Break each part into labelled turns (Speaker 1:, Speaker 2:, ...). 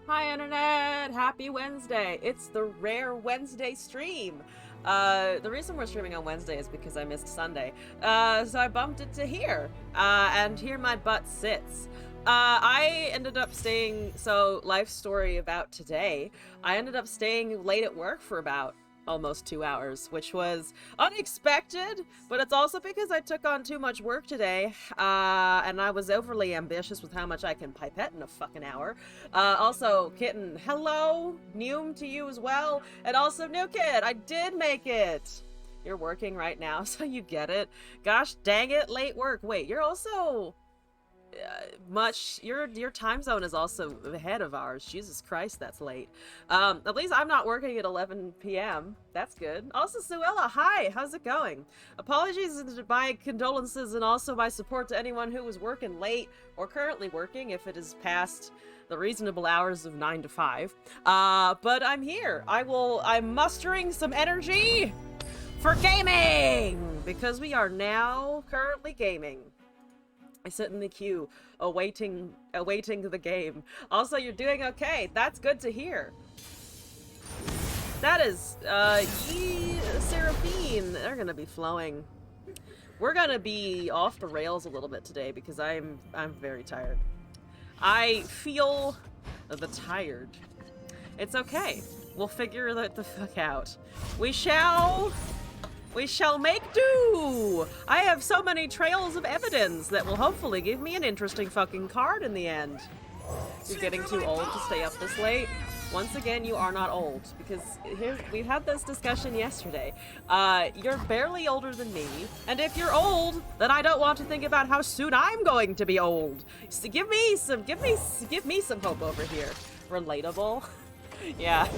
Speaker 1: Hi Internet! Happy Wednesday! It's the rare Wednesday stream! The reason we're streaming on Wednesday is because I missed Sunday. So I bumped it to here. And here my butt sits. I ended up staying, so life story about today, I ended up staying late at work for about almost 2 hours, which was unexpected, but it's also because I took on too much work today, and I was overly ambitious with how much I can pipette in a fucking hour. Also, Kitten, hello! Noom to you as well, and also New Kid, I did make it! You're working right now, so you get it. Gosh dang it, late work. Wait, you're also... your time zone is also ahead of ours. Jesus Christ, that's late. At least I'm not working at 11 p.m. That's good. Also, Suella, hi, how's it going? Apologies and my condolences and also my support to anyone who was working late or currently working if it is past the reasonable hours of 9 to 5. But I'm here. I'm mustering some energy for gaming because we are now currently gaming. I sit in the queue, awaiting the game. Also, you're doing okay. That's good to hear. That is, Seraphine. They're gonna be flowing. We're gonna be off the rails a little bit today because I'm very tired. I feel the tired. It's okay. We'll figure that the fuck out. We shall make do! I have so many trails of evidence that will hopefully give me an interesting fucking card in the end. You're getting too old to stay up this late. Once again, you are not old, because here we had this discussion yesterday. You're barely older than me, and if you're old, then I don't want to think about how soon I'm going to be old. So give me some hope over here. Relatable. Yeah.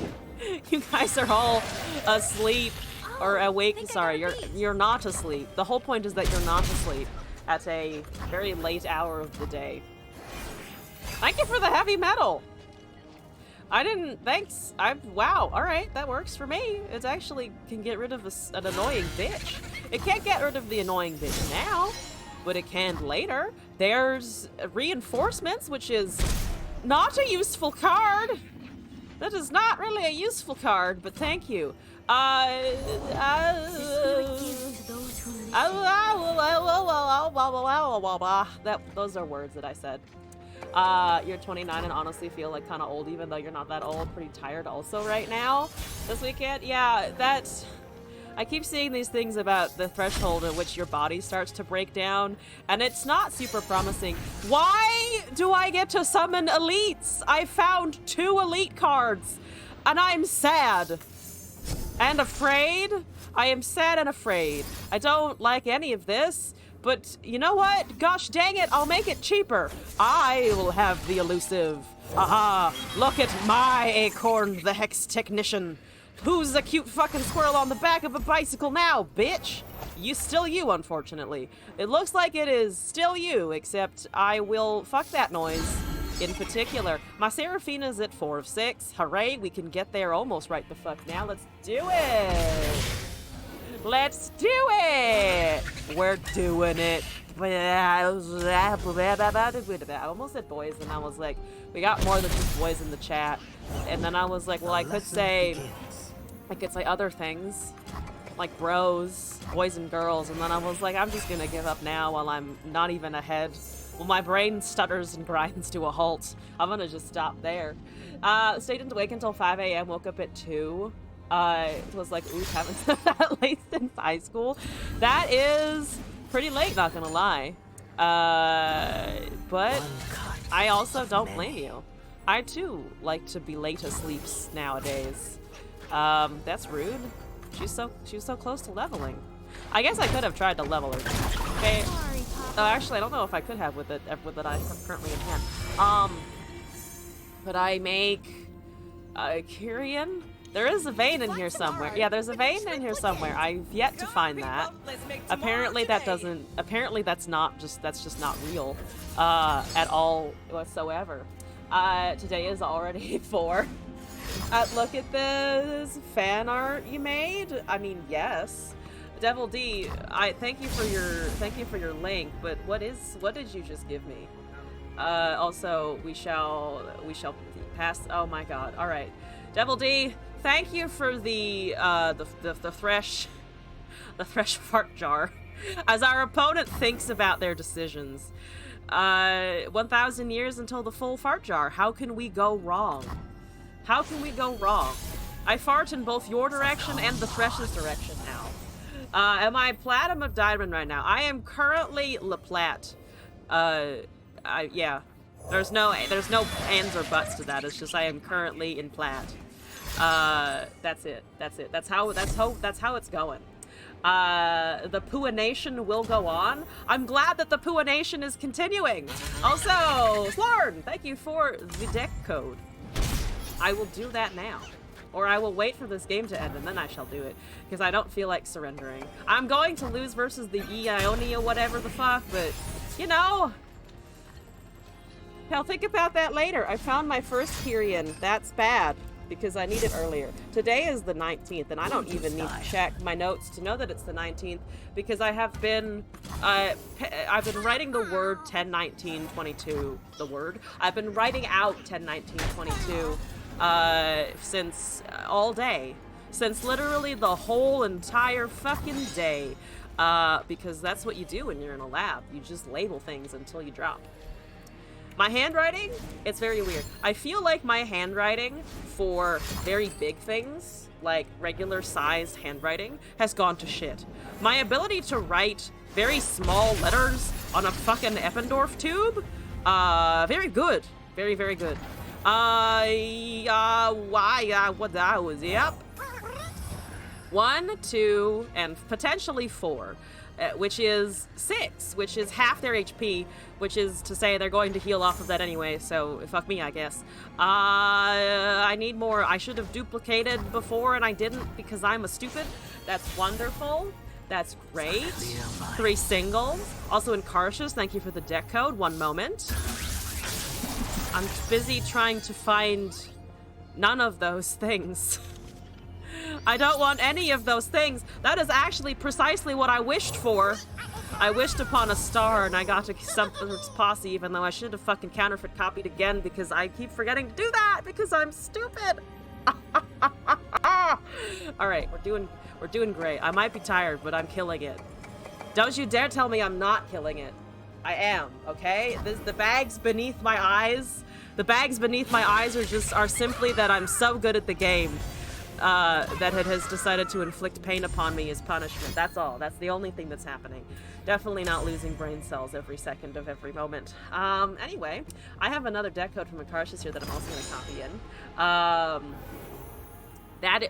Speaker 1: You guys are all asleep. Or awake, sorry, you're not asleep. The whole point is that you're not asleep at a very late hour of the day. Thank you for the heavy metal! Thanks, wow, alright, that works for me. It actually can get rid of an annoying bitch. It can't get rid of the annoying bitch now, but it can later. There's reinforcements, which is not a useful card. That is not really a useful card, but thank you. Those are words that I said. You're 29 and honestly feel like kind of old even though you're not that old. Pretty tired also right now. This weekend? Yeah, I keep seeing these things about the threshold at which your body starts to break down, and it's not super promising. Why do I get to summon elites? I found 2 elite cards, and I'm sad. And afraid? I am sad and afraid. I don't like any of this, but you know what? Gosh dang it, I'll make it cheaper. I will have the elusive. Aha, look at my Acorn the Hex Technician. Who's the cute fucking squirrel on the back of a bicycle now, bitch? Still you, unfortunately. It looks like it is still you, except I will fuck that noise. In particular, my Seraphina's at 4 of 6. Hooray, we can get there almost right the fuck now. Let's do it! Let's do it! We're doing it. I almost said boys, and I was like, we got more than just boys in the chat. And then I was like, well, I could say other things, like bros, boys and girls. And then I was like, I'm just gonna give up now while I'm not even ahead. Well, my brain stutters and grinds to a halt. I'm gonna just stop there. Stayed awake until 5 a.m., woke up at 2. It was like, ooh, haven't slept that late since high school. That is pretty late, not gonna lie. But I also don't blame you. I too like to be late asleep nowadays. That's rude. She's so close to leveling. I guess I could have tried to level her. Okay. Actually, I don't know if I could have with it that I have currently in hand. But I make Kyrian. There is a vein in here somewhere. Yeah, there's a vein in here somewhere. I've yet to find that. Apparently that doesn't. Apparently that's just not real, at all whatsoever. Today is already 4. Look at this fan art you made. I mean, yes. Devil D, I thank you for your link, but what did you just give me? Also, we shall pass. Oh my god. All right. Devil D, thank you for the thresh fart jar. As our opponent thinks about their decisions. 1,000 years until the full fart jar. How can we go wrong? How can we go wrong? I fart in both your direction and the Thresh's direction now. Am I plat? I'm a diamond right now. I am currently Le Plat. Yeah. There's no ands or buts to that. It's just I am currently in plat. That's it. That's it. That's how it's going. The Pua Nation will go on. I'm glad that the Pua Nation is continuing. Also, Slorn, thank you for the deck code. I will do that now. Or I will wait for this game to end and then I shall do it. Because I don't feel like surrendering. I'm going to lose versus the Ionia whatever the fuck, but, you know... I'll think about that later. I found my first Kyrian. That's bad. Because I need it earlier. Today is the 19th, and I don't even need to check my notes to know that it's the 19th, because I have been, I've been writing the word 10/19/22, the word. I've been writing out 10/19/22, since all day. Since literally the whole entire fucking day. Because that's what you do when you're in a lab. You just label things until you drop. My handwriting, it's very weird. I feel like my handwriting for very big things, like regular sized handwriting, has gone to shit. My ability to write very small letters on a fucking Eppendorf tube, very good. Very, very good. What that was, yep. 1, 2, and potentially 4. Which is 6, which is half their HP, which is to say they're going to heal off of that anyway, so fuck me, I guess. I need more. I should have duplicated before, and I didn't because I'm a stupid. That's wonderful. That's great. 3 singles. Also in Karshus, thank you for the deck code. One moment. I'm busy trying to find none of those things. I don't want any of those things. That is actually precisely what I wished for. I wished upon a star and I got a Summer's Posse, even though I should have fucking counterfeit copied again because I keep forgetting to do that because I'm stupid. Alright, we're doing great. I might be tired, but I'm killing it. Don't you dare tell me I'm not killing it. I am, okay? The bags beneath my eyes. The bags beneath my eyes are simply that I'm so good at the game. That it has decided to inflict pain upon me as punishment. That's all. That's the only thing that's happening. Definitely not losing brain cells every second of every moment. Anyway, I have another deck code from Akarshus here that I'm also going to copy in.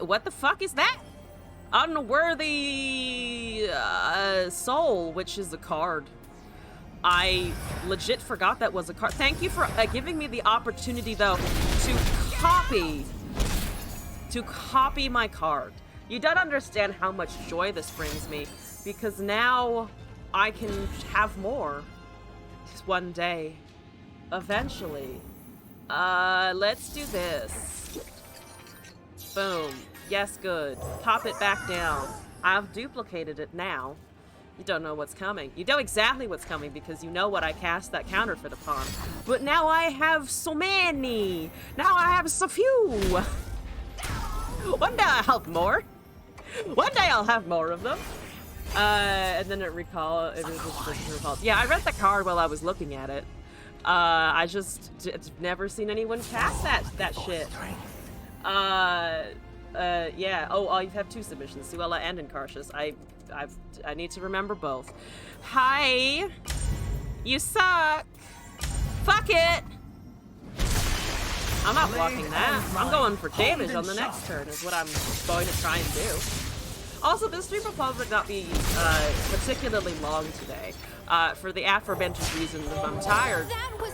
Speaker 1: What the fuck is that? Unworthy Soul, which is a card. I legit forgot that was a card. Thank you for giving me the opportunity, though, to copy my card. You don't understand how much joy this brings me, because now I can have more. One day. Eventually. Let's do this. Boom. Yes, good. Pop it back down. I've duplicated it now. You don't know what's coming. You know exactly what's coming because you know what I cast that counterfeit upon. But now I have so many. Now I have so few. One day I'll have more. One day I'll have more of them. And then it recalls. Yeah, I read the card while I was looking at it. I just never seen anyone cast that shit. Yeah. Oh, you have 2 submissions, Suella and Incarcious. I need to remember both. Hi. You suck. Fuck it. I'm not blocking that. I'm going for damage on the next turn is what I'm going to try and do. Also, this stream will probably not be particularly long today. For the aforementioned reason that I'm tired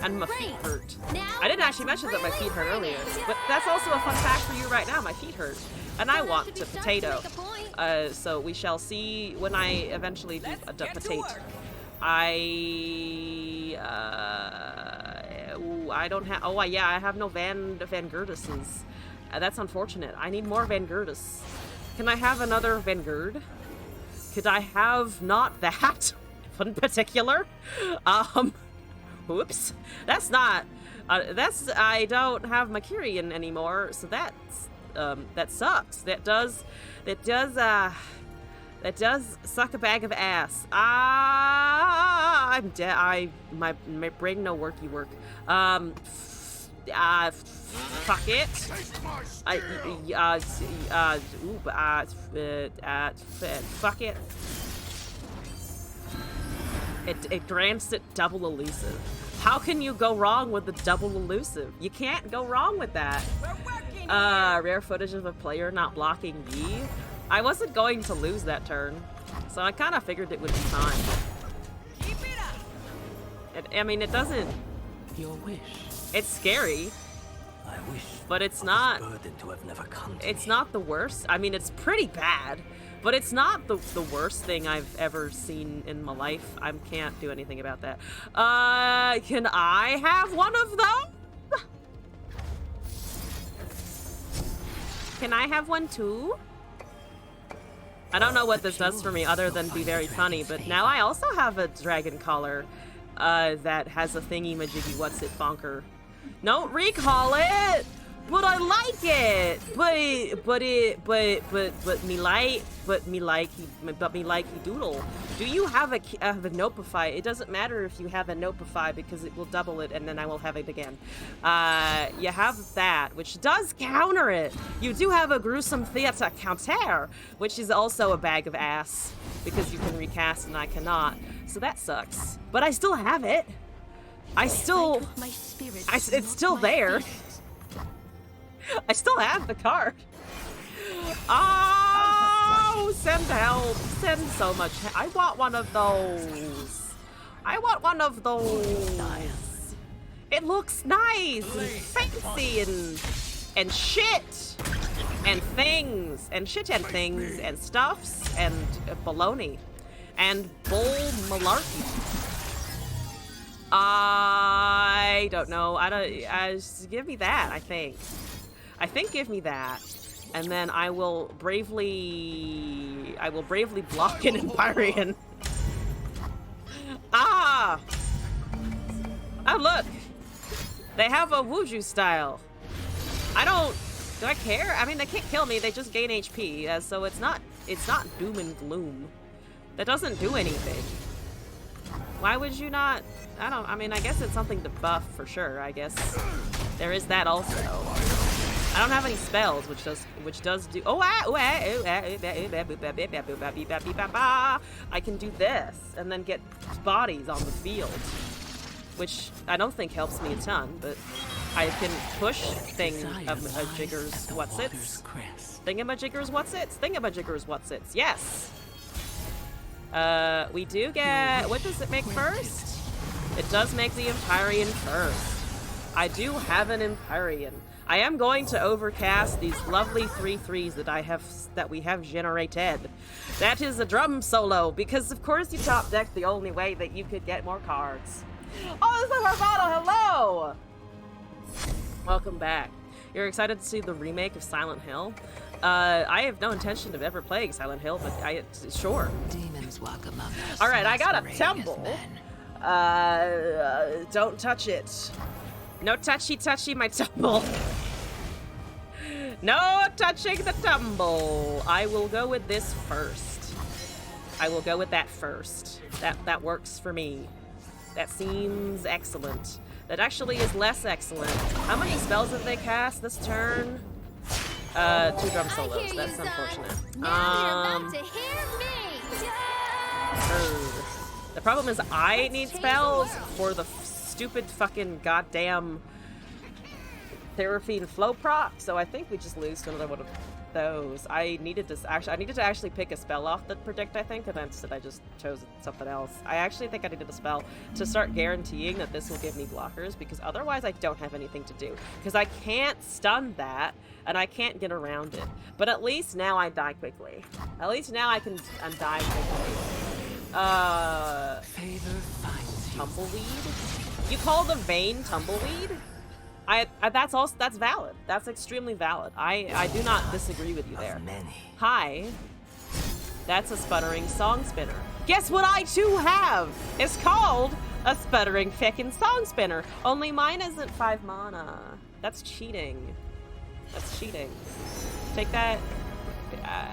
Speaker 1: and my feet hurt. I didn't actually mention that my feet hurt earlier, but that's also a fun fact for you right now. My feet hurt, and I want to potato. So we shall see when I eventually do a potato. I don't have. Oh, yeah, I have no Van Gerduses. That's unfortunate. I need more Van Gerdus. Can I have another Van Gerd? Could I have not that? In particular? Oops. That's not I don't have my Kyrian anymore, so that sucks. That does suck a bag of ass. I'm dead. My brain no worky work. Fuck it. Fuck it. It grants it double elusive. How can you go wrong with the double elusive? You can't go wrong with that. Rare footage of a player not blocking Yi. I wasn't going to lose that turn, so I kind of figured it would be fine.
Speaker 2: Keep it up.
Speaker 1: I mean, it doesn't.
Speaker 3: Your wish.
Speaker 1: It's scary.
Speaker 3: I wish.
Speaker 1: But it's not.
Speaker 3: Burden to have never come to
Speaker 1: It's
Speaker 3: me.
Speaker 1: not the worst. I mean, it's pretty bad, but it's not the worst thing I've ever seen in my life. I can't do anything about that. Can I have one of those? Can I have one too? I don't know what this does for me other than be very funny, but now I also have a dragon collar that has a thingy majiggy what's it bonker. Don't recall it! But I like it! But me like doodle. Do you have a Nopify? It doesn't matter if you have a Nopify because it will double it and then I will have it again. You have that, which does counter it. You do have a gruesome theater counter, which is also a bag of ass because you can recast and I cannot. So that sucks. But I still have it. It's still there. I still have the card. Oh, send help. Send so much. I want one of those. I want one of those. It looks nice and fancy and shit and things and shit and things and stuffs and baloney and bull malarkey. I don't know. Just give me that, I think give me that. And then I will bravely block an Empyrean. Ah! Oh, look! They have a Wuju style. Do I care? I mean, they can't kill me, they just gain HP, so it's not doom and gloom. That doesn't do anything. Why would you not? I mean, I guess it's something to buff for sure, I guess. There is that also. I don't have any spells, which does do. I can do this and then get bodies on the field, which I don't think helps me a ton, but I can push thingamajiggers whatsits. Thingamajiggers whatsits. Thingamajiggers whatsits. Yes. We do get. What does it make first? It does make the Empyrean first. I do have an Empyrean. I am going to overcast these lovely 3/3s that we have generated. That is a drum solo, because of course you top deck the only way that you could get more cards. Oh, this is Bravado, hello! Welcome back. You're excited to see the remake of Silent Hill? I have no intention of ever playing Silent Hill, but sure.
Speaker 3: Demons walk among us.
Speaker 1: All right, I got a tumble. Don't touch it. No touchy my tumble. No touching the tumble. I will go with this first. I will go with that first. That works for me. That seems excellent. That actually is less excellent. How many spells have they cast this turn? 2 drum solos. That's unfortunate.
Speaker 2: Now you're about to hear me.
Speaker 1: The problem is I need spells for the stupid fucking goddamn Therapy and Flow proc, so I think we just lose to another one of those. I needed to actually pick a spell off the predict, I think, and instead I just chose something else. I actually think I needed a spell to start guaranteeing that this will give me blockers, because otherwise I don't have anything to do. Because I can't stun that, and I can't get around it. But at least now I die quickly. At least now I can die quickly.
Speaker 3: Favor finds you.
Speaker 1: Tumbleweed? You call the vein tumbleweed? That's valid. That's extremely valid. I do not disagree with you there.
Speaker 3: Of many.
Speaker 1: Hi. That's a sputtering song spinner. Guess what I too have? It's called a Sputtering Feckin' Song Spinner. Only mine isn't 5 mana. That's cheating. That's cheating. Take that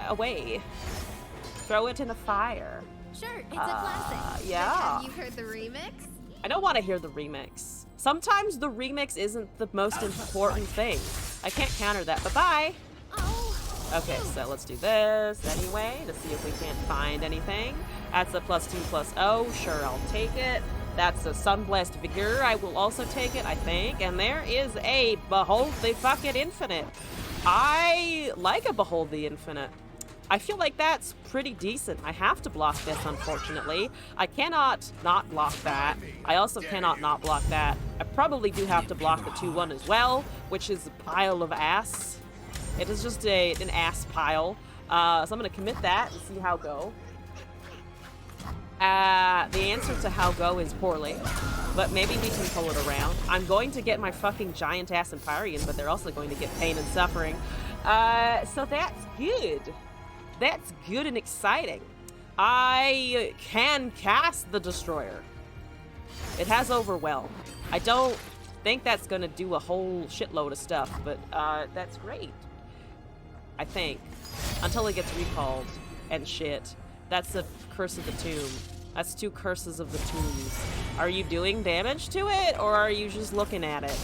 Speaker 1: away. Throw it in the fire.
Speaker 2: Sure, it's a classic.
Speaker 1: Yeah.
Speaker 2: But have you heard the remix?
Speaker 1: I don't want to hear the remix. Sometimes the remix isn't the most important thing. I can't counter that. Bye-bye.
Speaker 2: Oh.
Speaker 1: Okay, so let's do this anyway to see if we can't find anything. That's a +2/+0. Sure, I'll take it. That's a Sunblast Vigor. I will also take it, I think. And there is a Behold the Fucking Infinite. I like a Behold the Infinite. I feel like that's pretty decent. I have to block this, unfortunately. I cannot not block that. I also cannot not block that. I probably do have to block the 2/1 as well, which is a pile of ass. It is just an ass pile. So I'm going to commit that and see how go. The answer to how go is poorly, but maybe we can pull it around. I'm going to get my fucking giant ass Empyrean, but they're also going to get pain and suffering. So that's good. That's good and exciting. I can cast the Destroyer. It has Overwhelm. I don't think that's gonna do a whole shitload of stuff, but that's great. I think. Until it gets recalled and shit. That's a Curse of the Tomb. That's 2 Curses of the Tombs. Are you doing damage to it, or are you just looking at it?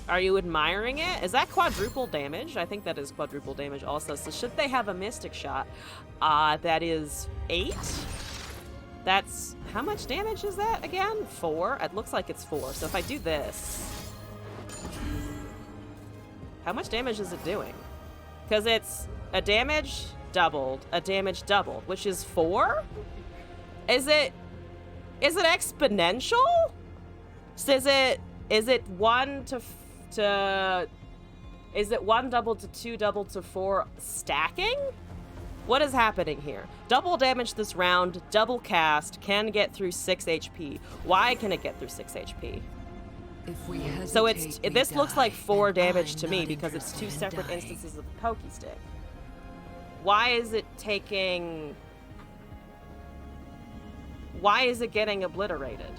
Speaker 1: Are you admiring it? Is that quadruple damage? I think that is quadruple damage also. So should they have a Mystic Shot? That is 8. That's... How much damage is that again? 4? It looks like it's 4. So if I do this... How much damage is it doing? Because it's a damage doubled, a damage doubled, which is 4? Is it exponential? So is it 1 to is it 1 doubled to 2 doubled to 4 stacking? What is happening here? Double damage this round, double cast, can get through 6 HP. Why can it get through 6 HP?
Speaker 3: If we
Speaker 1: So
Speaker 3: hesitate, we
Speaker 1: this looks like
Speaker 3: die,
Speaker 1: 4
Speaker 3: and
Speaker 1: damage
Speaker 3: I'm
Speaker 1: to me
Speaker 3: not
Speaker 1: because it's 2
Speaker 3: interested in
Speaker 1: separate
Speaker 3: dying.
Speaker 1: instances of the Pokey Stick. Why is it taking... Why is it getting obliterated?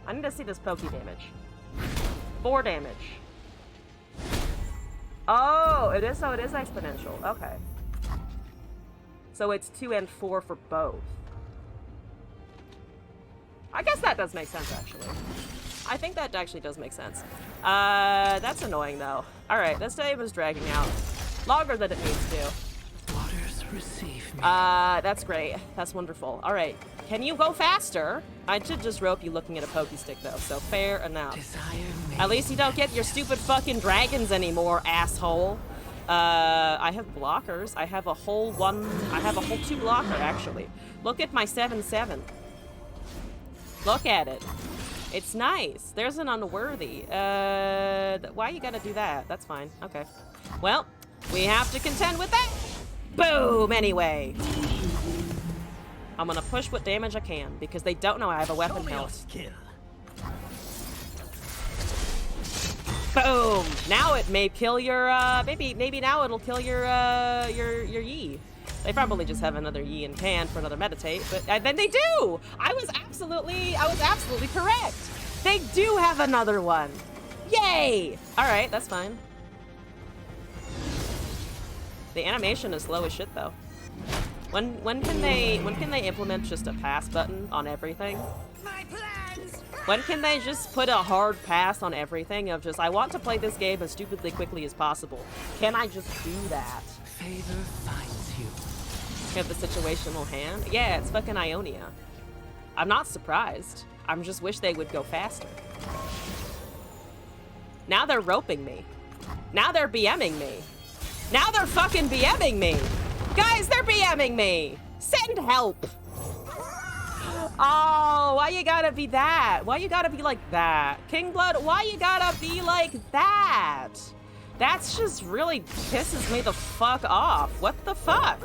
Speaker 1: I need to see this Pokey damage. 4 damage. Oh, it is exponential. Okay. So it's 2 and 4 for both. I guess that does make sense, actually. I think that actually does make sense. That's annoying, though. Alright, this day was dragging out. Longer than it needs to.
Speaker 3: Waters receive me.
Speaker 1: That's great. That's wonderful. Alright, can you go faster? I should just rope you looking at a Pokey Stick, though, so fair enough.
Speaker 3: Desire me.
Speaker 1: At least you don't get your stupid fucking dragons anymore, asshole. I have blockers. I have a whole 2 blocker, actually. Look at my 7/7. Look at it. It's nice. There's an unworthy. Why you gotta do that? That's fine. Okay. Well, we have to contend with that. Boom, anyway. I'm gonna push what damage I can, because they don't know I have a weapon health. Boom! Now it may kill your, maybe now it'll kill your Yi. They probably just have another Yi in can for another Meditate, but then they do! I was absolutely correct! They do have another one! Yay! Alright, that's fine. The animation is slow as shit, though. When can they implement just a pass button on everything?
Speaker 2: My plans!
Speaker 1: When can they just put a hard pass on everything of just, I want to play this game as stupidly quickly as possible. Can I just do that?
Speaker 3: Favor finds you.
Speaker 1: You have the situational hand? Yeah, it's fucking Ionia. I'm not surprised. I just wish they would go faster. Now they're roping me. Now they're BMing me. Now they're fucking BMing me. Guys, they're BMing me. Send help. Oh, why you gotta be that? Why you gotta be like that? Kingblood, why you gotta be like that? That's just really pisses me the fuck off. What the fuck?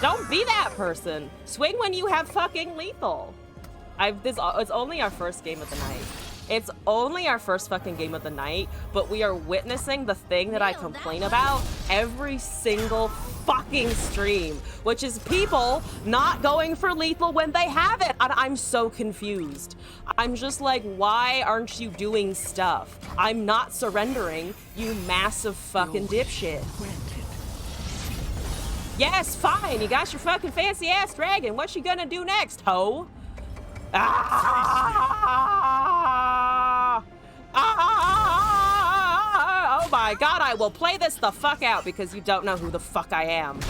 Speaker 1: Don't be that person. Swing when you have fucking lethal. It's only our first game of the night. It's only our first fucking game of the night, but we are witnessing the thing that I complain about every single fucking stream, which is people not going for lethal when they have it. And I'm so confused. I'm just like, why aren't you doing stuff? I'm not surrendering, you massive fucking dipshit. Yes, fine, you got your fucking fancy ass dragon. What you gonna do next, ho? Oh my god, I will play this the fuck out because you don't know who the fuck I am.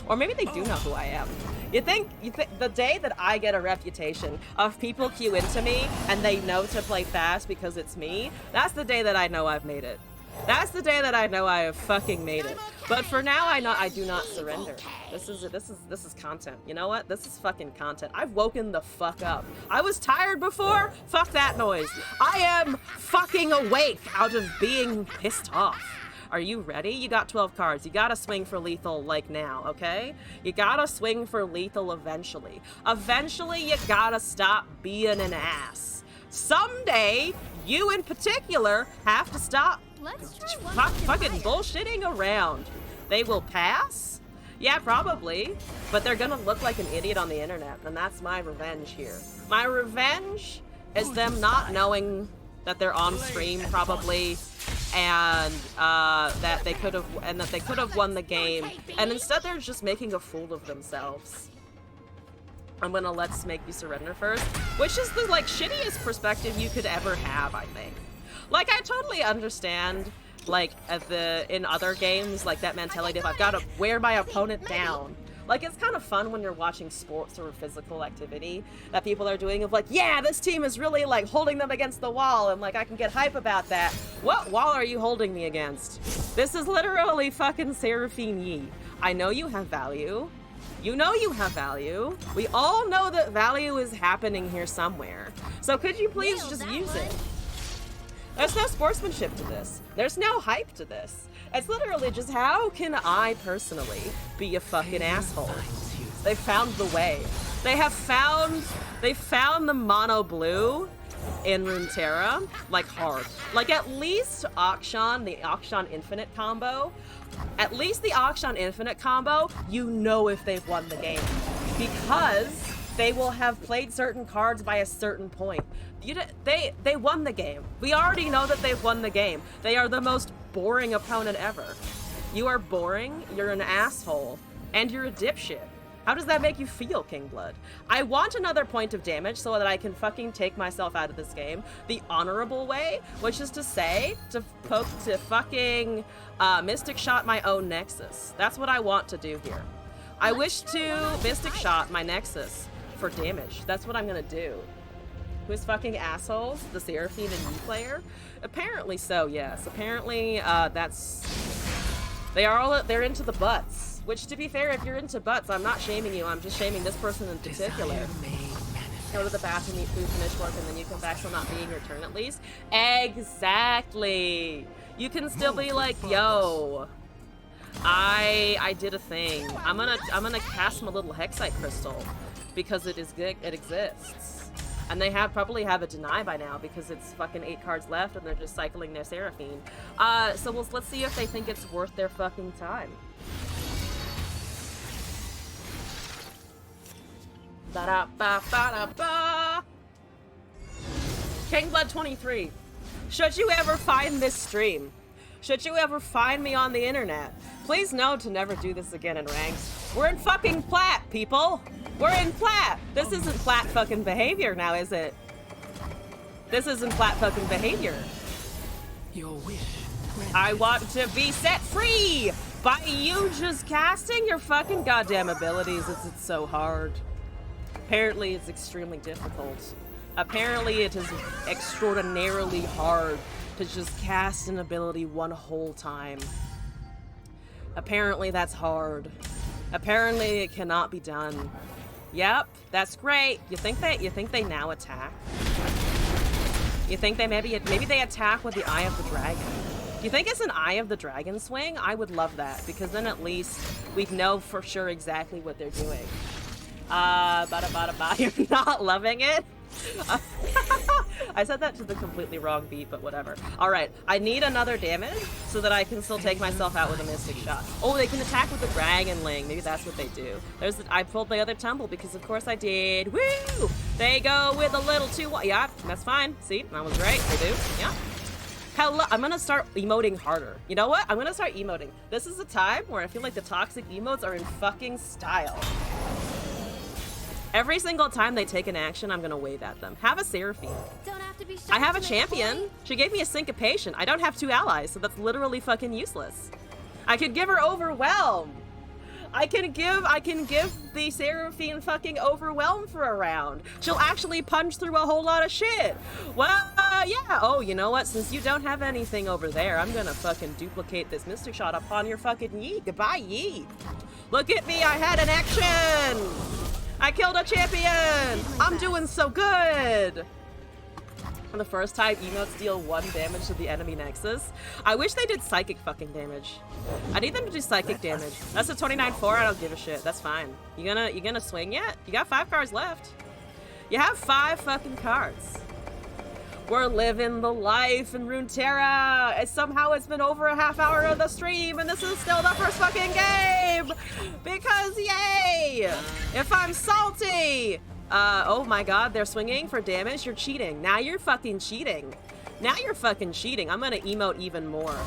Speaker 1: Or maybe they do know who I am. You think the day that I get a reputation of people queue into me and they know to play fast because it's me, that's the day that I know I've made it. That's the day that I know I have fucking made it. But for now, I do not surrender. This is content. You know what? This is fucking content. I've woken the fuck up. I was tired before. Fuck that noise. I am fucking awake out of being pissed off. Are you ready? You got 12 cards. You gotta swing for lethal like now, okay? You gotta swing for lethal eventually. Eventually, you gotta stop being an ass. Someday, you in particular have to stop fucking bullshitting around. They will pass? Yeah, probably. But they're gonna look like an idiot on the internet, and that's my revenge here. My revenge is them not knowing that they're on stream, probably, and that they could have won the game, and instead they're just making a fool of themselves. I'm gonna let's make you surrender first, which is the like shittiest perspective you could ever have, I think. Like, I totally understand, like, in other games, like, that mentality of I've got to wear my opponent down. Like, it's kind of fun when you're watching sports or physical activity that people are doing of like, yeah, this team is really, like, holding them against the wall, and, like, I can get hype about that. What wall are you holding me against? This is literally fucking Seraphine Yi. I know you have value. You know you have value. We all know that value is happening here somewhere. So could you please just use it? There's no sportsmanship to this. There's no hype to this. It's literally just, how can I personally be a fucking asshole? They found the way. They found the mono blue in Runeterra, like, hard. Like, at least Akshan, the Akshan Infinite combo, you know if they've won the game. Because they will have played certain cards by a certain point. They won the game. We already know that they've won the game. They are the most boring opponent ever. You are boring, you're an asshole, and you're a dipshit. How does that make you feel, Kingblood? I want another point of damage so that I can fucking take myself out of this game the honorable way, which is to say, to fucking Mystic Shot my own Nexus. That's what I want to do here. I wish to Mystic Shot my Nexus for damage. That's what I'm gonna do. Who's fucking assholes? The Seraphine and Yi player? Apparently so, yes. Apparently, they're into the butts. Which, to be fair, if you're into butts, I'm not shaming you, I'm just shaming this person in particular. Go to the bathroom, eat food, finish work, and then you come back till not being your turn at least. Exactly! You can still be like, yo, I did a thing. I'm gonna cast my little Hexite Crystal because it exists. And they probably have a deny by now because it's fucking 8 cards left and they're just cycling their Seraphine. So let's see if they think it's worth their fucking time. Ba-da-ba-ba-da-ba! Kingblood 23. Should you ever find this stream, should you ever find me on the internet, please know to never do this again in ranks. We're in fucking plat, people! We're in plat! This isn't plat fucking behavior now, is it? This isn't plat fucking behavior.
Speaker 3: Your wish.
Speaker 1: I want to be set free by you just casting your fucking goddamn abilities. It's so hard. Apparently it's extremely difficult. Apparently it is extraordinarily hard to just cast an ability one whole time. Apparently that's hard. Apparently it cannot be done. Yep, that's great. You think they now attack? You think they maybe they attack with the Eye of the Dragon? You think it's an Eye of the Dragon swing? I would love that, because then at least we know for sure exactly what they're doing. Bada bada bada, you're not loving it? I said that to the completely wrong beat, but whatever. Alright, I need another damage so that I can still take myself out with a Mystic Shot. Oh, they can attack with the Dragonling. Maybe that's what they do. I pulled the other tumble because of course I did. Woo! They go with a little too... Yeah, that's fine. See, that was right. They do. Yeah. Hello, I'm gonna start emoting harder. You know what? I'm gonna start emoting. This is a time where I feel like the toxic emotes are in fucking style. Every single time they take an action, I'm gonna wave at them. Have a Seraphine.
Speaker 2: Don't have to be
Speaker 1: I have a
Speaker 2: to make
Speaker 1: champion.
Speaker 2: point.
Speaker 1: She gave me a syncopation. I don't have 2 allies, so that's literally fucking useless. I could give her Overwhelm. I can give the Seraphine fucking Overwhelm for a round. She'll actually punch through a whole lot of shit. Well, yeah. Oh, you know what? Since you don't have anything over there, I'm gonna fucking duplicate this Mystic Shot upon your fucking Yi. Goodbye, Yi. Look at me, I had an action. I killed a champion. I'm doing so good. For the first time, emotes deal 1 damage to the enemy nexus. I wish they did psychic fucking damage. I need them to do psychic damage. That's a 29-4. I don't give a shit. That's fine. You gonna swing yet? You got 5 cards left. You have 5 fucking cards. We're living the life in Runeterra. And somehow it's been over a half hour of the stream, and this is still the first fucking game. Because yay! If I'm salty. Oh my god, they're swinging for damage. You're cheating. Now you're fucking cheating. Now you're fucking cheating. I'm gonna emote even more.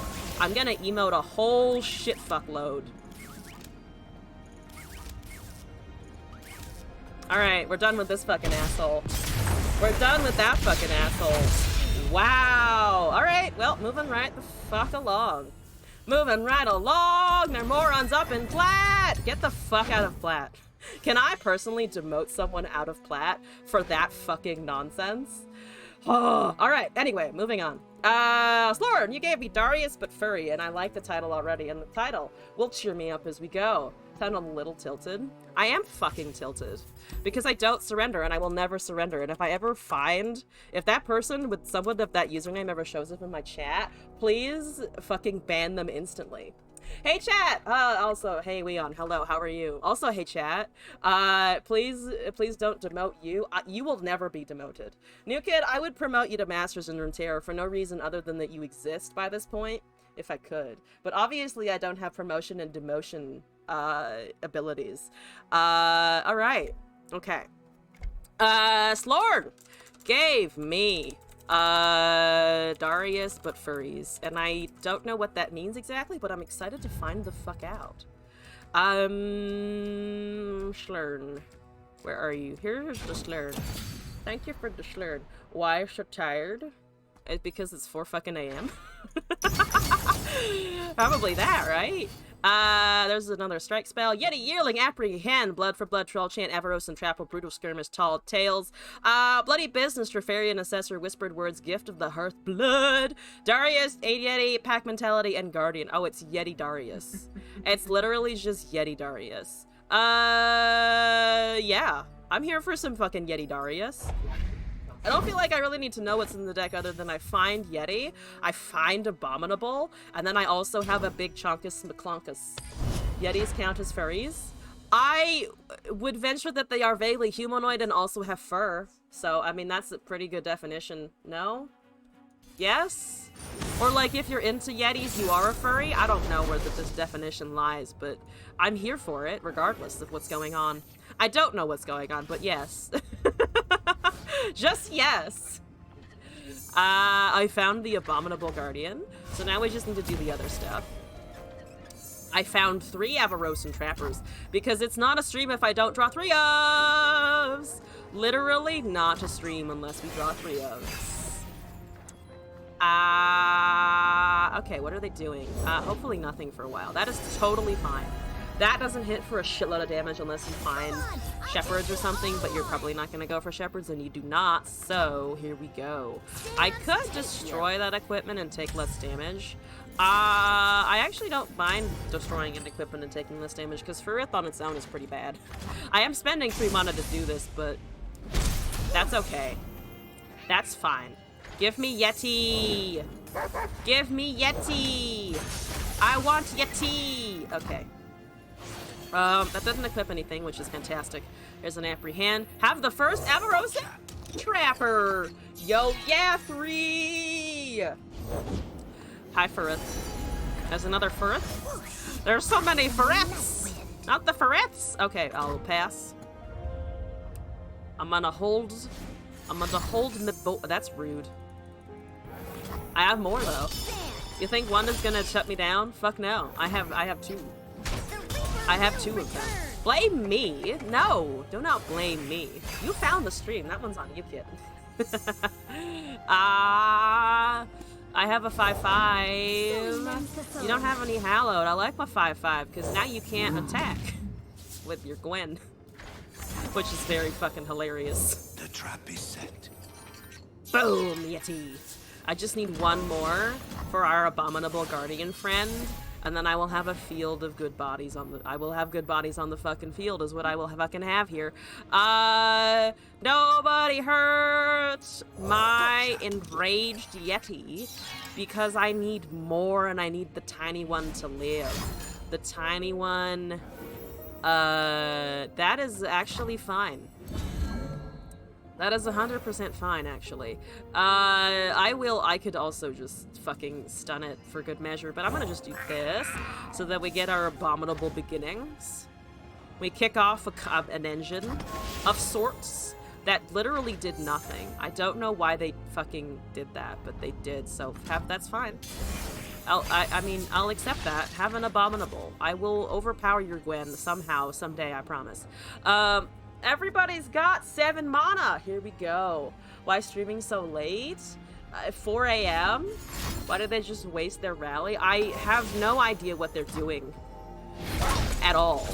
Speaker 1: I'm gonna emote a whole shit fuckload. Alright, we're done with this fucking asshole. We're done with that fucking asshole. Wow. Alright, well, moving right the fuck along. Moving right along. There are morons up in Plat. Get the fuck out of Plat. Can I personally demote someone out of Plat for that fucking nonsense? Oh, alright, anyway, moving on. Slorn, you gave me Darius but furry, and I like the title already, and the title will cheer me up as we go. Sound a little tilted. I am fucking tilted. Because I don't surrender, and I will never surrender. And if I ever find... If that person with someone of that username ever shows up in my chat, please fucking ban them instantly. Hey chat! Also, hey Weon, hello, how are you? Also, hey chat, please don't demote you. You will never be demoted. New Kid, I would promote you to Masters in Runeterra for no reason other than that you exist by this point, if I could. But obviously I don't have promotion and demotion abilities. Alright, okay. Slorn gave me Darius but furries, and I don't know what that means exactly, but I'm excited to find the fuck out. Slurn, where are you? Here's the Slurn. Thank you for the Slurn. Why so tired? It's because it's 4 fucking AM. Probably that, right? There's another strike spell. Yeti, Yearling, Apprehend, Blood for Blood, Troll Chant, Avaros, and Trapple, Brutal Skirmish, Tall Tales, Bloody Business, Trefarian Assessor, Whispered Words, Gift of the Hearth, Blood, Darius, Yeti, Pack Mentality, and Guardian. Oh, it's Yeti Darius. It's literally just Yeti Darius. Yeah. I'm here for some fucking Yeti Darius. I don't feel like I really need to know what's in the deck other than I find Yeti, I find Abominable, and then I also have a big Chonkus McClonkus. Yetis count as furries. I would venture that they are vaguely humanoid and also have fur. So, I mean, that's a pretty good definition. No? Yes? Or like if you're into Yetis, you are a furry? I don't know where this definition lies, but I'm here for it regardless of what's going on. I don't know what's going on, but yes. Just yes. I found the Abominable Guardian, so now we just need to do the other stuff. I found 3 Avaros and Trappers, because it's not a stream if I don't draw 3 ofs. Literally not a stream unless we draw 3 ofs. Okay, what are they doing? Hopefully nothing for a while. That is totally fine. That doesn't hit for a shitload of damage unless you find Shepherds or something, but you're probably not going to go for Shepherds, and you do not, so here we go. I could destroy that equipment and take less damage. I actually don't mind destroying an equipment and taking less damage, because Furith on its own is pretty bad. I am spending 3 mana to do this, but that's okay. That's fine. Give me Yeti! Give me Yeti! I want Yeti! Okay. That doesn't equip anything, which is fantastic. There's an Apprehend. Have the first Avarosa! Trapper! Yo, yeah, 3! Hi, Furith. There's another Furith? There's so many Furiths! Not the Furiths! Okay, I'll pass. I'm gonna hold my boat. That's rude. I have more, though. You think one is gonna shut me down? Fuck no. I have two. I have two of them. Blame me? No, do not blame me. You found the stream. That one's on you, kid. I have a 5/5. You don't have any hallowed. I like my 5/5 because now you can't attack with your Gwen, which is very fucking hilarious.
Speaker 4: The trap is set.
Speaker 1: Boom, Yeti. I just need one more for our abominable guardian friend. And then I will have a field of good bodies on the- I will have good bodies on the fucking field is what I will fucking have here. Nobody hurts my enraged Yeti because I need more and I need the tiny one to live. The tiny one, that is actually fine. That is 100% fine, actually. I could also just fucking stun it for good measure, but I'm gonna just do this so that we get our abominable beginnings. We kick off an engine of sorts that literally did nothing. I don't know why they fucking did that, but they did, so that's fine. I mean, I'll accept that. Have an abominable. I will overpower your Gwen somehow, someday, I promise. Everybody's got 7 mana. Here we go. Why streaming so late? 4 a.m.? Why did they just waste their rally? I have no idea what they're doing at all.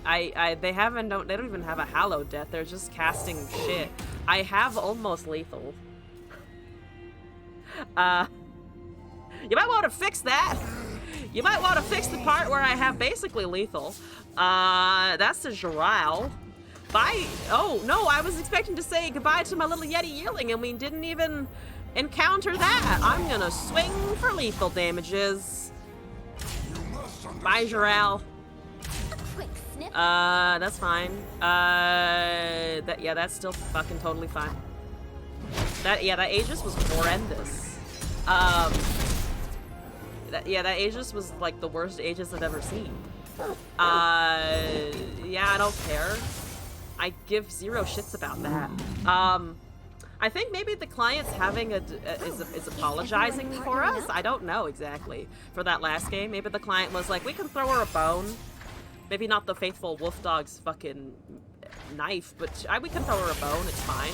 Speaker 1: They don't even have a hallowed death. They're just casting shit. I have almost lethal. You might want to fix that. You might want to fix the part where I have basically lethal. That's the Jiraiya. Bye. Oh, no, I was expecting to say goodbye to my little Yeti yearling, and we didn't even encounter that. I'm gonna swing for lethal damages. Bye, Jiraiya. That's fine. Yeah, that's still fucking totally fine. That Aegis was horrendous. That Aegis was like the worst Aegis I've ever seen. Yeah, I don't care. I give 0 shits about that. I think maybe the client's having is apologizing for us. I don't know exactly. For that last game, maybe the client was like, we can throw her a bone. Maybe not the faithful wolf dog's fucking knife, but we can throw her a bone. It's fine.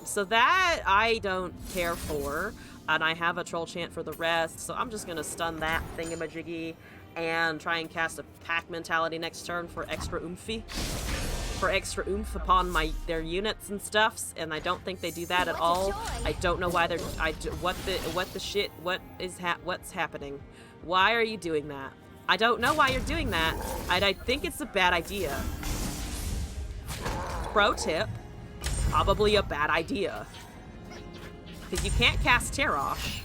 Speaker 1: So that I don't care for, and I have a troll chant for the rest. So I'm just gonna stun that thingamajiggy and try and cast a pack mentality next turn for extra oomphy. For extra oomph upon their units and stuffs, and I don't think they do that at all. I don't know why what's happening? Why are you doing that? I don't know why you're doing that, and I think it's a bad idea. Pro tip, probably a bad idea. Because you can't cast Terosh.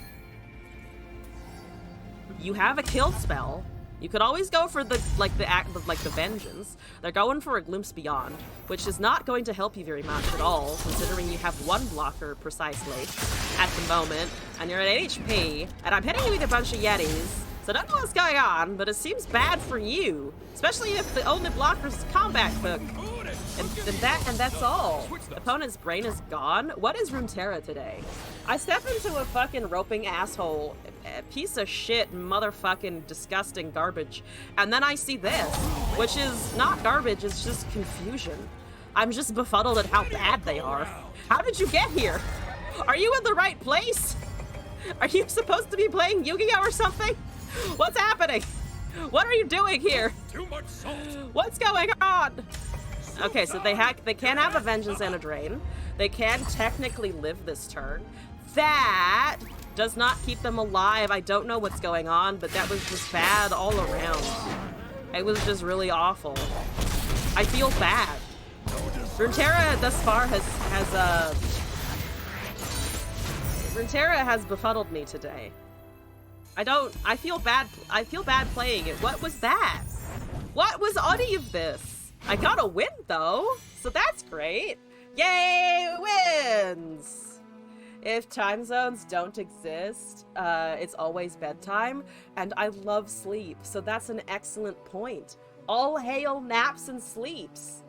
Speaker 1: You have a kill spell. You could always go for the vengeance. They're going for a Glimpse Beyond, which is not going to help you very much at all, considering you have 1 blocker precisely at the moment, and you're at 8 HP, and I'm hitting you with a bunch of Yetis, so I don't know what's going on, but it seems bad for you, especially if the only blocker's combat hook. And that's all. Opponent's brain is gone. What is Runeterra today? I step into a fucking roping asshole, a piece of shit, motherfucking disgusting garbage, and then I see this, which is not garbage, it's just confusion. I'm just befuddled at how bad they are. How did you get here? Are you in the right place? Are you supposed to be playing Yu-Gi-Oh or something? What's happening? What are you doing here?
Speaker 4: Too much salt.
Speaker 1: What's going on? Okay, so they can have a Vengeance and a Drain. They can technically live this turn. That does not keep them alive. I don't know what's going on, but that was just bad all around. It was just really awful. I feel bad. Runeterra thus far Runeterra has befuddled me today. I feel bad playing it. What was that? What was any of this? I got a win though, so that's great. Yay, win! happens. If time zones don't exist, it's always bedtime, and I love sleep, so that's an excellent point. All hail naps and sleeps.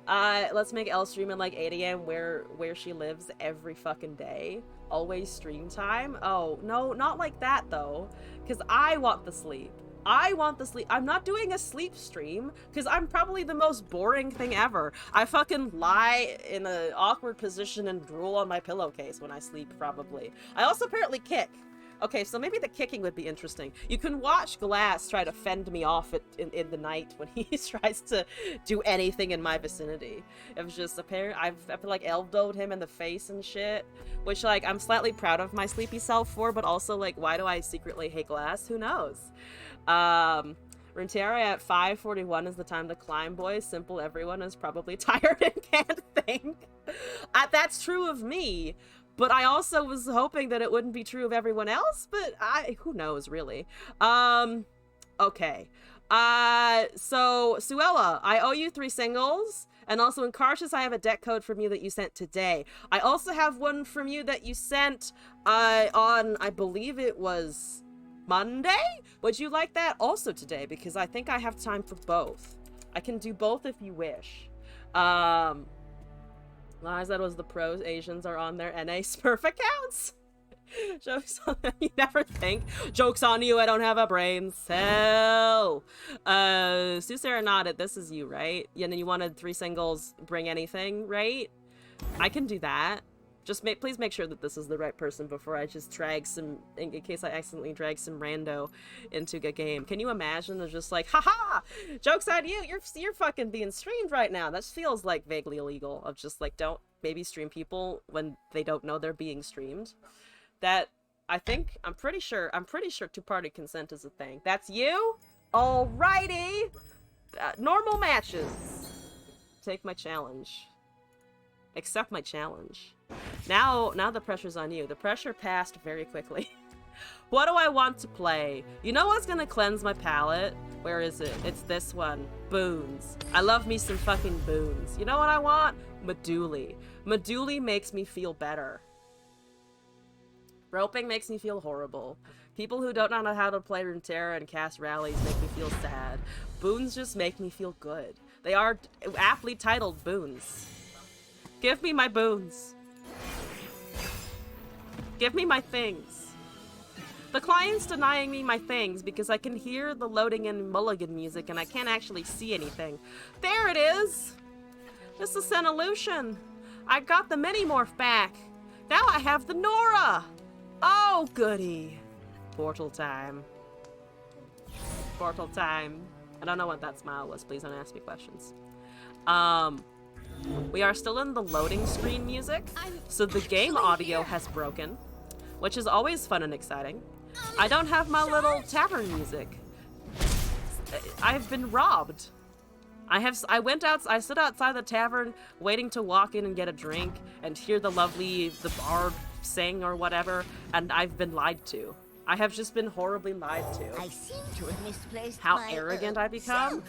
Speaker 1: Let's make Elle stream at like 8 a.m. where she lives every fucking day. Always stream time. Oh, no, not like that though, because I want the sleep. I want the sleep. I'm not doing a sleep stream because I'm probably the most boring thing ever. I fucking lie in an awkward position and drool on my pillowcase when I sleep, probably. I also apparently kick. Okay, so maybe the kicking would be interesting. You can watch Glass try to fend me off in the night when he tries to do anything in my vicinity. It was just apparent. I've like eldoed him in the face and shit, which like I'm slightly proud of my sleepy self for, but also like why do I secretly hate Glass? Who knows? Runeterra at 5:41 is the time to climb, boys. Simple, everyone is probably tired and can't think. That's true of me, but I also was hoping that it wouldn't be true of everyone else, but who knows, really. Okay. So, Suella, I owe you 3 singles, and also in Karshus, I have a deck code from you that you sent today. I also have one from you that you sent, on, I believe it was Monday? Would you like that also today? Because I think I have time for both. I can do both if you wish. Lies, that was the pros. Asians are on their NA Smurf accounts. Jokes on them, you never think. Joke's on you, I don't have a brain cell. Susera nodded, this is you, right? Yeah, and then you wanted 3 singles, bring anything, right? I can do that. Just please make sure that this is the right person before I just drag some, in case I accidentally drag some rando into a game. Can you imagine? They're just like, haha, joke's on you, you're fucking being streamed right now. That feels like vaguely illegal, of just like, don't maybe stream people when they don't know they're being streamed. That, I'm pretty sure 2-party consent is a thing. That's you? Alrighty! Normal matches. Take my challenge. Accept my challenge. Now the pressure's on you. The pressure passed very quickly. What do I want to play? You know what's gonna cleanse my palate? Where is it? It's this one. Boons. I love me some fucking boons. You know what I want? Meduli. Meduli makes me feel better. Roping makes me feel horrible. People who don't know how to play Runeterra and cast rallies make me feel sad. Boons just make me feel good. They are aptly titled boons. Give me my boons. Give me my things. The client's denying me my things because I can hear the loading in mulligan music and I can't actually see anything. There it is! This is an illusion. I got the mini-morph back. Now I have the Nora! Oh, goody. Portal time. Portal time. I don't know what that smile was. Please don't ask me questions. We are still in the loading screen music, so the game audio has broken, which is always fun and exciting. I don't have my little tavern music. I've been robbed. I stood outside the tavern waiting to walk in and get a drink and hear the bard sing or whatever, and I've been lied to. I have just been horribly lied to.
Speaker 2: I seem to have misplaced
Speaker 1: How
Speaker 2: my,
Speaker 1: arrogant I become?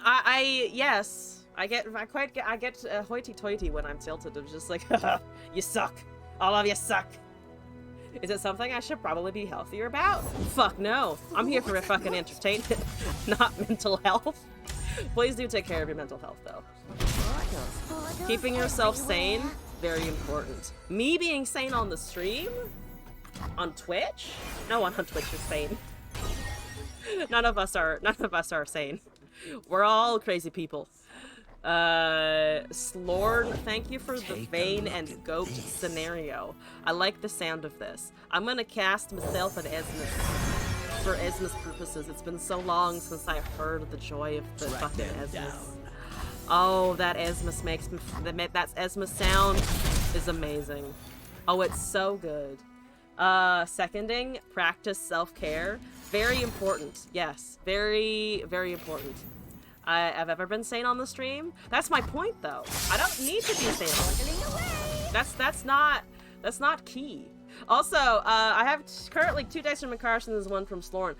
Speaker 1: Yes. I get hoity-toity when I'm tilted. I'm just like, you suck. All of you suck. Is it something I should probably be healthier about? Fuck no. I'm here for fucking entertainment, not mental health. Please do take care of your mental health, though. Keeping yourself sane, very important. Me being sane on the stream? On Twitch? No one on Twitch is sane. None of us are sane. We're all crazy people. Slorn, thank you for the Vayne and Goat scenario. I like the sound of this. I'm gonna cast myself at Esmus for Esmus purposes. It's been so long since I heard the joy of the fucking Esmus. Oh, that Esmus makes me, that Esmus sound is amazing. Oh, it's so good. Seconding, practice self-care. Very important. Yes, very, very important. I've ever been sane on the stream. That's my point, though. I don't need to be sane. That's not key. Also, I have currently 2 dice from Carson and 1 from Slorn.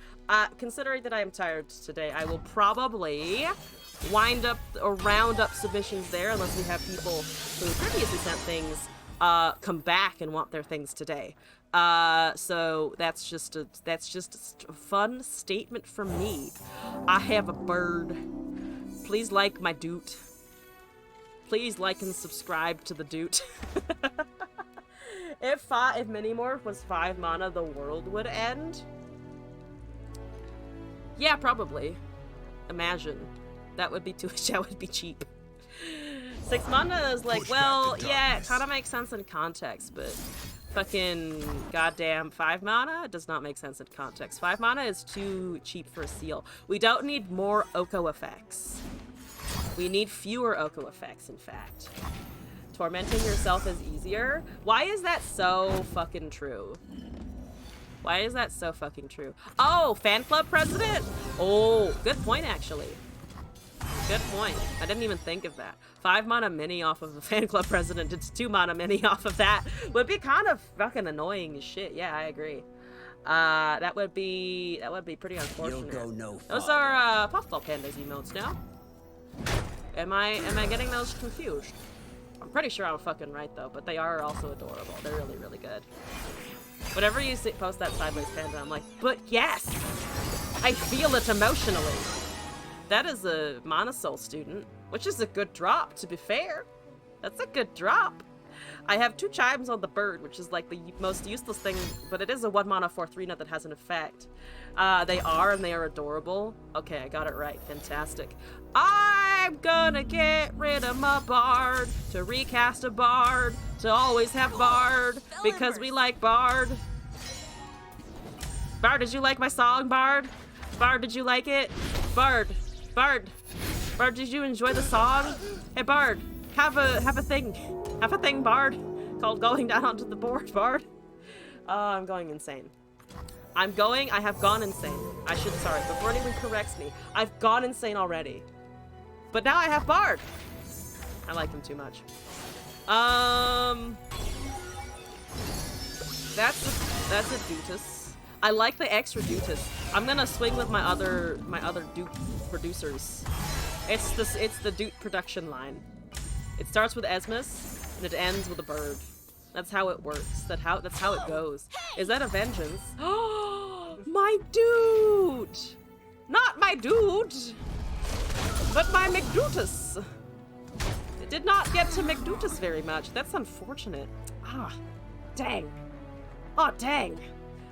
Speaker 1: Considering that I am tired today, I will probably wind up or round up submissions there, unless we have people who previously sent things come back and want their things today. So that's just a fun statement from me. I have a bird. Please like my doot. Please like and subscribe to the doot. If Minimorph was 5 mana, the world would end. Yeah, probably. Imagine. That would be too. That would be cheap. 6 mana is like, well, yeah, it kind of makes sense in context, but fucking goddamn 5 mana? It does not make sense in context. 5 mana is too cheap for a seal. We don't need more Oko effects. We need fewer Oko effects, in fact. Tormenting yourself is easier? Why is that so fucking true? Why is that so fucking true? Oh, fan club president? Oh, good point, actually. Good point. I didn't even think of that. 5 mana mini off of the fan club president. It's 2 mana mini off of that. Would be kind of fucking annoying as shit. Yeah, I agree. That would be pretty unfortunate.
Speaker 4: You'll go no
Speaker 1: Those
Speaker 4: farther.
Speaker 1: are Puffball Pandas emotes now. Am I getting those confused? I'm pretty sure I'm fucking right though, but they are also adorable. They're really, really good. Whenever you post that sideways panda, I'm like, but yes! I feel it emotionally. That is a Monosoul student, which is a good drop, to be fair. That's a good drop. I have 2 chimes on the bird, which is like the most useless thing, but it is a 1 mana 4/3 that has an effect. They are adorable. Okay, I got it right. Fantastic. I'm gonna get rid of my bard to recast a bard to always have bard because we like bard. Bard, did you like my song, Bard? Bard, did you like it? Bard, did you enjoy the song? Hey, Bard, have a thing, Bard, called going down onto the board, Bard. I'm going insane. I have gone insane. Before anyone corrects me, I've gone insane already. But now I have Bard. I like him too much. That's a Dutus. I like the extra Dutus. I'm gonna swing with my other Duke producers. It's the Duke production line. It starts with Esmus and it ends with a bird. That's how it works. That's how it goes. Is that a vengeance? Oh, my dude! Not my dude, but my McDutus. It did not get to McDutus very much. That's unfortunate. Ah, dang. Oh, dang.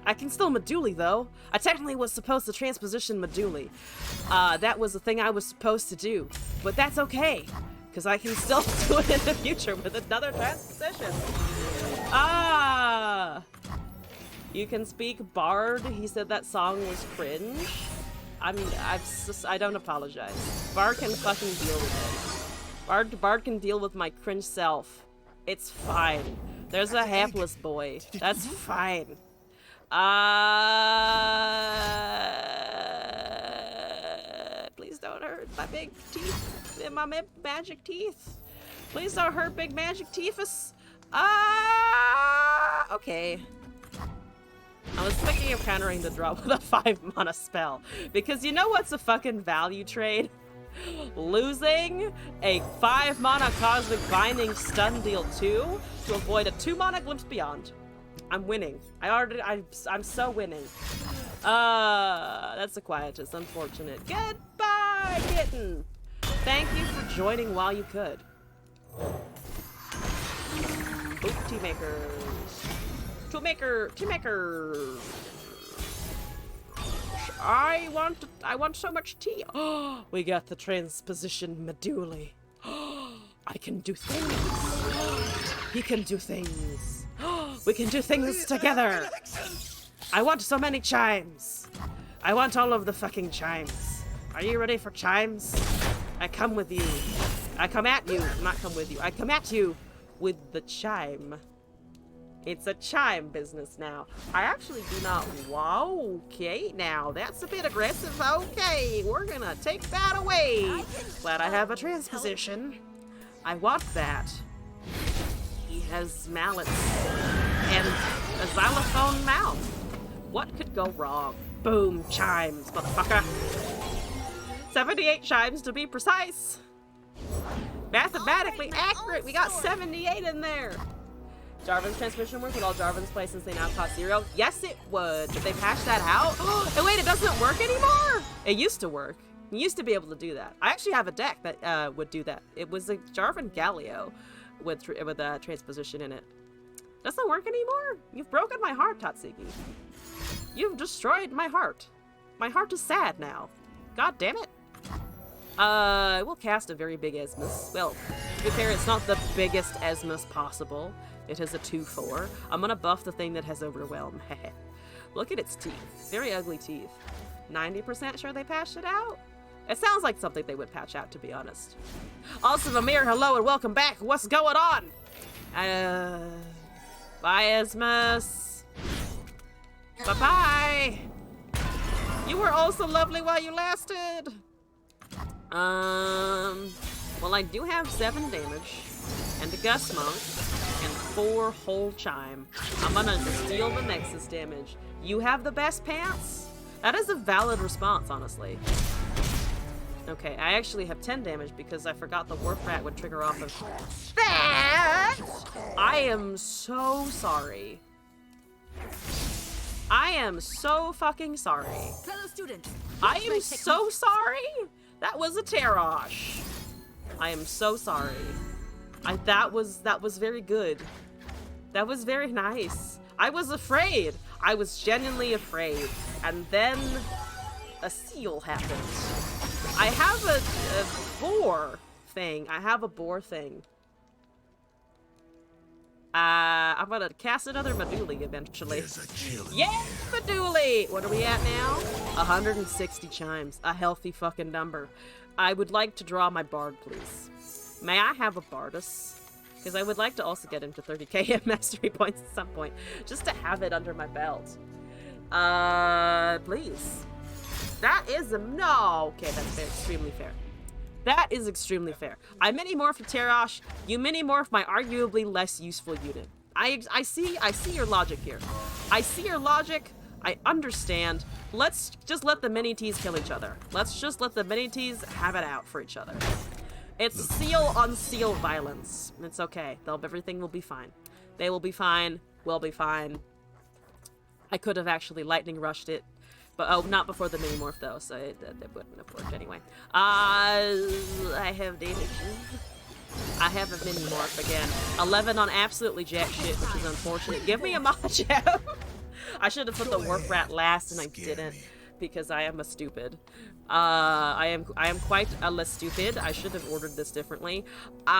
Speaker 1: I can still Meduli, though. I technically was supposed to transposition Meduli. That was the thing I was supposed to do. But that's okay, because I can still do it in the future with another transposition. Ah! You can speak Bard. He said that song was cringe. I don't apologize. Bard can fucking deal with it. Bard can deal with my cringe self. It's fine. There's a hapless boy. That's fine. Please don't hurt my big teeth and my magic teeth. Please don't hurt big magic teethus. Okay. I was thinking of countering the draw with a 5 mana spell. Because you know what's a fucking value trade? Losing a 5 mana Cosmic Binding stun deal 2 to avoid a 2 mana Glimpse Beyond. I'm winning. I'm so winning. That's a Quietus, unfortunate. Goodbye, kitten! Thank you for joining while you could. Oop, tea makers. Tea makers. I want so much tea. Oh, we got the transposition Meduli. I can do things. He can do things. We can do things together. I want so many chimes. I want all of the fucking chimes. Are you ready for chimes? I come with you. I come at you. Not come with you. I come at you with the chime. It's a chime business now. I actually do not. Whoa, okay, now that's a bit aggressive. Okay, we're gonna take that away. Glad I have a transposition. I want that. He has mallets and a xylophone mouth. What could go wrong? Boom, chimes, motherfucker. 78 chimes to be precise. Mathematically accurate. We got 78 in there. Jarvan's transmission work? Would all Jarvan's play since they now cost 0? Yes, it would. Did they patch that out? And wait, it doesn't work anymore? It used to work. You used to be able to do that. I actually have a deck that would do that. It was a Jarvan Galio with transposition in it. Doesn't work anymore? You've broken my heart, Tatsuki. You've destroyed my heart. My heart is sad now. God damn it. We'll cast a very big Esmus. Well, to be fair, it's not the biggest Esmus possible. It is a 2/4. I'm gonna buff the thing that has Overwhelm. Look at its teeth. Very ugly teeth. 90% sure they patched it out? It sounds like something they would patch out, to be honest. Also, Amir, hello and welcome back. What's going on? Bye, Esmus. Bye-bye. You were also lovely while you lasted. Well, I do have 7 damage, and a Gust Monk, and 4 whole Chime. I'm gonna steal the Nexus damage. You have the best pants? That is a valid response, honestly. Okay, I actually have 10 damage because I forgot the Warp Rat would trigger off of that! I am so sorry. I am so fucking sorry.
Speaker 2: Fellow students,
Speaker 1: I am so sorry. That was a Terash. I am so sorry. That was very good. That was very nice. I was afraid. I was genuinely afraid. And then a seal happened. I have a boar thing. I have a boar thing. I'm gonna cast another Meduli eventually. Yeah, Meduli! What are we at now? 160 chimes. A healthy fucking number. I would like to draw my Bard, please. May I have a Bardus? Because I would like to also get him to 30k mastery points at some point. Just to have it under my belt. Please. That is a... No! Okay, that's fair. Extremely fair. That is extremely fair. I mini-morph a Terash. You mini-morph my arguably less useful unit. I see your logic here. I see your logic. I understand. Let's just let the mini-Ts kill each other. Let's just let the mini-Ts have it out for each other. It's seal on seal violence. It's okay. Everything will be fine. They will be fine. We'll be fine. I could have actually lightning rushed it. But, oh, not before the mini-morph, though, so it wouldn't have worked anyway. I have damage. I have a mini-morph again. 11 on absolutely jack shit, which is unfortunate. Give me a Machamp! I should have put the Warp Rat last, and I didn't, because I am a stupid. I am quite a less stupid. I should have ordered this differently. No.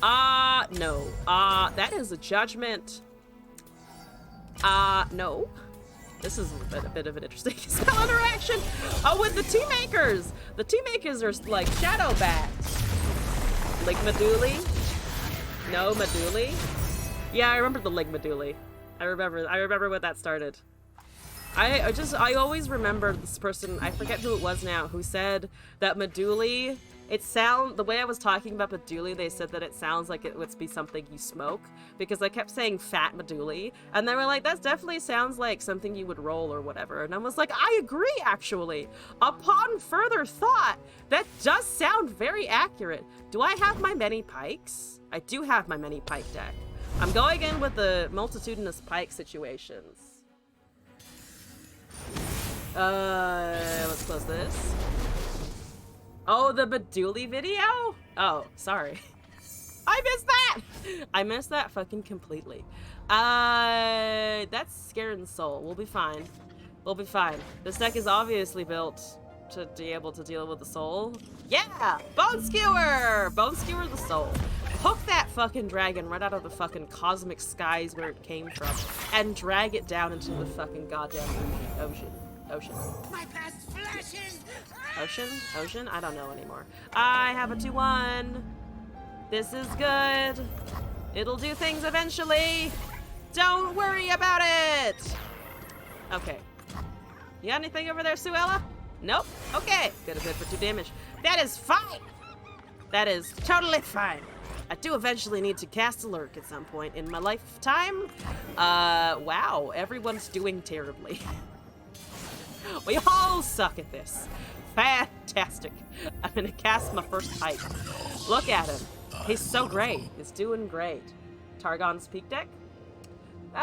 Speaker 1: No. That is a judgment. No. This is a bit of an interesting spell interaction. Oh, with the Tea-Makers! The Tea-Makers are like Shadow Bats. Like Meduli? No, Meduli? Yeah, I remember the Lig Meduli. I remember when that started. I always remember this person, I forget who it was now, who said that Meduli, the way I was talking about Meduli, they said that it sounds like it would be something you smoke, because I kept saying fat Meduli, and they were like, that definitely sounds like something you would roll or whatever, and I was like, I agree, actually. Upon further thought, that does sound very accurate. Do I have my many pikes? I do have my many pike deck. I'm going in with the multitudinous pike situations. Let's close this. Oh, the Meduli video? Oh, sorry. I missed that! I missed that fucking completely. That's Scaring Soul. We'll be fine. We'll be fine. This deck is obviously built to be able to deal with the soul. Yeah! Bone Skewer! Bone Skewer the soul. Hook that fucking dragon right out of the fucking cosmic skies where it came from and drag it down into the fucking goddamn ocean.
Speaker 2: My past flashes!
Speaker 1: Ocean? I don't know anymore. I have a 2-1. This is good. It'll do things eventually. Don't worry about it. Okay. You got anything over there, Suella? Nope. Okay. Good for 2 damage. That is fine. That is totally fine. I do eventually need to cast a lurk at some point in my lifetime. Wow. Everyone's doing terribly. We all suck at this. Fantastic. I'm gonna cast my first pike. Look at him. He's so great. He's doing great. Targon's Peak deck?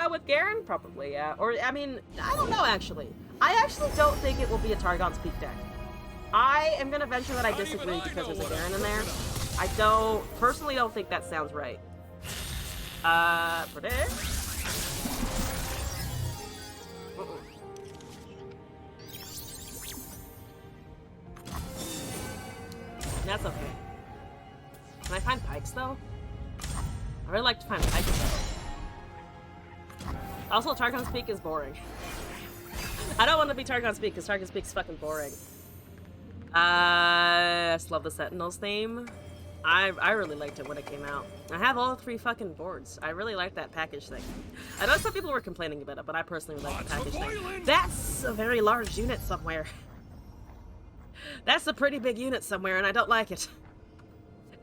Speaker 1: With Garen? Probably, yeah. Or, I mean, I don't know, actually. I actually don't think it will be a Targon's Peak deck. I am going to venture that I disagree because there's a Garen in there. I personally don't think that sounds right. Predict? That's okay. Can I find pikes, though? I really like to find pikes, though. Also, Targon's Peak is boring. I don't want to be Targon's Peak, because Targon's Peak's fucking boring. I just love the Sentinels theme. I really liked it when it came out. I have all 3 fucking boards. I really like that package thing. I know some people were complaining about it, but I personally like the package thing. That's a very large unit somewhere. That's a pretty big unit somewhere, and I don't like it.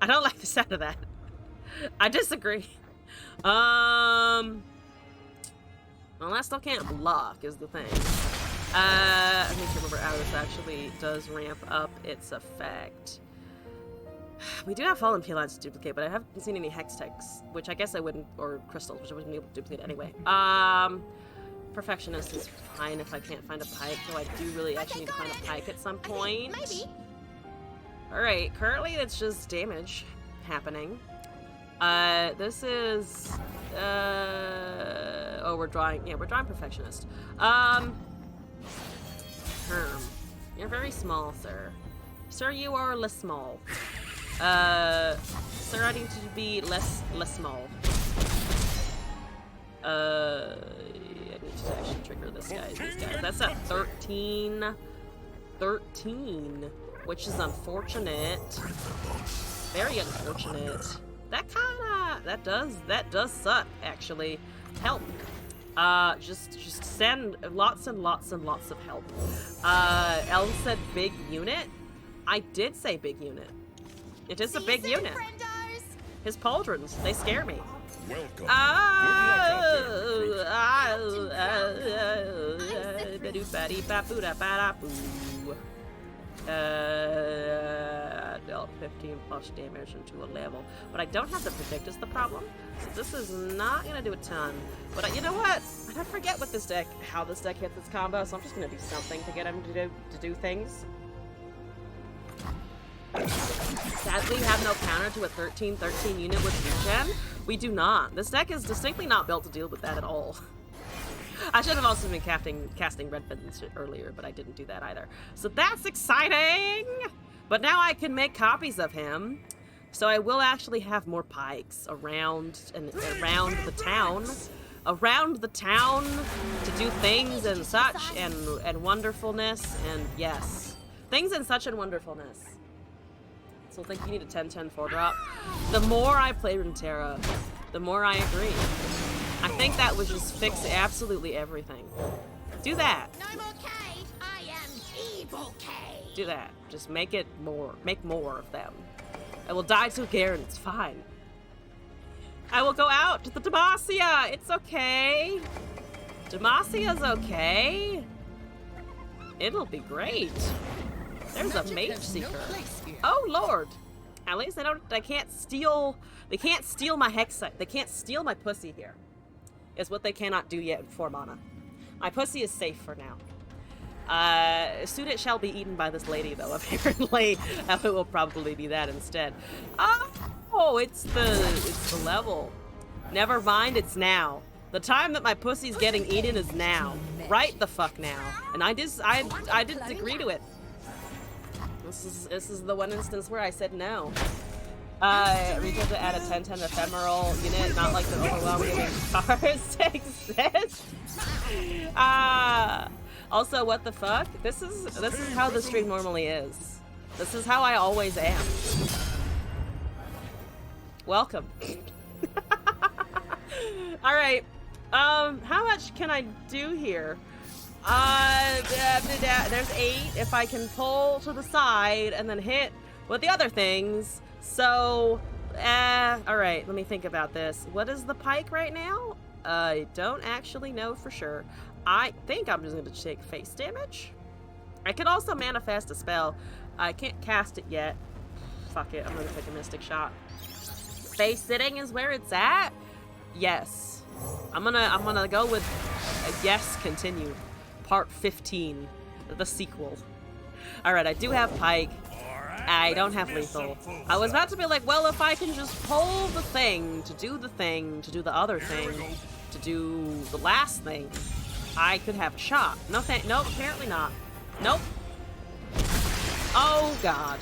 Speaker 1: I don't like the sound of that. I disagree. Well, I still can't block, is the thing. I need to remember how this actually does ramp up its effect. We do have Fallen Felines to duplicate, but I haven't seen any Hex techs, which I guess I wouldn't, or Crystals, which I wouldn't be able to duplicate anyway. Perfectionist is fine if I can't find a pike, though I do really actually need to find a pike at some point.
Speaker 2: Maybe.
Speaker 1: Alright, currently it's just damage happening. This is, oh, we're drawing Perfectionist. Herm. You're very small, sir. Sir, you are less small. Sir, I need to be less small. I need to actually trigger these guys. That's a 13. 13. Which is unfortunate. Very unfortunate. That does suck, actually. Help. Just send lots and lots and lots of help. Elm said big unit. I did say big unit. It is a big unit. His pauldrons, they scare me.
Speaker 4: Welcome.
Speaker 1: Dealt 15 plus damage into a level, but I don't have the predict is the problem, so this is not gonna do a ton. But you know what? I forget what this deck, how this deck hits its combo, so I'm just gonna do something to get him to do things. Sadly, we have no counter to a 13/13 unit with regen. We do not. This deck is distinctly not built to deal with that at all. I should have also been casting Red Fins earlier, but I didn't do that either. So that's exciting! But now I can make copies of him, so I will actually have more pikes around the town. Around the town to do things and such and wonderfulness and yes. Things and such and wonderfulness. So I think you need a 10/10 4-drop. The more I play Runeterra, the more I agree. I think that would just fix absolutely everything. Do that.
Speaker 2: No more K. I am evil K.
Speaker 1: Do that. Just make it more. Make more of them. I will die to Garen. It's fine. I will go out to the Demacia. It's okay. Demasia's okay. It'll be great. There's a Mage Seeker. Oh Lord. At least they can't steal my Hexite. They can't steal my pussy here. Is what they cannot do yet in 4 mana. My pussy is safe for now. Soon it shall be eaten by this lady, though, apparently. It will probably be that instead. Oh, it's the level. Never mind, it's now. The time that my pussy's getting eaten is now. Right the fuck now. And I didn't agree to it. This is the one instance where I said no. Reach out to add a 10/10 ephemeral unit, not like the overwhelming cards exist. Also, what the fuck? This is how the stream normally is. This is how I always am. Welcome. All right. How much can I do here? There's 8 if I can pull to the side and then hit with the other things. So, all right, let me think about this. What is the pike right now? I don't actually know for sure. I think I'm just going to take face damage. I could also manifest a spell. I can't cast it yet. Fuck it, I'm going to take a Mystic Shot. Face sitting is where it's at? Yes. I'm gonna go with yes, continue. Part 15, the sequel. Alright, I do have Pike. I don't have lethal. I was about to be like, well, if I can just pull the thing, to do the other thing, to do the last thing, I could have a shot. Nope, apparently not. Nope. Oh, God.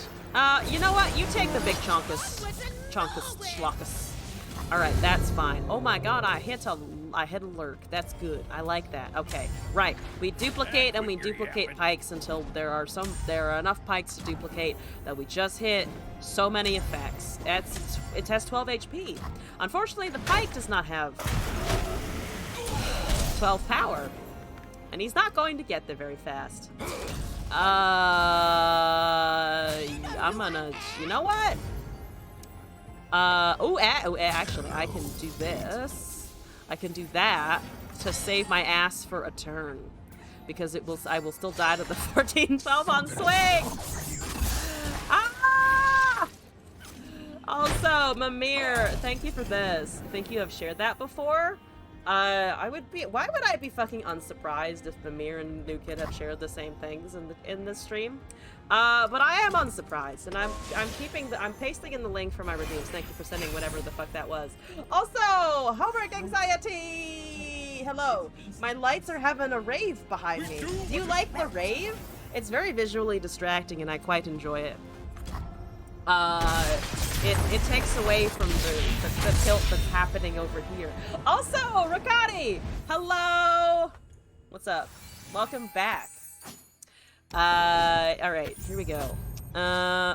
Speaker 1: You know what? You take the big chunkus, schlockus. Alright, that's fine. Oh my God, I hit a lurk. That's good. I like that. Okay, right. We duplicate and we duplicate pikes until there are enough pikes to duplicate that we just hit so many effects. It has 12 HP. Unfortunately, the pike does not have 12 power. And he's not going to get there very fast. I'm gonna, you know what? Actually, I can do this. I can do that to save my ass for a turn. Because I will still die to the 14-12 on swing! Ah! Also, Mimir, thank you for this. I think you have shared that before. Why would I be fucking unsurprised if Mimir and New Kid have shared the same things in this stream? But I am unsurprised, and I'm pasting in the link for my redeems. Thank you for sending whatever the fuck that was. Also, homework anxiety! Hello. My lights are having a rave behind me. Do you like the rave? It's very visually distracting, and I quite enjoy it. It takes away from the tilt that's happening over here. Also, Rakati! Hello! What's up? Welcome back. Alright, here we go.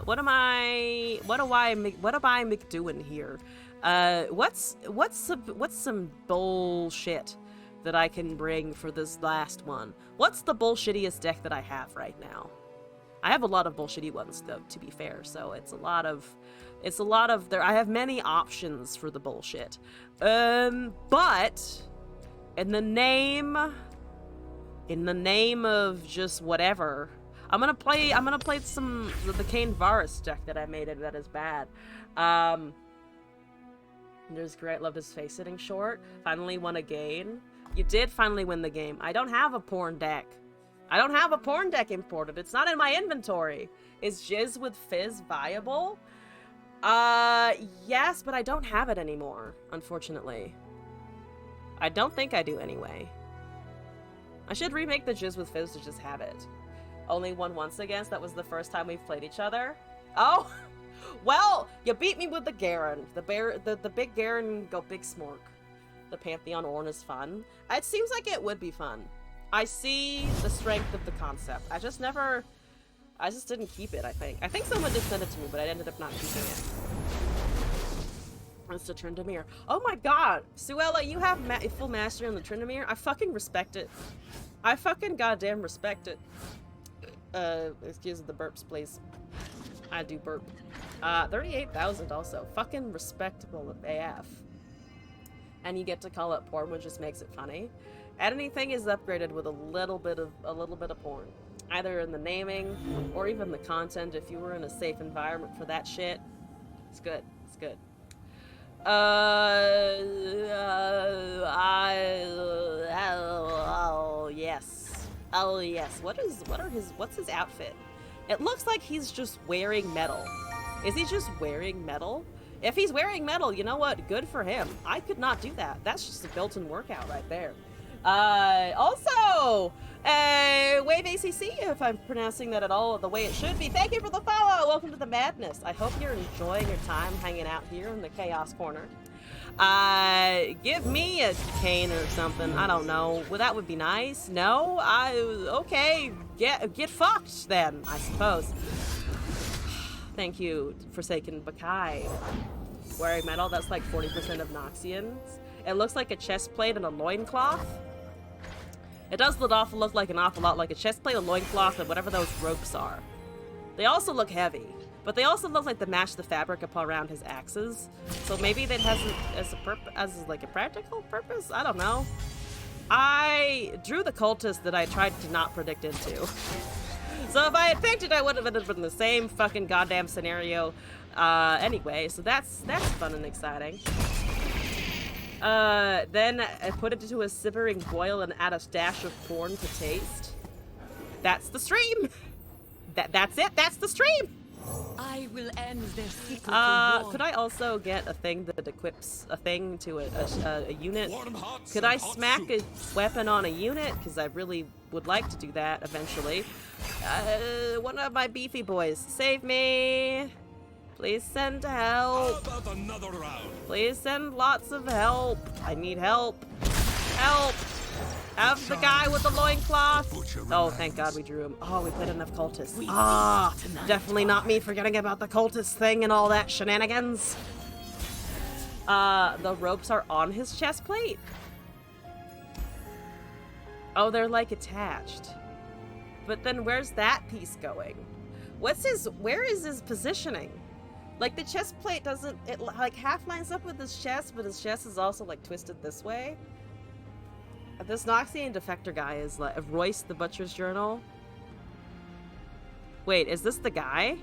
Speaker 1: What am I doing here? What's some bullshit that I can bring for this last one? What's the bullshittiest deck that I have right now? I have a lot of bullshitty ones, though, to be fair, so it's a lot of I have many options for the bullshit. But in the name of just whatever, I'm gonna play some the Kane Varus deck that I made that is bad. There's great, loved his face sitting short. Finally won a game. You did finally win the game. I don't have a porn deck. I don't have a porn deck imported. It's not in my inventory. Is Jizz with Fizz viable? Yes, but I don't have it anymore, unfortunately. I don't think I do anyway. I should remake the Jizz with Fizz to just have it. Only won once against. That was the first time we've played each other. Oh! Well, you beat me with the Garen. The big Garen go big smork. The Pantheon Ornn is fun. It seems like it would be fun. I see the strength of the concept. I just didn't keep it, I think. I think someone did send it to me, but I ended up not keeping it. It's the Tryndamere. Oh my god! Suella, you have full mastery on the Tryndamere? I fucking respect it. I fucking goddamn respect it. Excuse the burps, please. I do burp. 38,000 also. Fucking respectable AF. And you get to call it porn, which just makes it funny. Anything is upgraded with a little bit of porn. Either in the naming or even the content. If you were in a safe environment for that shit, it's good. It's good. Yes. Oh yes. What's his outfit? It looks like he's just wearing metal. Is he just wearing metal? If he's wearing metal, you know what? Good for him. I could not do that. That's just a built-in workout right there. Also, Wave ACC, if I'm pronouncing that at all the way it should be. Thank you for the follow. Welcome to the madness. I hope you're enjoying your time hanging out here in the Chaos Corner. Give me a cane or something. I don't know. Well, that would be nice. No? Okay. Get fucked then, I suppose. Thank you, Forsaken Bakai. Wearing metal, that's like 40% of Noxians. It looks like a chest plate and a loincloth. It does look like an awful lot like a chest plate, a loincloth, and whatever those ropes are. They also look heavy, but they also look like they match the fabric up around his axes. So maybe that has as like a practical purpose? I don't know. I drew the cultist that I tried to not predict into. So if I had picked it, I would have been in the same fucking goddamn scenario. Anyway, so that's fun and exciting. Then I put it into a simmering boil and add a dash of corn to taste. That's the stream! That's it, that's the stream!
Speaker 3: I will end their cyclical war.
Speaker 1: Could I also get a thing that equips a thing to a unit?
Speaker 4: Warm hearts
Speaker 1: Could
Speaker 4: and
Speaker 1: I
Speaker 4: hot
Speaker 1: smack
Speaker 4: soup.
Speaker 1: a weapon on a unit? Because I really would like to do that eventually. One of my beefy boys, save me! Please send help.
Speaker 4: How about another round?
Speaker 1: Please send lots of help. I need help. Help! Have the guy with the loincloth. Oh, thank God we drew him. Oh, we played enough cultists. Ah, definitely not me forgetting about the cultist thing and all that shenanigans. The ropes are on his chest plate. Oh, they're like attached. But then where's that piece going? Where is his positioning? Like the chest plate doesn't, it like half lines up with his chest, but his chest is also like twisted this way. This Noxian defector guy is like Royce the Butcher's Journal. Wait, is this the guy?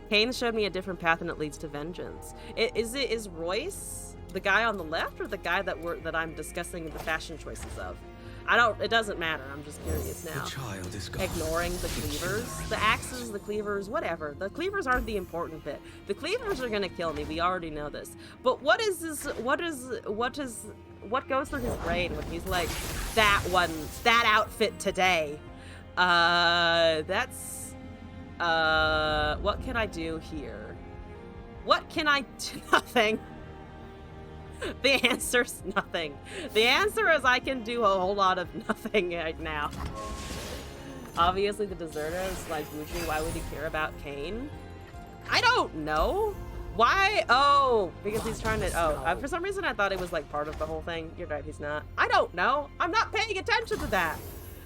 Speaker 1: Cain showed me a different path and it leads to vengeance. Is Royce the guy on the left or the guy that I'm discussing the fashion choices of? It doesn't matter, I'm just curious now.
Speaker 4: The child is gone.
Speaker 1: Ignoring the cleavers, the axes, the cleavers, whatever. The cleavers aren't the important bit. The cleavers are gonna kill me, we already know this. But what goes through his brain when he's like, that outfit today? What can I do here? What can I do? Nothing. The answer's nothing. The answer is I can do a whole lot of nothing right now. Obviously the deserter is like Buju, why would he care about Cain? I don't know. Why? Oh, because he's trying to, for some reason I thought it was like part of the whole thing. You're right, he's not. I don't know. I'm not paying attention to that.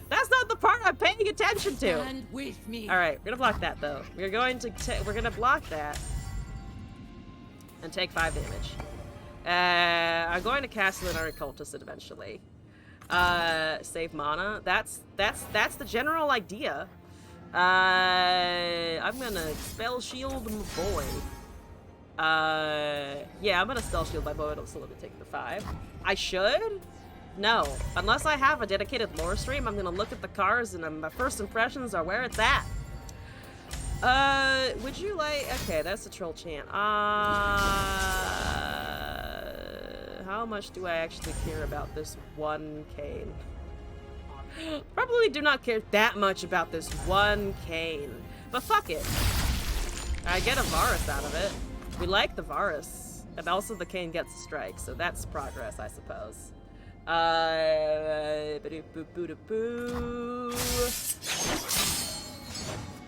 Speaker 1: That's not the part I'm paying attention to.
Speaker 3: Stand with me.
Speaker 1: All right, we're gonna block that though. We're gonna block that and take 5 damage. I'm going to cast Lunar Cultist eventually. Save mana. That's the general idea. I'm gonna spell shield my boy. Yeah, I'm gonna spell shield my boy. It'll still let me take the 5. I should? No. Unless I have a dedicated lore stream, I'm gonna look at the cards and my first impressions are where it's at. Would you like... Okay, that's a troll chant. How much do I actually care about this one Cain? Probably do not care that much about this one Cain. But fuck it. I get a Varus out of it. We like the Varus. And also the Cain gets a strike, so that's progress, I suppose.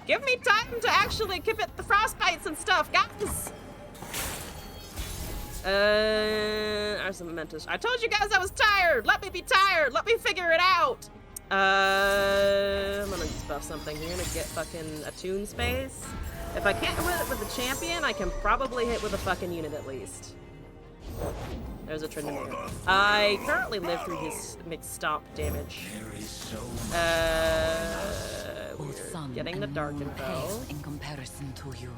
Speaker 1: Give me time to actually commit the frostbites and stuff, guys! Are some mementos. I told you guys I was tired! Let me be tired! Let me figure it out! I'm gonna buff something. You're gonna get fucking a tune space. If I can't hit it with a champion, I can probably hit with a fucking unit at least. There's a Tryndamere. I currently live through his mixed stomp damage. We're getting the dark info.
Speaker 3: In comparison to you.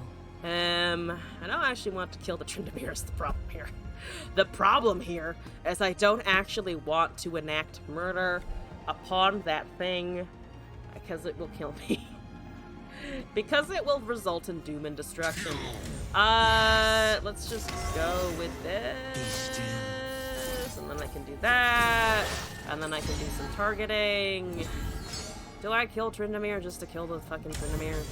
Speaker 1: I don't actually want to kill the Tryndamere is the problem here. The problem here is I don't actually want to enact murder upon that thing because it will kill me. Because it will result in doom and destruction. Let's just go with this. And then I can do that. And then I can do some targeting. Do I kill Tryndamere just to kill the fucking Tryndamere?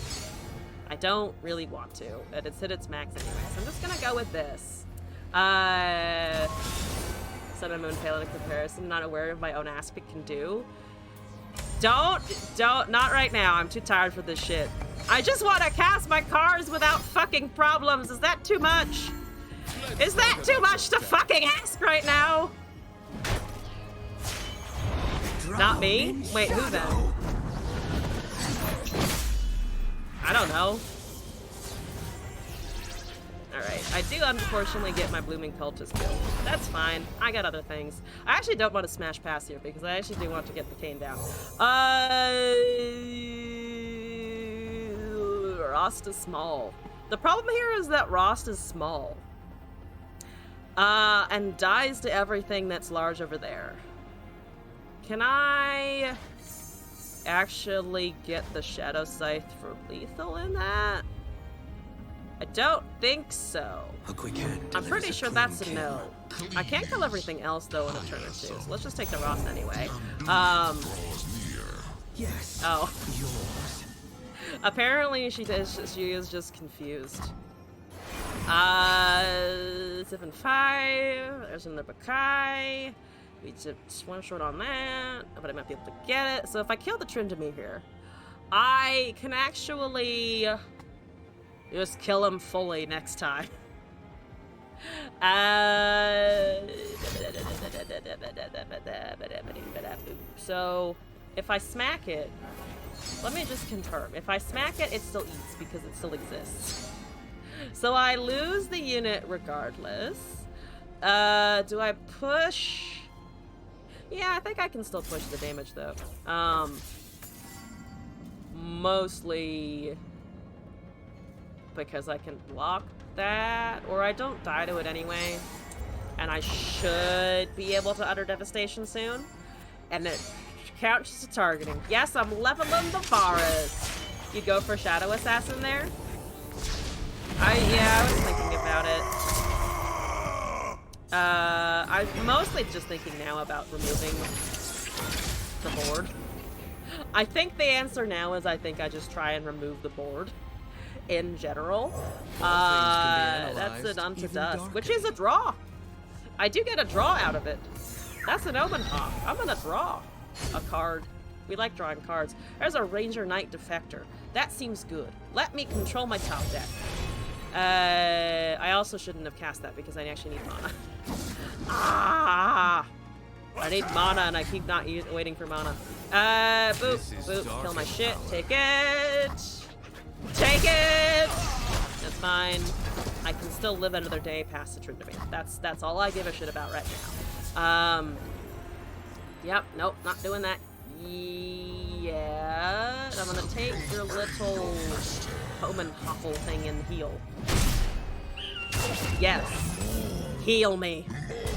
Speaker 1: I don't really want to. It's hit its max anyway, so I'm just gonna go with this. Sun and Moon Pale in comparison, not aware of my own aspect can do. Don't, not right now. I'm too tired for this shit. I just want to cast my cards without fucking problems. Is that too much? Is that too much to fucking ask right now? Not me? Wait, who then? I don't know. Alright, I do unfortunately get my Blooming Cultist killed. That's fine. I got other things. I actually don't want to smash pass here because I actually do want to get the Cain down. Rasta Small. The problem here is that Rost is small. And dies to everything that's large over there. Can I actually get the Shadow Scythe for lethal in that? I don't think so.
Speaker 4: A quick hand.
Speaker 1: I'm pretty sure that's a no. I can't kill everything else though in a turn or two, so let's just take the Rost anyway.
Speaker 4: Yes.
Speaker 1: Oh.
Speaker 4: Yours.
Speaker 1: Apparently she is just confused. 7-5. There's another Bakai. We just one short on that, but I might be able to get it. So if I kill the Tryndamere here, I can actually just kill him fully next time. So if I smack it, let me just confirm. If I smack it, it still eats because it still exists. So I lose the unit regardless. Do I push? Yeah, I think I can still push the damage though. Mostly because I can block that, or I don't die to it anyway. And I should be able to utter devastation soon. And it counts to targeting. Yes, I'm leveling the Varus. You go for Shadow Assassin there? Yeah, I was thinking about it. I'm mostly just thinking now about removing the board. I think the answer now is I think I just try and remove the board in general. That's an Unto Dusk, which is a draw. I do get a draw out of it. That's an Omen Hawk. I'm gonna draw a card. We like drawing cards. There's a Ranger Knight Defector. That seems good. Let me control my top deck. I also shouldn't have cast that because I actually need mana. I need mana and I keep not waiting for mana. Boop, boop, kill my shit. Take it! Take it! That's fine. I can still live another day past the Tryndamere. That's all I give a shit about right now. Yep, nope, not doing that. Yeah, I'm gonna take your little Omen Huffle thing and heal. Yes. Heal me.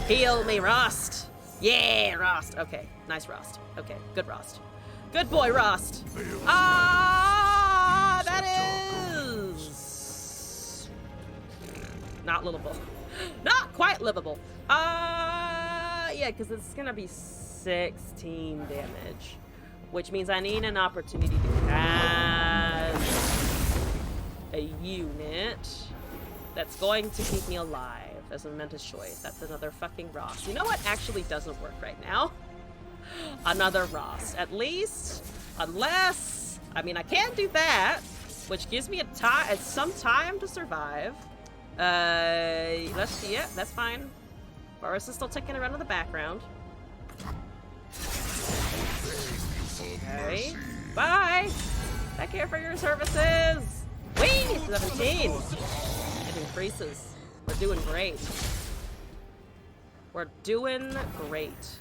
Speaker 1: Heal me, Rost. Yeah, Rost. Okay, nice Rost. Okay, good Rost. Good boy, Rost. Ah, that is not livable. Not quite livable. Yeah, because it's gonna be 16 damage, which means I need an opportunity to cast a unit that's going to keep me alive as a momentous choice. That's another fucking Rost. You know what actually doesn't work right now? Another Rost. At least, unless, I mean, I can't do that, which gives me some time to survive. Yeah, that's fine. Varus is still ticking around in the background. Okay. Bye! Take care for your services! Whee! 17! It increases. We're doing great. We're doing great. 6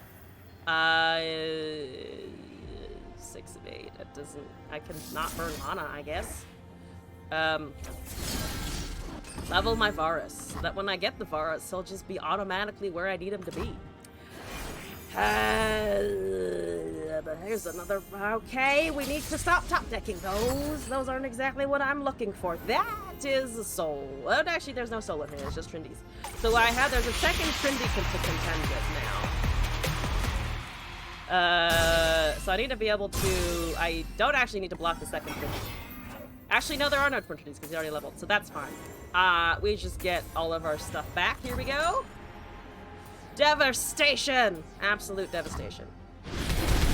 Speaker 1: of 8. That doesn't... I can not burn mana, I guess. Level my Varus. That when I get the Varus, he'll just be automatically where I need him to be. But here's another... Okay, we need to stop top decking those. Those aren't exactly what I'm looking for. That is a soul. Oh, actually, there's no soul in here. It's just Trindies. So there's a second Trindy to contend with now. So I need to be able to... I don't actually need to block the second Trindy. Actually, no, there are no Trindies because he's already leveled, so that's fine. We just get all of our stuff back. Here we go. Devastation! Absolute devastation.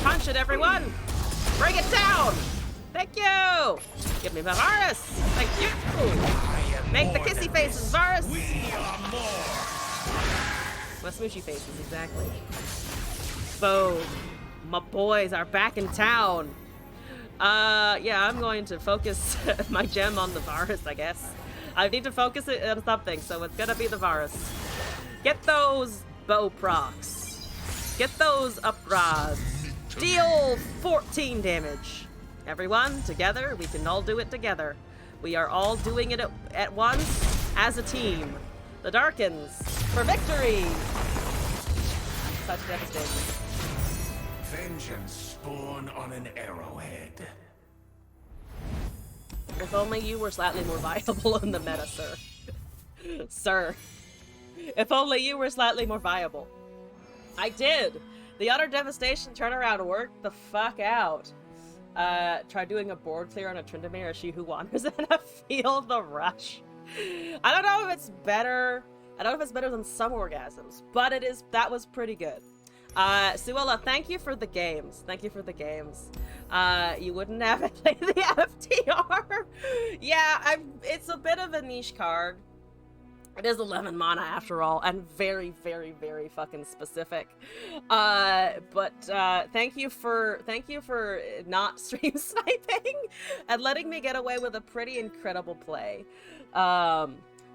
Speaker 1: Punch it, everyone! Bring it down! Thank you! Give me my Varus! Thank you! Make the kissy faces, Varus! My smoochy faces, exactly. Boom. My boys are back in town. Yeah, I'm going to focus my gem on the Varus, I guess. I need to focus it on something, so it's gonna be the Varus. Get those bow procs. Get those upgrades. Deal 14 damage. Everyone, together, we can all do it together. We are all doing it at once as a team. The Darkins for victory! Such devastation.
Speaker 4: Vengeance spawn on an arrowhead.
Speaker 1: If only you were slightly more viable in the meta, sir. Sir. If only you were slightly more viable. I did! The utter devastation turnaround worked the fuck out. Try doing a board clear on a Tryndamere or she who wanders and I feel the rush. I don't know if it's better. I don't know if it's better than some orgasms, but it is. That was pretty good. Suella, thank you for the games. Thank you for the games. You wouldn't have it play the FTR. Yeah, it's a bit of a niche card. It is 11 mana after all, and very, very, very fucking specific. But thank you for not stream sniping and letting me get away with a pretty incredible play.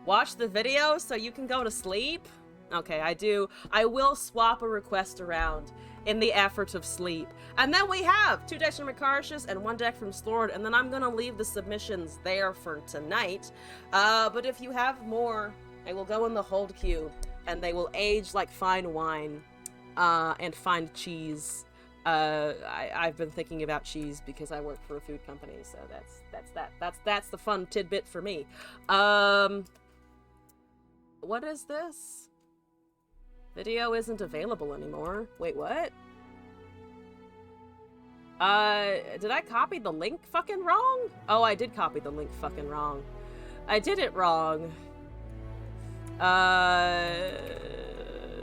Speaker 1: Watch the video so you can go to sleep. Okay, I will swap a request around in the effort of sleep. And then we have 2 decks from Acaricious and 1 deck from Slord, and then I'm gonna leave the submissions there for tonight. But if you have more, I will go in the hold queue, and they will age like fine wine, and find cheese. I've been thinking about cheese because I work for a food company, so that's the fun tidbit for me. What is this? Video isn't available anymore. Wait, what? Did I copy the link fucking wrong? Oh, I did copy the link fucking wrong. I did it wrong.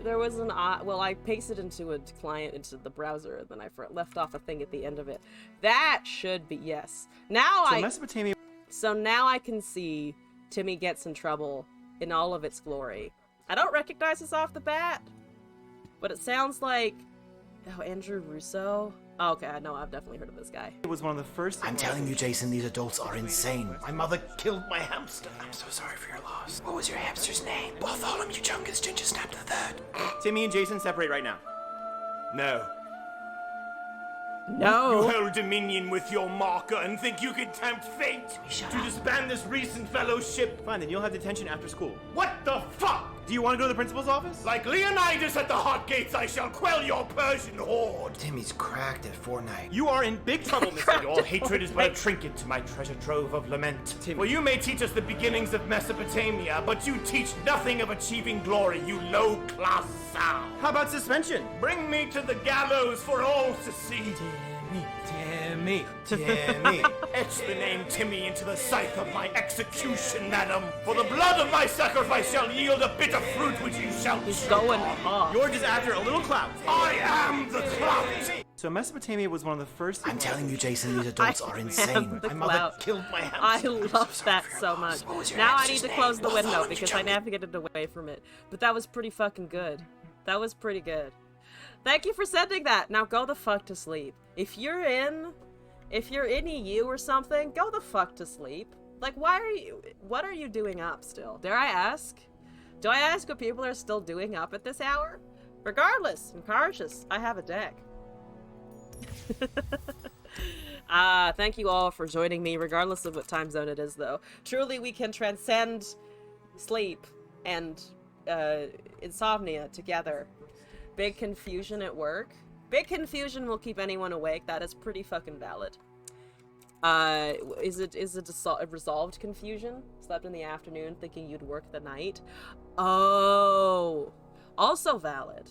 Speaker 1: There was an well, I pasted into a client into the browser, and then I left off a thing at the end of it. That should be yes. Now So now I can see Timmy Gets in Trouble in all of its glory. I don't recognize this off the bat, but it sounds like Andrew Russo. Oh, okay, I know, I've definitely heard of this guy.
Speaker 5: It was one of the first.
Speaker 6: I'm telling you, Jason, these adults are insane. My mother killed my hamster. I'm so sorry for your loss. What was your hamster's name? Bartholomew Chungus Ginger Snapped the Third.
Speaker 5: Timmy and Jason separate right now.
Speaker 4: No.
Speaker 1: No.
Speaker 4: You hold dominion with your marker and think you can tempt fate to disband this recent fellowship.
Speaker 5: Fine, then you'll have detention after school.
Speaker 4: What the fuck?
Speaker 5: Do you want to go to the principal's office?
Speaker 4: Like Leonidas at the hot gates, I shall quell your Persian horde.
Speaker 6: Timmy's cracked at Fortnite.
Speaker 5: You are in big trouble, Mr.
Speaker 4: Your hatred is but a trinket to my treasure trove of lament.
Speaker 5: Timmy.
Speaker 4: For you may teach us the beginnings of Mesopotamia, but you teach nothing of achieving glory, you low-class sow.
Speaker 5: How about suspension?
Speaker 4: Bring me to the gallows for all to see.
Speaker 5: Timmy.
Speaker 4: Etch the name Timmy into the scythe of my execution, madam. For the blood of my sacrifice shall yield a bitter fruit which you shall
Speaker 1: He's
Speaker 4: choke
Speaker 1: going
Speaker 4: on.
Speaker 1: off.
Speaker 5: You're just after a little clout.
Speaker 4: I am the clout.
Speaker 5: So Mesopotamia was one of the first.
Speaker 6: I'm telling you, Jason, these adults are insane. My mother
Speaker 1: clout.
Speaker 6: killed my hamster.
Speaker 1: I
Speaker 6: I'm
Speaker 1: love
Speaker 6: so sorry
Speaker 1: that
Speaker 6: for your
Speaker 1: so
Speaker 6: loss.
Speaker 1: much.
Speaker 6: What was your
Speaker 1: Now I
Speaker 6: hamster's
Speaker 1: need to
Speaker 6: name?
Speaker 1: close the window
Speaker 6: Bartholomew
Speaker 1: because I
Speaker 6: Chungus.
Speaker 1: navigated away from it. But that was pretty fucking good. That was pretty good. Thank you for sending that. Now go the fuck to sleep. If you're in EU or something, go the fuck to sleep. Like, what are you doing up still? Dare I ask? Do I ask what people are still doing up at this hour? Regardless, Acaricious, I have a deck. Thank you all for joining me, regardless of what time zone it is, though. Truly, we can transcend sleep and insomnia together. Big confusion at work. Big confusion will keep anyone awake. That is pretty fucking valid. Is it a resolved confusion? Slept in the afternoon thinking you'd work the night. Oh, also valid.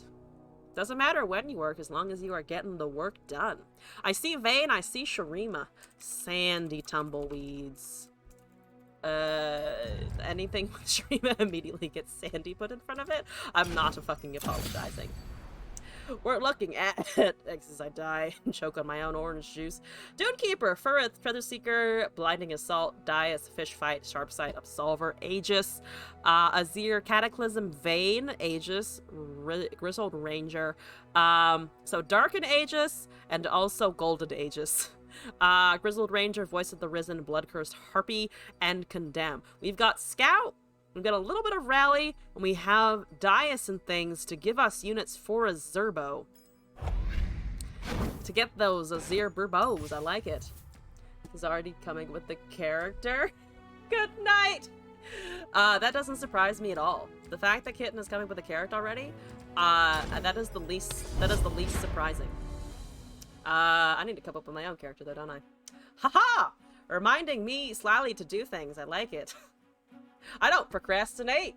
Speaker 1: Doesn't matter when you work as long as you are getting the work done. I see Vayne, I see Sharima. Sandy tumbleweeds. Anything with Sharima immediately gets Sandy put in front of it. I'm not fucking apologizing. We're looking at as I die and choke on my own orange juice. Dunekeeper, Furith, Featherseeker, Blinding Assault, Dias, Fish Fight, Sharpsight, Absolver, Aegis, Azir, Cataclysm, Vayne, Aegis, Grizzled Ranger, so Darken Aegis, and also Golden Aegis. Grizzled Ranger, Voice of the Risen, Bloodcursed Harpy, and Condemn. We've got Scout. We've got a little bit of Rally, and we have Dias and things to give us units for a Zerbo. To get those Azir Burbos, I like it. He's already coming with the character. Good night. That doesn't surprise me at all. The fact that Kitten is coming with a character already, that is the least surprising. I need to come up with my own character though, don't I? Haha! Reminding me slyly to do things. I like it. I don't procrastinate.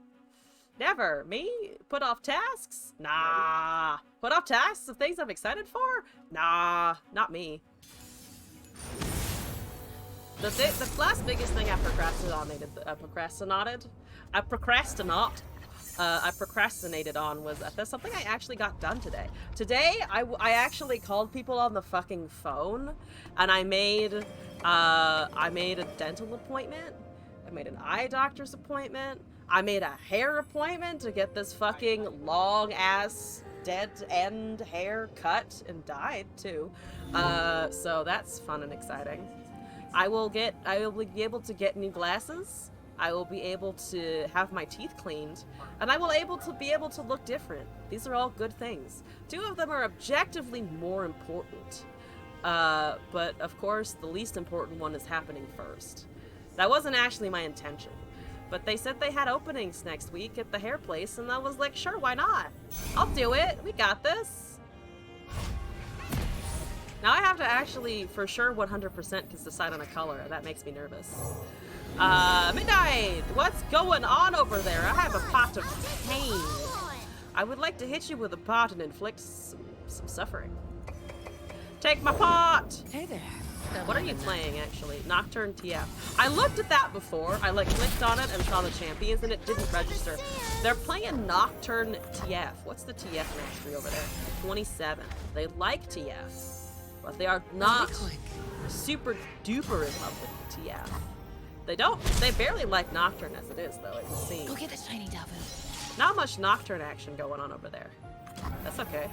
Speaker 1: Never. Me? Put off tasks? Nah. Put off tasks of things I'm excited for? Nah. Not me. The last biggest thing I procrastinated on was that's something I actually got done today. Today, I actually called people on the fucking phone, and I made a dental appointment. I made an eye doctor's appointment. I made a hair appointment to get this fucking long ass dead end hair cut and dyed too. So that's fun and exciting. I will be able to get new glasses. I will be able to have my teeth cleaned, and I will be able to look different. These are all good things. 2 of them are objectively more important. But of course, the least important one is happening first. That wasn't actually my intention. But they said they had openings next week at the hair place, and I was like, sure, why not? I'll do it. We got this. Now I have to actually, for sure, 100% decide on a color. That makes me nervous. Midnight! What's going on over there? I have a pot of pain. I would like to hit you with a pot and inflict some suffering. Take my pot!
Speaker 3: Hey there.
Speaker 1: What are you playing, actually? Nocturne TF. I looked at that before. I, clicked on it and saw the champions, and it didn't register. They're playing Nocturne TF. What's the TF mastery over there? 27. They like TF, but they are not super duper in love with TF. They barely like Nocturne as it is, though, it would seem.
Speaker 3: Go get the shiny devil.
Speaker 1: Not much Nocturne action going on over there. That's okay.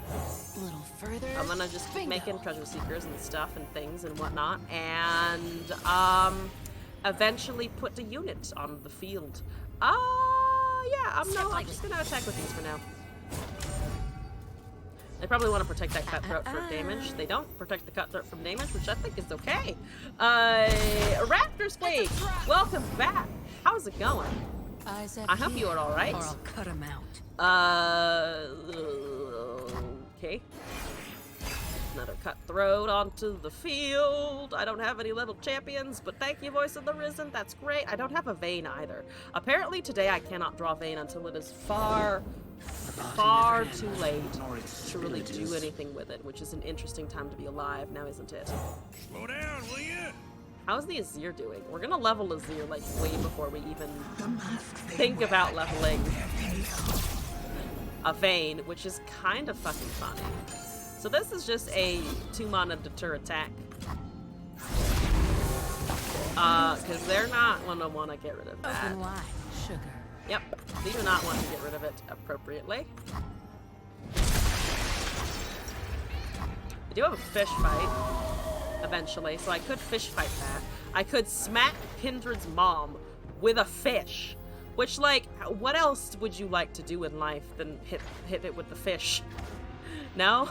Speaker 3: A little further.
Speaker 1: I'm gonna just keep making treasure seekers and stuff and things and whatnot, and eventually put a unit on the field. Yeah, I'm just gonna attack with these for now. They probably want to protect that cutthroat from damage. They don't protect the cutthroat from damage, which I think is okay. Raptor Squeak, welcome back. How's it going? I hope you are all right.
Speaker 3: Or I'll cut him out.
Speaker 1: Okay. Another cutthroat onto the field. I don't have any level champions, but thank you, Voice of the Risen. That's great. I don't have a Vayne either. Apparently today I cannot draw Vayne until it is far too late to really do anything with it, which is an interesting time to be alive now, isn't it?
Speaker 4: Slow down, will you?
Speaker 1: How's the Azir doing? We're gonna level Azir like way before we even think about leveling a Vayne, which is kind of fucking funny. So this is just a 2-mana deter attack. Because they're not gonna want to get rid of that.
Speaker 3: Open wide, sugar.
Speaker 1: Yep, they do not want to get rid of it appropriately. I do have a fish fight, eventually, so I could fish fight that. I could smack Kindred's mom with a fish. Which, what else would you like to do in life than hit it with the fish? No?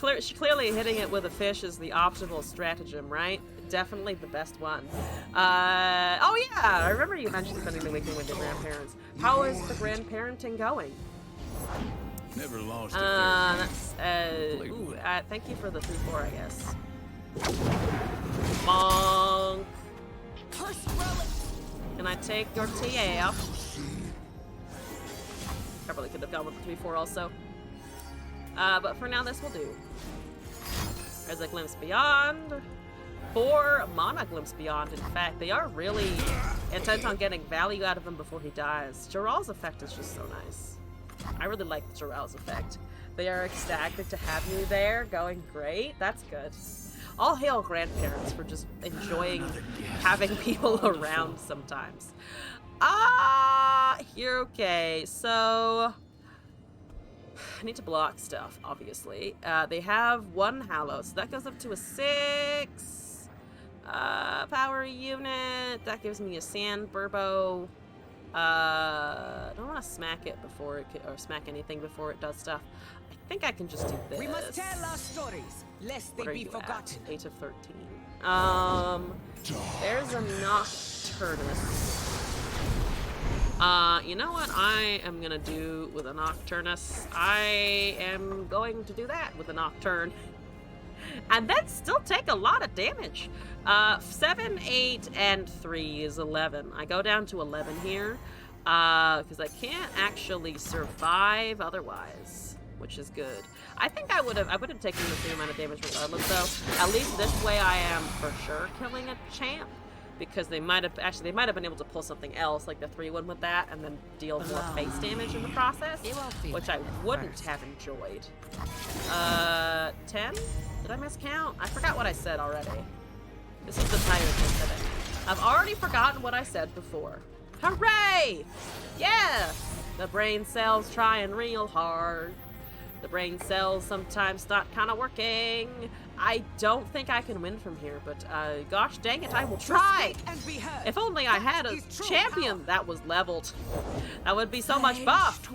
Speaker 1: Clearly hitting it with a fish is the optimal stratagem, right? Definitely the best one. Oh yeah, I remember you mentioned spending the weekend with your grandparents. How is the grandparenting going?
Speaker 7: Never lost
Speaker 1: thank you for the 3-4, I guess. Bonk. Can I take your TF? I probably could have gone with the 3-4 also. But for now, this will do. There's a Glimpse Beyond. 4 mana Glimpse Beyond, in fact. They are really intent on getting value out of him before he dies. Joral's effect is just so nice. I really like Joral's effect. They are ecstatic to have you there, going great. That's good. All hail grandparents for just enjoying having people around sometimes. Here, okay, so I need to block stuff, obviously. They have 1 Hallow, so that goes up to a 6 power unit. That gives me a Sand Burbo. I don't want to smack it before it or smack anything before it does stuff. I think I can just do this.
Speaker 3: We must tell our stories, lest they
Speaker 1: What are
Speaker 3: be
Speaker 1: you
Speaker 3: forgotten.
Speaker 1: at? 8 of 13. There's a Nocturne. Nocturnus. You know what I am gonna do with a Nocturnus? I am going to do that with a Nocturne. And then still take a lot of damage. 7, 8, and 3 is 11. I go down to 11 here. Because I can't actually survive otherwise, which is good. I think I would have taken the same amount of damage regardless, though. At least this way I am for sure killing a champ. Because they might have been able to pull something else, like the 3-1 with that, and then deal more face damage in the process, which I wouldn't have enjoyed. 10? Did I miscount? I forgot what I said already. This is the tiredness of it. I've already forgotten what I said before. Hooray! Yeah! The brain cells trying real hard. The brain cells sometimes not kind of working. I don't think I can win from here, but gosh dang it, I will try. If only I had a champion that was leveled. That would be so much buff.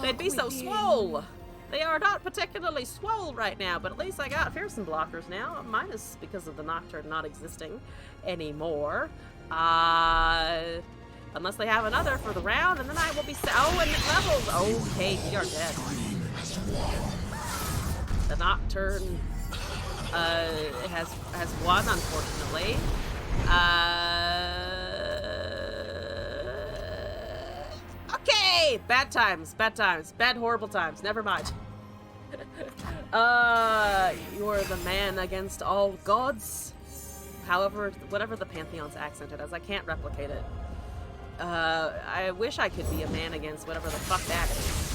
Speaker 1: They'd be so swole. They are not particularly swole right now, but at least I got fearsome blockers now, minus because of the Nocturne not existing anymore. Unless they have another for the round, and then I will be oh, and it levels. Okay, we are dead. The Nocturne has won, unfortunately. Okay, bad times, bad horrible times. Never mind. You're the man against all gods. However, whatever the Pantheon's accented as, I can't replicate it. I wish I could be a man against whatever the fuck that is.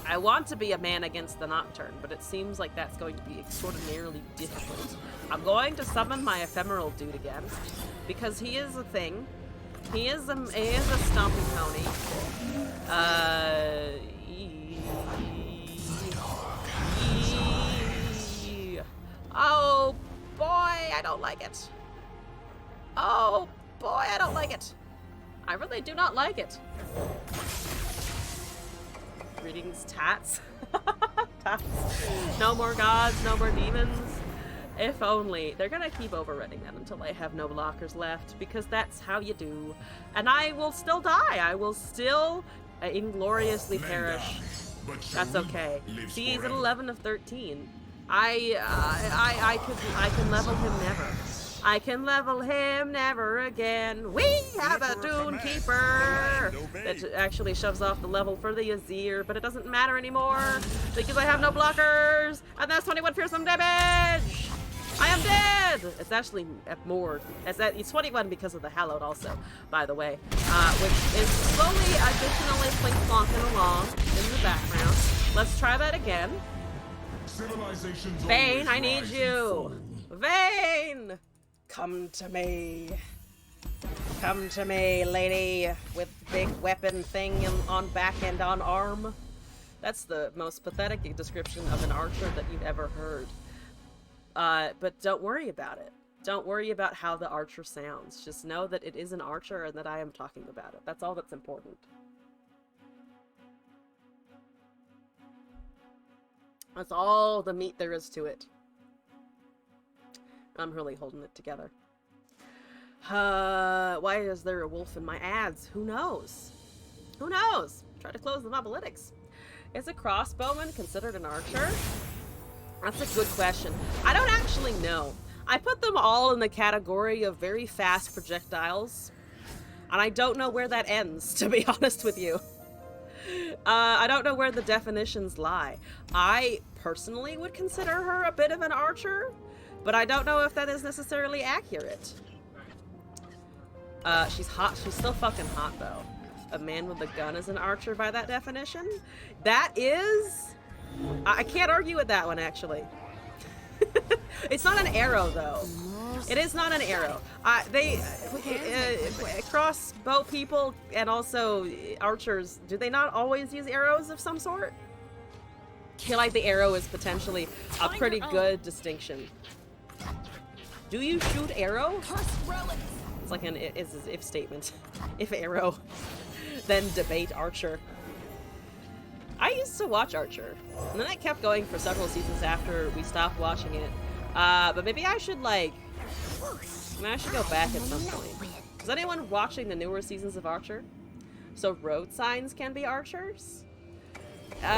Speaker 1: I want to be a man against the Nocturne, but it seems like that's going to be extraordinarily difficult. I'm going to summon my ephemeral dude again, because he is a thing. He is a stomping pony. Oh boy, I don't like it. Oh boy, I don't like it. I really do not like it. Greetings, tats. Tats. No more gods, no more demons. If only. They're gonna keep overrunning that until I have no blockers left, because that's how you do. And I will still die. I will still ingloriously perish. That's okay. See, he's at 11 of 13. I can level him never. I can level him never again. We have a Dune Keeper that actually shoves off the level for the Azir, but it doesn't matter anymore because I have no blockers, and that's 21 fearsome damage. I am dead. It's actually more. It's 21 because of the Hallowed also, by the way, which is slowly additionally plink-plonking along in the background. Let's try that again. Vayne, I need you. Vayne! Come to me. Come to me, lady, with big weapon thing on back and on arm. That's the most pathetic description of an archer that you've ever heard. But don't worry about it. Don't worry about how the archer sounds. Just know that it is an archer and that I am talking about it. That's all that's important. That's all the meat there is to it. I'm really holding it together. Why is there a wolf in my ads? Who knows? Who knows? Try to close the mobalytics. Is a crossbowman considered an archer? That's a good question. I don't actually know. I put them all in the category of very fast projectiles. And I don't know where that ends, to be honest with you. I don't know where the definitions lie. I personally would consider her a bit of an archer, but I don't know if that is necessarily accurate. She's hot. She's still fucking hot, though. A man with a gun is an archer by that definition? That is... I can't argue with that one, actually. It's not an arrow, though. It is not an arrow. Crossbow people and also archers, do they not always use arrows of some sort? I feel like the arrow is potentially a pretty good distinction. Do you shoot arrow? It's like an if statement. If arrow, then debate archer. I used to watch Archer, and then I kept going for several seasons after we stopped watching it. But maybe I should I should go back at some point. Is anyone watching the newer seasons of Archer? So road signs can be archers?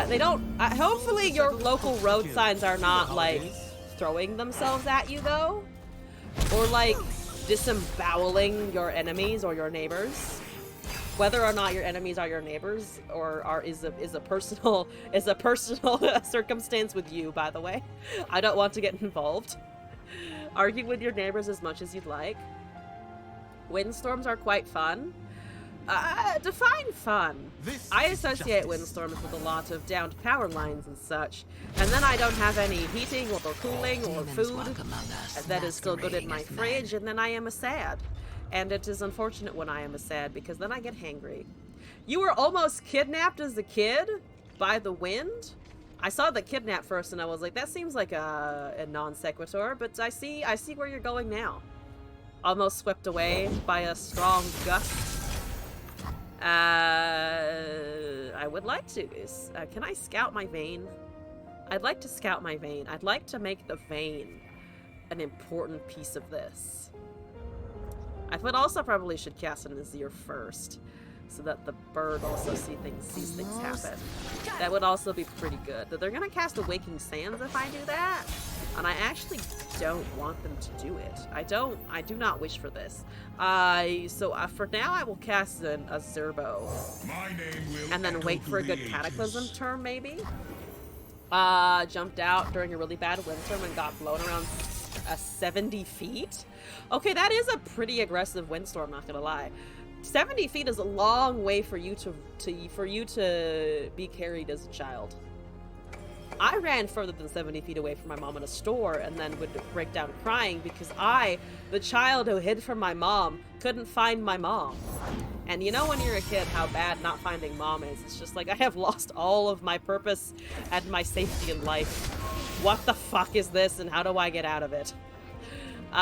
Speaker 1: They don't... hopefully your local road signs are not, like, throwing themselves at you, though. Or, like, disemboweling your enemies or your neighbors. Whether or not your enemies are your neighbors or is a personal circumstance with you, by the way. I don't want to get involved. Argue with your neighbors as much as you'd like. Windstorms are quite fun. Define fun. I associate windstorms with a lot of downed power lines and such, and then I don't have any heating or cooling or food that is still good in my fridge, and then I am a sad. And it is unfortunate when I am a sad, because then I get hangry. You were almost kidnapped as a kid by the wind? I saw the kidnap first and I was like, that seems like a non sequitur, but I see where you're going now. Almost swept away by a strong gust. I would like to. Can I scout my vein? I'd like to scout my vein. I'd like to make the vein an important piece of this. I would also probably should cast an Azir first, so that the bird also sees things happen. That would also be pretty good. But they're gonna cast Awakening Sands if I do that, and I actually don't want them to do it. I do not wish for this. So for now, I will cast a Zerbo, and then wait for a good Cataclysm turn, maybe. Jumped out during a really bad windstorm and got blown around 70 feet. Okay, that is a pretty aggressive windstorm, not gonna lie. 70 feet is a long way for you to be carried as a child. I ran further than 70 feet away from my mom in a store and then would break down crying because I, the child who hid from my mom, couldn't find my mom. And you know when you're a kid how bad not finding mom is. It's just like, I have lost all of my purpose and my safety in life. What the fuck is this and how do I get out of it? Can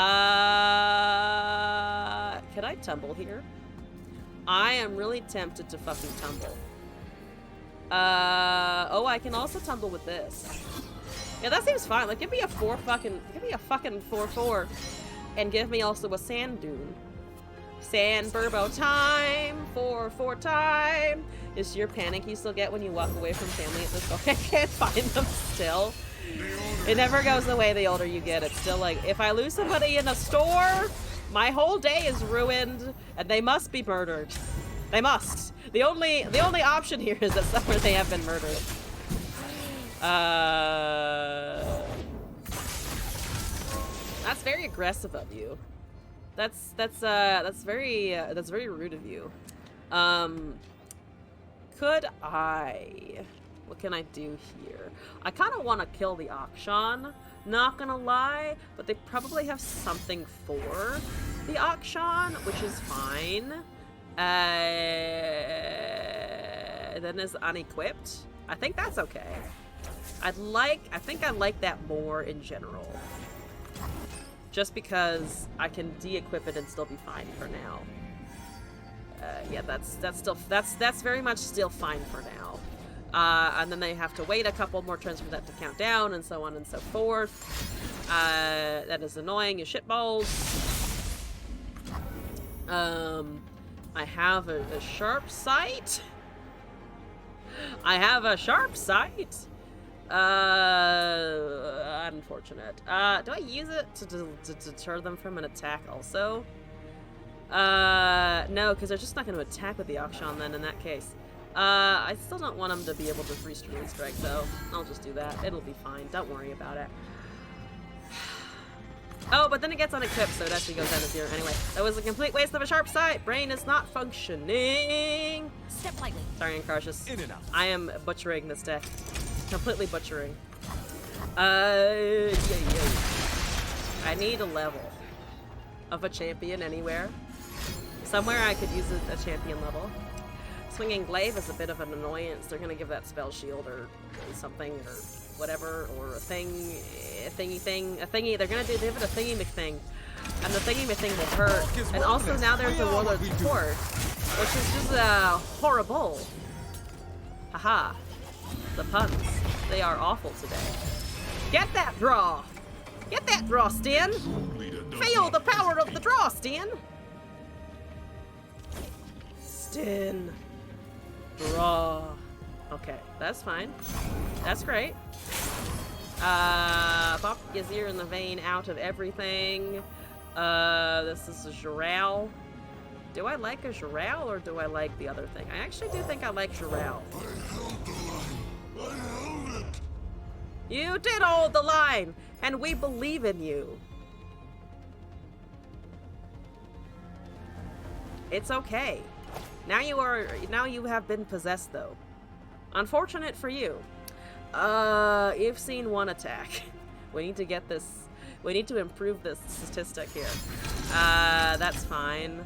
Speaker 1: I tumble here? I am really tempted to fucking tumble. Oh, I can also tumble with this. Yeah, that seems fine. Like, give me a 4-4 and give me also a sand dune. Sand burbo time, 4-4 time. Is your panic you still get when you walk away from family at this point? I can't find them still. It never goes away the older you get. It's still like, if I lose somebody in a store, my whole day is ruined, and they must be murdered. They must. The only option here is that somewhere they have been murdered. That's very aggressive of you. That's very rude of you. Could I? What can I do here? I kind of want to kill the Akshan, not gonna lie, but they probably have something for the Akshan, which is fine. Then is unequipped. I think that's okay. I think I like that more in general. Just because I can de-equip it and still be fine for now. Yeah, that's very much still fine for now. And then they have to wait a couple more turns for that to count down, and so on and so forth. That is annoying as shitballs. I have a sharp sight. I have a sharp sight. Unfortunate. Do I use it to deter them from an attack also? No, because they're just not going to attack with the Akshan then in that case. I still don't want them to be able to free strike though. I'll just do that. It'll be fine. Don't worry about it. Oh, but then it gets unequipped, so it actually goes down to 0 anyway. That was a complete waste of a sharp sight. Brain is not functioning.
Speaker 2: Step lightly.
Speaker 1: Sorry, Incarcious.
Speaker 5: In and out.
Speaker 1: I am butchering this deck. Completely butchering. I need a level of a champion anywhere. Somewhere I could use a champion level. Swinging Glaive is a bit of an annoyance. They're gonna give that spell shield or something or whatever, or a thingy. They're gonna give it a thingy McThing, and the thingy McThing will hurt. And also now there's a Warlord support, which is just horrible. Haha, the puns. They are awful today. Get that draw. Get that draw, Stin. Feel the power of the draw, Stin. Justin! Bruh. Okay, that's fine. That's great. Pop Gazir in the vein out of everything. This is a Jural. Do I like a Jural or do I like the other thing? I actually do think I like Jural. You did hold the line, and we believe in you. It's okay. Now you have been possessed though. Unfortunate for you. You've seen one attack. We need to get this. We need to improve this statistic here. That's fine.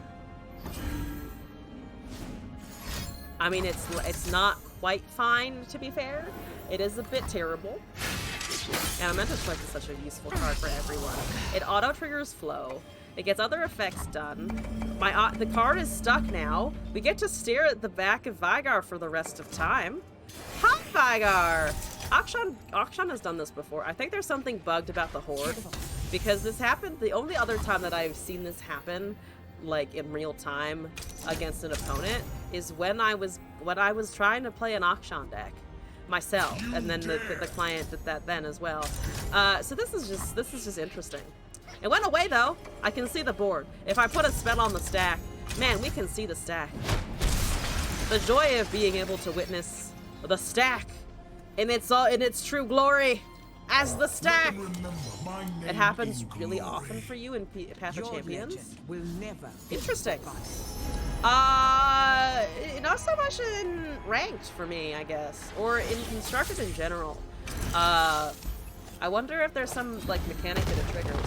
Speaker 1: I mean, it's not quite fine, to be fair. It is a bit terrible. And Memento Strike is such a useful card for everyone. It auto-triggers flow. It gets other effects done. The card is stuck now. We get to stare at the back of Vygar for the rest of time. Hi, Vygar! Akshan has done this before. I think there's something bugged about the Horde. Because this happened, the only other time that I've seen this happen, like in real time against an opponent, is when I was trying to play an Akshan deck myself, and then the client did that then as well. So this is just interesting. It went away though. I can see the board. If I put a spell on the stack, man, we can see the stack. The joy of being able to witness the stack in its true glory as the stack. It happens really often for you in Path of Champions.
Speaker 3: Will never
Speaker 1: Interesting. Not so much in ranked for me, I guess, or in constructed in general. I wonder if there's some like mechanic that it triggers.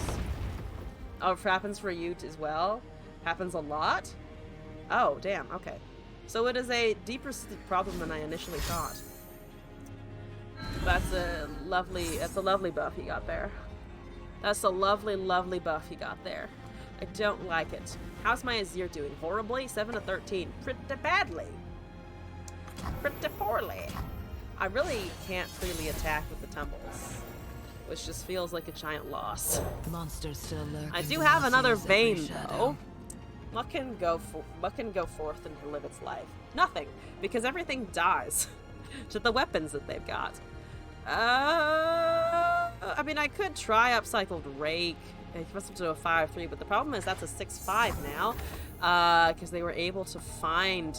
Speaker 1: Oh, if it happens for you as well. Happens a lot. Oh, damn. Okay, so it is a deeper problem than I initially thought. That's a lovely buff he got there. That's a lovely buff he got there. I don't like it. How's my Azir doing? Horribly? 7 to 13. Pretty badly. Pretty poorly. I really can't freely attack with the tumbles, which just feels like a giant loss.
Speaker 3: monsters still lurk.
Speaker 1: I
Speaker 3: in
Speaker 1: do have another
Speaker 3: Demacia's every
Speaker 1: vein
Speaker 3: shadow.
Speaker 1: though. What can go forth and live its life? Nothing, because everything dies to the weapons that they've got. I mean, I could try Upcycled Rake. It must have to a 5-3, but the problem is that's a 6-5 now, because they were able to find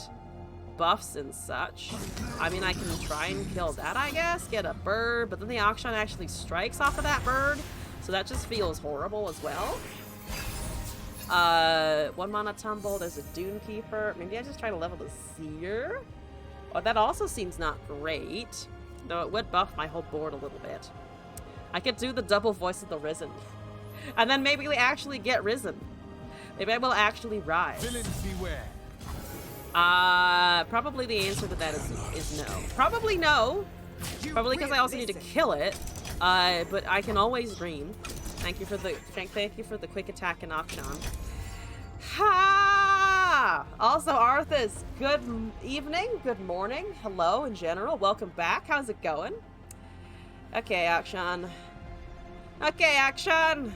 Speaker 1: buffs and such. I mean, I can try and kill that, I guess, get a bird, but then the Akshan actually strikes off of that bird, so that just feels horrible as well. 1 mana tumble, there's a Dune Keeper. Maybe I just try to level the Seer? Oh, that also seems not great, though it would buff my whole board a little bit. I could do the double Voice of the Risen. And then maybe we actually get Risen. Maybe I will actually rise.
Speaker 7: Villains beware.
Speaker 1: Probably the answer to that is no. Probably no. Probably because I also need to kill it. But I can always dream. Thank you for the quick attack in Akshan. Ha! Also, Arthas, good evening, good morning, hello in general, welcome back. How's it going? Okay, Akshan. Okay, Akshan.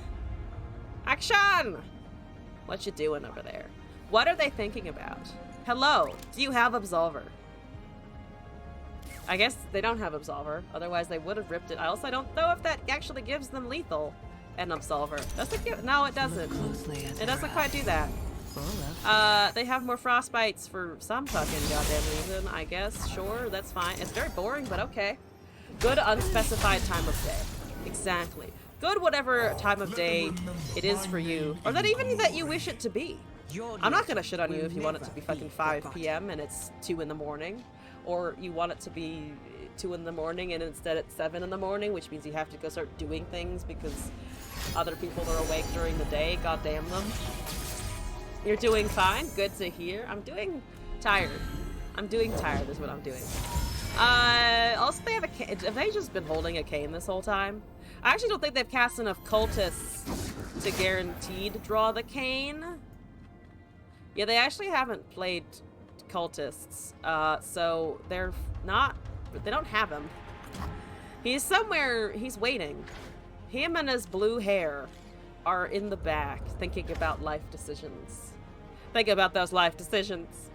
Speaker 1: Akshan! What you doing over there? What are they thinking about? Hello, do you have Absolver? I guess they don't have Absolver, otherwise they would have ripped it. I also don't know if that actually gives them lethal and Absolver. Does it give? No, it doesn't. It doesn't quite do that. They have more frostbites for some fucking goddamn reason, I guess. Sure, that's fine. It's very boring, but okay. Good unspecified time of day. Exactly. Good whatever time of day it is for you, or that even that you wish it to be. I'm not gonna shit on you if you want it to be fucking 5 p.m. and it's 2 in the morning, or you want it to be 2 in the morning and instead it's 7 in the morning, which means you have to go start doing things because other people are awake during the day. God damn them. You're doing fine. Good to hear. I'm doing tired. I'm doing tired is what I'm doing. Also they have a cane. Have they just been holding a cane this whole time? I actually don't think they've cast enough cultists to guaranteed draw the cane. Yeah, they actually haven't played cultists, so they're not, they don't have him. He's somewhere, he's waiting. Him and his blue hair are in the back thinking about life decisions. Think about those life decisions.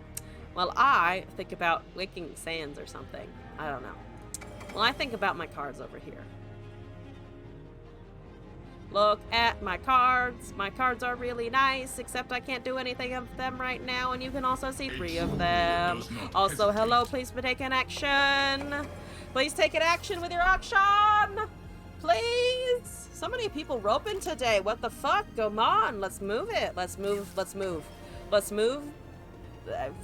Speaker 1: Well, I think about Waking Sands or something. I don't know. Well, I think about my cards over here. Look at my cards. My cards are really nice, except I can't do anything of them right now, and you can also see 3 of them. Also, hello, please take an action. Please take an action with your action. Please. So many people roping today. What the fuck? Come on. Let's move it. Let's move. Let's move. Let's move.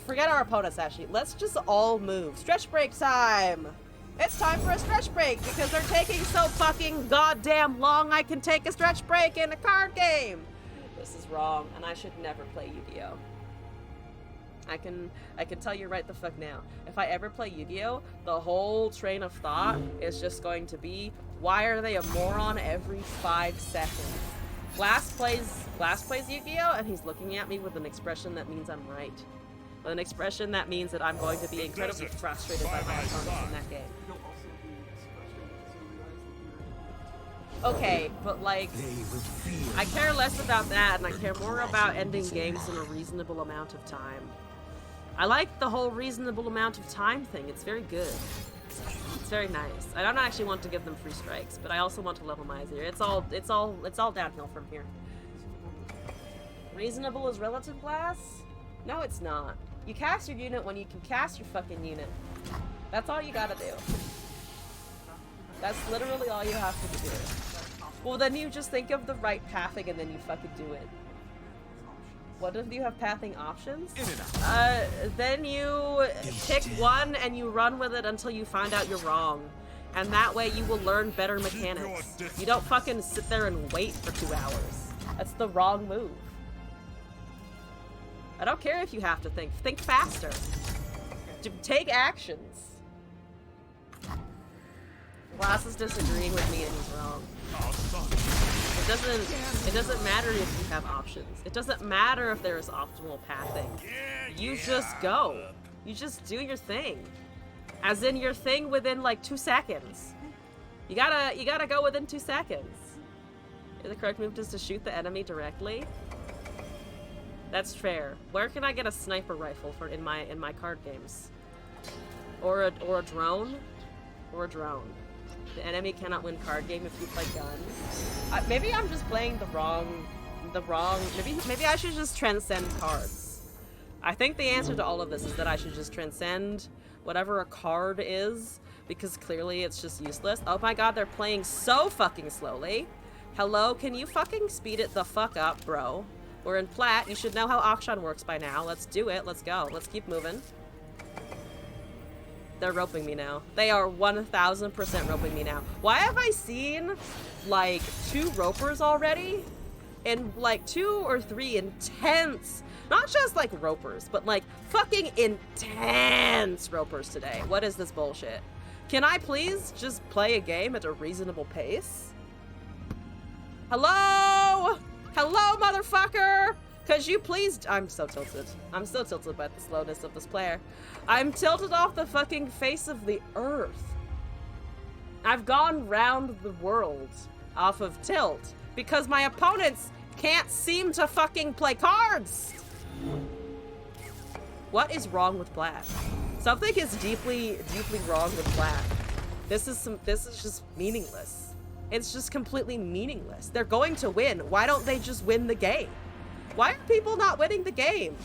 Speaker 1: Forget our opponents, actually. Let's just all move. Stretch break time. It's time for a stretch break because they're taking so fucking goddamn long. I can take a stretch break in a card game. This is wrong, and I should never play Yu-Gi-Oh. I can tell you right the fuck now. If I ever play Yu-Gi-Oh, the whole train of thought is just going to be, why are they a moron every 5 seconds? Glass plays Yu-Gi-Oh, and he's looking at me with an expression that means I'm right. With an expression that means that I'm going to be incredibly frustrated by my opponents in that game. Okay, but like, I care less about that, and I care more about ending games in a reasonable amount of time. I like the whole reasonable amount of time thing. It's very good. It's very nice. I don't actually want to give them free strikes, but I also want to level my Azir. It's all downhill from here. Reasonable is relative, Glass? No, it's not. You cast your unit when you can cast your fucking unit. That's all you gotta do. That's literally all you have to do. Well, then you just think of the right pathing and then you fucking do it. What if you have pathing options? Then you pick one and you run with it until you find out you're wrong. And that way you will learn better mechanics. You don't fucking sit there and wait for 2 hours. That's the wrong move. I don't care if you have to think. Think faster. Take actions. Glass is disagreeing with me and he's wrong. It doesn't matter if you have options. It doesn't matter if there is optimal pathing. You just go. You just do your thing. As in your thing within like 2 seconds. You gotta go within 2 seconds. The correct move is to shoot the enemy directly. That's fair. Where can I get a sniper rifle for in my card games? Or a drone? Or a drone. The enemy cannot win card game if you play guns. Maybe I'm just playing the wrong. Maybe I should just transcend cards. I think the answer to all of this is that I should just transcend whatever a card is, because clearly it's just useless. Oh my god, they're playing so fucking slowly. Hello, can you fucking speed it the fuck up, bro? We're in plat. You should know how Akshan works by now. Let's do it. Let's go. Let's keep moving. They're roping me now. They are 1000% roping me now. Why have I seen like 2 ropers already? And like 2 or 3 intense, not just like ropers, but like fucking intense ropers today. What is this bullshit? Can I please just play a game at a reasonable pace? Hello? Hello, motherfucker! Could you please— I'm so tilted. I'm so tilted by the slowness of this player. I'm tilted off the fucking face of the earth. I've gone round the world off of tilt because my opponents can't seem to fucking play cards. What is wrong with Black? Something is deeply, deeply wrong with Black. This is just meaningless. It's just completely meaningless. They're going to win. Why don't they just win the game? Why are people not winning the game?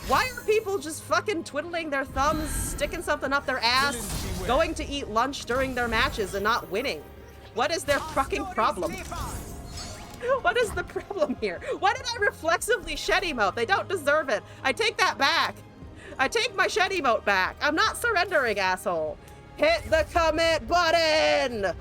Speaker 1: Why are people just fucking twiddling their thumbs, sticking something up their ass, going to eat lunch during their matches and not winning? What is their fucking problem? What is the problem here? Why did I reflexively shed emote? They don't deserve it. I take that back. I take my shed emote back. I'm not surrendering, asshole. Hit the commit button.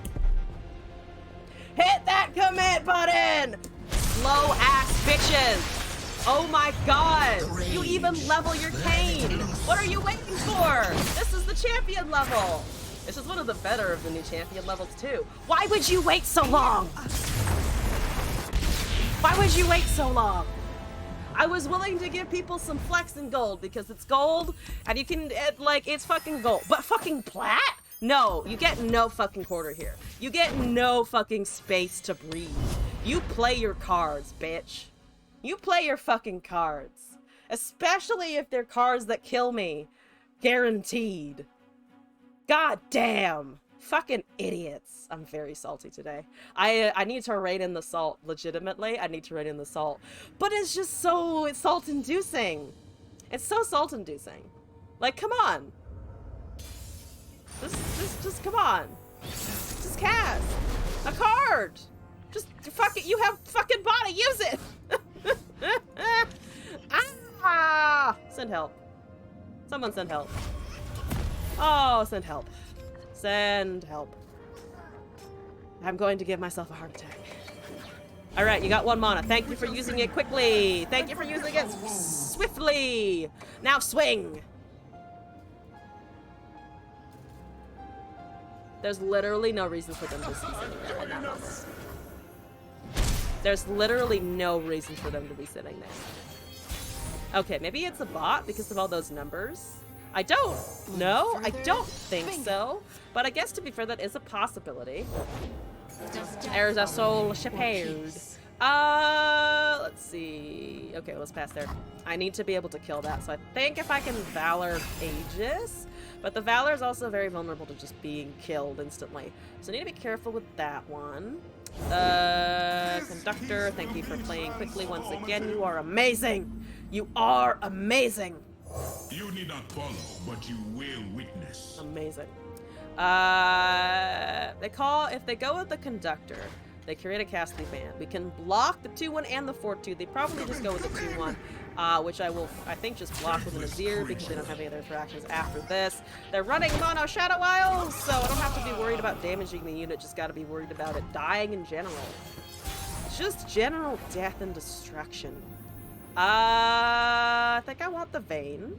Speaker 1: Hit that commit button! Slow ass bitches! Oh my god! You even level your cane! What are you waiting for? This is the champion level! This is one of the better of the new champion levels too. Why would you wait so long? Why would you wait so long? I was willing to give people some flex in gold because it's gold and you can, it's fucking gold. But fucking plat? No, you get no fucking quarter here. You get no fucking space to breathe. You play your cards, bitch. You play your fucking cards. Especially if they're cards that kill me. Guaranteed. God damn. Fucking idiots. I'm very salty today. I need to rein in the salt. Legitimately, I need to rein in the salt. But it's just so... it's salt-inducing. It's so salt-inducing. Like, come on. Just come on. Just cast a card. Just fuck it. You have fucking body. Use it. Ah! Send help. Someone send help. Oh, send help. Send help. I'm going to give myself a heart attack. Alright, you got 1 mana. Thank you for using it quickly. Thank you for using it swiftly. Now swing. There's literally no reason for them to be sitting there in that moment. There's literally no reason for them to be sitting there. Okay, maybe it's a bot because of all those numbers. I don't know. I don't think so. But I guess to be fair, that is a possibility. There's a soul shepherd. Let's see. Okay, let's pass there. I need to be able to kill that. So I think if I can Valor Aegis. But the Valor is also very vulnerable to just being killed instantly. So I need to be careful with that one. Conductor, thank you for playing quickly once again. You are amazing. You are amazing.
Speaker 7: You need not follow, but you will witness.
Speaker 1: Amazing. If they go with the Conductor, they create a Ghastly Band. We can block the 2-1 and the 4-2. They probably just go with the 2-1, which I think, just block with an Azir because they don't have any other interactions after this. They're running Mono Shadow Isles, so I don't have to be worried about damaging the unit, just gotta be worried about it dying in general. Just general death and destruction. I think I want the Vayne.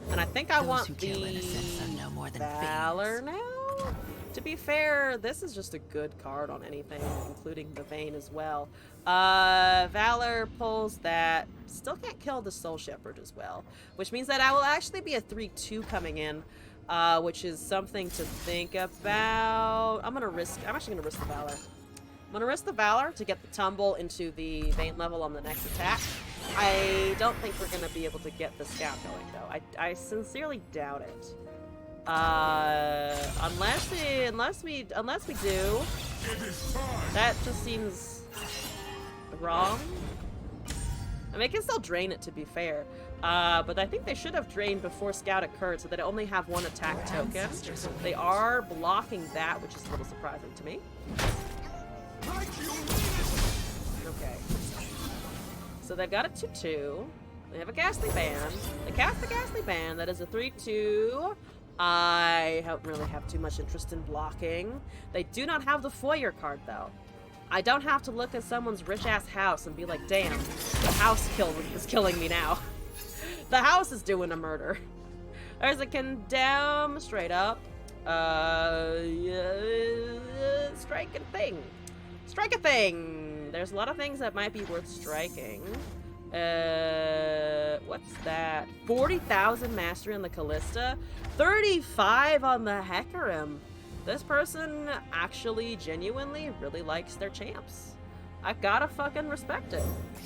Speaker 1: And I think I want the Valor now? To be fair, this is just a good card on anything, including the Vayne as well. Valor pulls that. Still can't kill the Soul Shepherd as well. Which means that I will actually be a 3-2 coming in. Which is something to think about. I'm actually gonna risk the Valor. I'm gonna risk the Valor to get the tumble into the Vayne level on the next attack. I don't think we're gonna be able to get the scout going though. I sincerely doubt it. Unless we do. That just seems wrong. I mean, I can still drain it to be fair. But I think they should have drained before scout occurred so that I only have 1 attack token. They are blocking that, which is a little surprising to me. Okay. So they've got a 2-2. They have a Ghastly Band. They cast the Ghastly Band. That is a 3-2. I don't really have too much interest in blocking. They do not have the Foyer card, though. I don't have to look at someone's rich-ass house and be like, damn, the house is killing me now. The house is doing a murder. There's a Condemn straight up. Strike a thing. Strike a thing! There's a lot of things that might be worth striking. What's that? 40,000 mastery on the Callista. 35 on the Hecarim. This person actually genuinely really likes their champs. I gotta fucking respect it.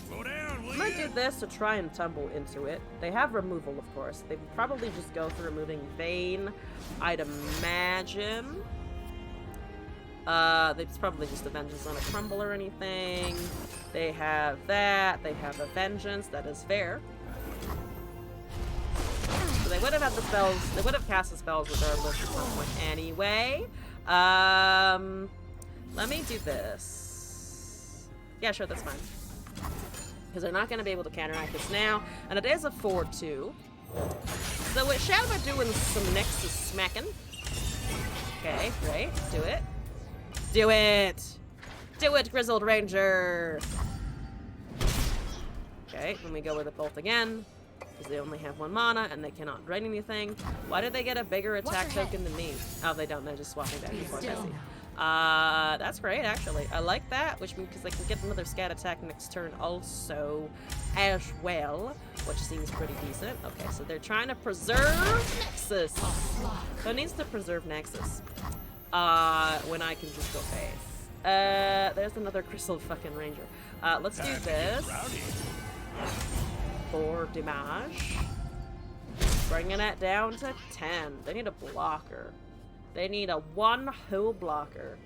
Speaker 7: Slow down, will
Speaker 1: I'm gonna do this to try and tumble into it. They have removal, of course. They would probably just go for removing Vayne, I'd imagine. It's probably just a Vengeance on a Crumble or anything. They have that. They have a Vengeance. That is fair. So they would have had the spells. They would have cast the spells regardless at some point anyway. Let me do this. Yeah, sure, that's fine. Because they're not going to be able to counteract this now. And it is a 4-2. So with Shadow doing some Nexus smacking. Okay, great. Do it. Do it! Do it, Grizzled Ranger! Okay, then we go with it both again. Because they only have 1 mana and they cannot drain anything. Why did they get a bigger attack token than me? Oh, they don't. They're just swapping back and forth. I see. That's great, actually. I like that, which means because they can get another scat attack next turn also as well, which seems pretty decent. Okay, so they're trying to preserve Nexus. So it needs to preserve Nexus. When I can just go face. There's another Crystal fucking Ranger. Let's do this. 4 damage. Bringing it down to 10. They need a blocker. They need a 1 whole blocker.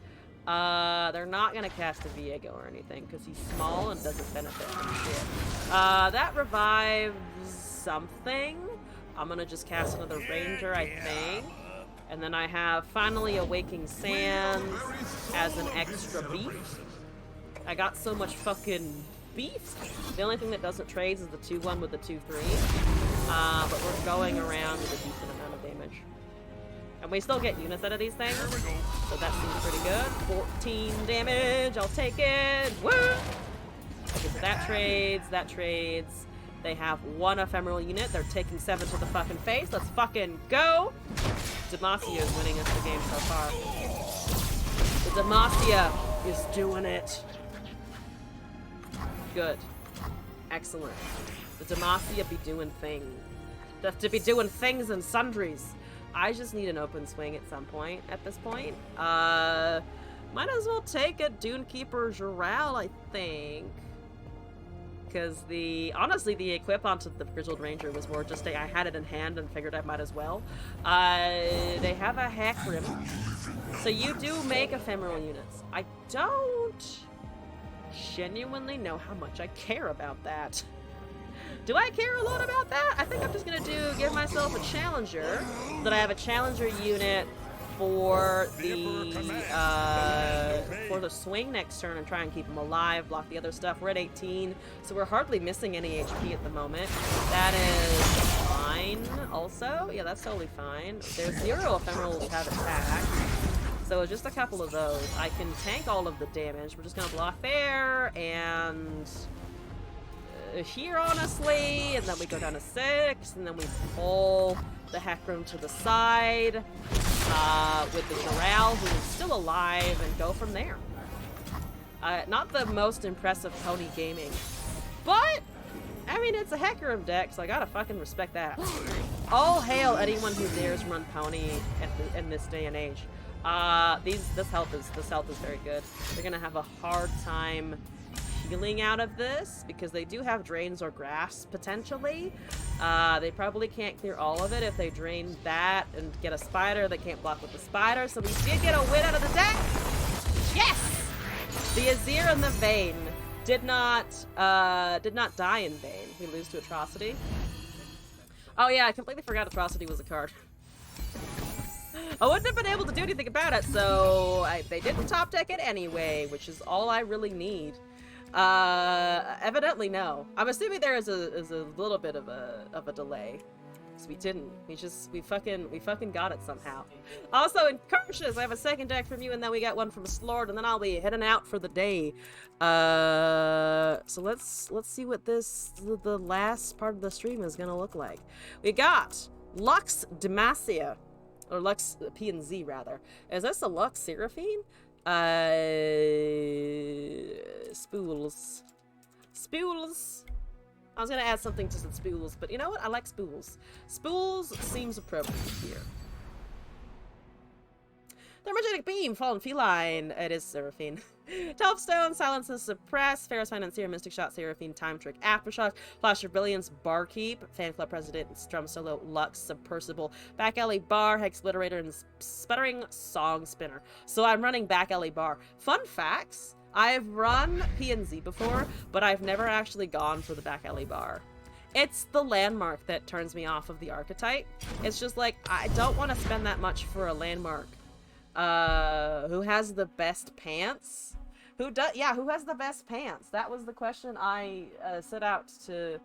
Speaker 1: They're not gonna cast a Viego or anything because he's small and doesn't benefit from shit. That revives something. I'm gonna just cast another Ranger, I think. And then I have finally Awaking Sands as an extra beef. I got so much fucking beef. The only thing that doesn't trade is the 2-1 with the 2-3. But we're going around with a decent amount of damage. And we still get units out of these things. So that seems pretty good. 14 damage, I'll take it. Woo! Okay, so that trades. They have 1 ephemeral unit. They're taking 7 to the fucking face. Let's fucking go! Demacia is winning us the game so far. The Demacia is doing it. Good. Excellent. The Demacia be doing things. To be doing things and sundries. I just need an open swing at some point at this point. Might as well take a Dunekeeper Jural, I think. Because honestly, the equip onto the Grizzled Ranger was more just I had it in hand and figured I might as well. They have a Hecarim. So you do make ephemeral units. I don't genuinely know how much I care about that. Do I care a lot about that? I think I'm just gonna give myself a challenger. That I have a challenger unit for the swing next turn and try and keep them alive, block the other stuff. We're at 18, so we're hardly missing any HP at the moment. That is fine also. Yeah, that's totally fine. There's 0 ephemerals have attack. So just a couple of those. I can tank all of the damage. We're just gonna block there and here, honestly, and then we go down to 6, and then we pull the Hecarim to the side with the Jural, who is still alive, and go from there. Not the most impressive pony gaming, but I mean, it's a Hecarim deck, so I gotta fucking respect that. All hail anyone who dares run pony in this day and age. This health is very good. They're gonna have a hard time healing out of this because they do have drains or grass potentially. They probably can't clear all of it if they drain that and get a spider. They can't block with the spider, so we did get a win out of the deck. Yes, the Azir and the Vayne did not die in vain. We lose to Atrocity. Oh yeah, I completely forgot Atrocity was a card. I wouldn't have been able to do anything about it, so they didn't top deck it anyway, which is all I really need. Evidently no. I'm assuming there is a little bit of a delay. So we didn't. We fucking got it somehow. Also in Curses, I have a second deck from you, and then we got one from Slord, and then I'll be heading out for the day. So let's see what the last part of the stream is gonna look like. We got Lux Demacia. Or Lux P&Z rather. Is this a Lux Seraphine? Spools. Spools. I was gonna add something to the spools, but you know what? I like spools. Spools seems appropriate here. Thermogenic Beam, Fallen Feline. It is Seraphine. Delpstone, Silence and Suppress, Ferris Financier, Mystic Shot, Seraphine, Time Trick, Aftershock, Flash of Brilliance, Barkeep, Fan Club President, Strum Solo, Lux, Submersible, Back Alley Bar, Hex Obliterator, and Sputtering Song Spinner. So I'm running Back Alley Bar. Fun facts, I've run P&Z before, but I've never actually gone for the Back Alley Bar. It's the landmark that turns me off of the archetype. It's just like, I don't want to spend that much for a landmark. Who has the best pants? Who has the best pants? That was the question I set out to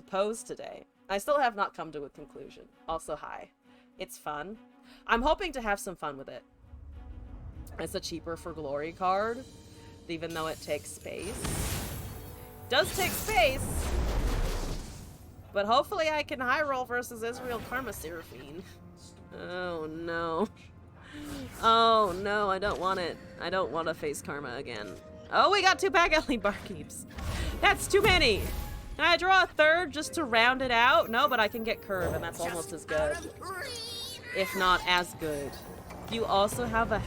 Speaker 1: pose today. I still have not come to a conclusion. Also, hi. It's fun. I'm hoping to have some fun with it. It's a cheaper for glory card, even though it takes space. Does take space, but hopefully I can high roll versus Israel Karma Seraphine. Oh no. Oh no, I don't want it. I don't want to face Karma again. Oh, we got 2 Back Alley Barkeeps. That's too many. Can I draw a third just to round it out? No, but I can get Curve, and that's almost as good. If not as good. Do you also have a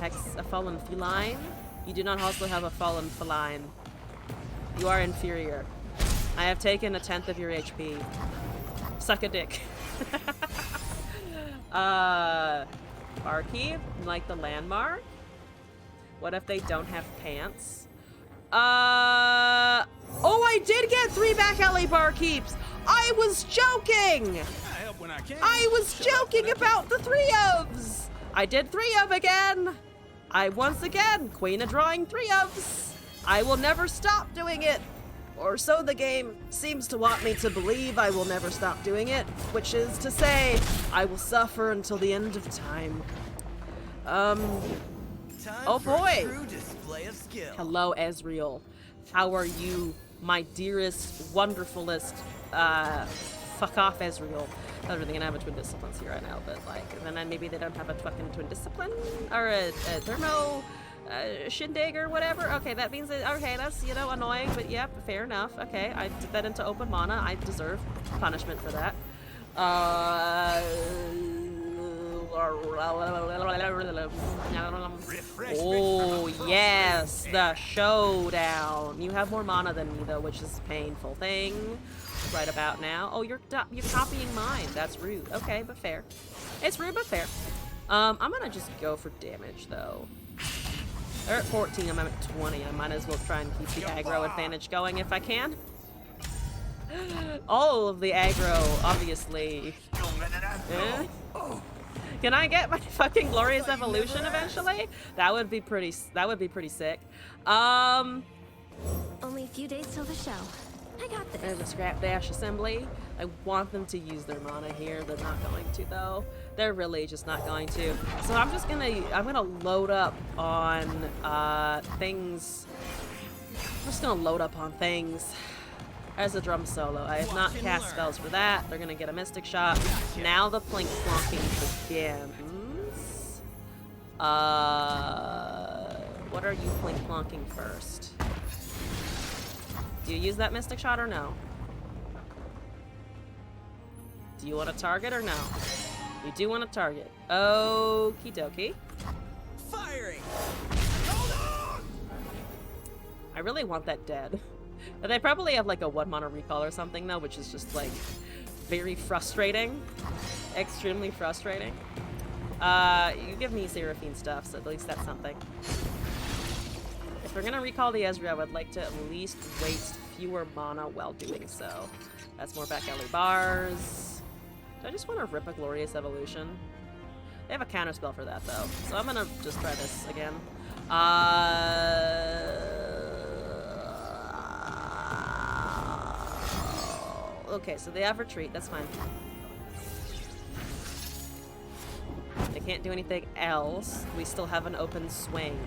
Speaker 1: Fallen Feline? You do not also have a Fallen Feline. You are inferior. I have taken 1/10 of your HP. Suck a dick. Barkeep, like the landmark? What if they don't have pants? Oh, I did get 3 back alley barkeeps! I was joking! I was joking about the 3 ofs! I did 3 of again! I once again, queen of drawing 3 ofs! I will never stop doing it! Or so the game seems to want me to believe. I will never stop doing it, which is to say, I will suffer until the end of time. Oh boy! Hello, Ezreal. How are you, my dearest, wonderfulest, fuck off, Ezreal. Not really gonna have a twin disciplines here right now, but like, and then maybe they don't have a fucking twin discipline? Or a thermo shindig or whatever? Okay, that means that, okay, that's, you know, annoying, but yep, fair enough. Okay, I did that into open mana. I deserve punishment for that. Oh, yes, the showdown. You have more mana than me, though, which is a painful thing right about now. Oh, you're copying mine. That's rude. Okay, but fair. It's rude, but fair. I'm gonna just go for damage, though. They're at 14, I'm at 20. I might as well try and keep the aggro advantage going if I can. All of the aggro, obviously. Eh? Can I get my fucking glorious evolution eventually? That would be pretty sick.
Speaker 2: Only a few days till the show. I got this.
Speaker 1: There's a scrap dash assembly. I want them to use their mana here. They're not going to though. They're really just not going to. So I'm gonna load up on things. I'm just gonna load up on things as a drum solo. I have not cast spells for that. They're gonna get a mystic shot. Now the plink plonking begins. What are you plink plonking first? Do you use that mystic shot or no? Do you want to target or no? You do want to target. Okie dokie.
Speaker 3: Firing.
Speaker 1: I really want that dead. But they probably have like a 1 mana recall or something though, which is just like very frustrating. Extremely frustrating. You give me Seraphine stuff, so at least that's something. If we're gonna recall the Ezreal, I would like to at least waste fewer mana while doing so. That's more back alley bars. Do I just want to rip a Glorious Evolution? They have a counter spell for that though, so I'm gonna just try this again. Okay, so they have retreat, that's fine. They can't do anything else. We still have an open swing.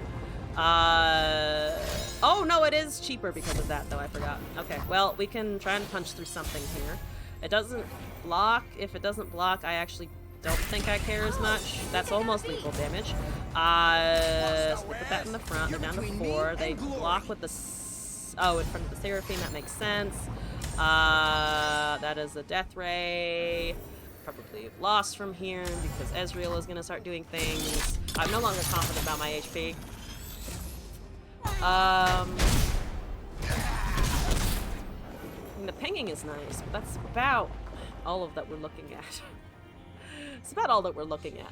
Speaker 1: Oh no, it is cheaper because of that though, I forgot. Okay, well, we can try and punch through something here. It doesn't block. If it doesn't block, I actually don't think I care as much. That's almost lethal damage. So we put that in the front. They're down to 4. They block with the... in front of the Seraphine. That makes sense. That is a Death Ray. Probably lost from here because Ezreal is going to start doing things. I'm no longer confident about my HP. The pinging is nice, but that's about all of that we're looking at. It's about all that we're looking at.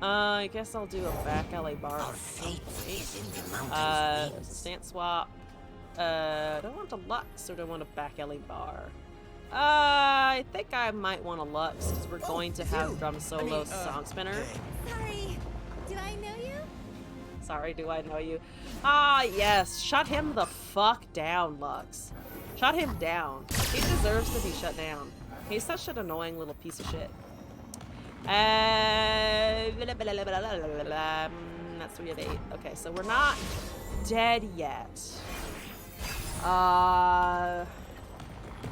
Speaker 1: I guess I'll do a back alley bar. Stance swap. Do I want a Lux or do I want a back alley bar? I think I might want a Lux because we're going to have drum solo song spinner.
Speaker 2: Sorry, did I know you?
Speaker 1: Sorry, do I know you? Ah, yes. Shut him the fuck down, Lux. Shut him down. He deserves to be shut down. He's such an annoying little piece of shit. That's 3 of 8. Okay, so we're not dead yet.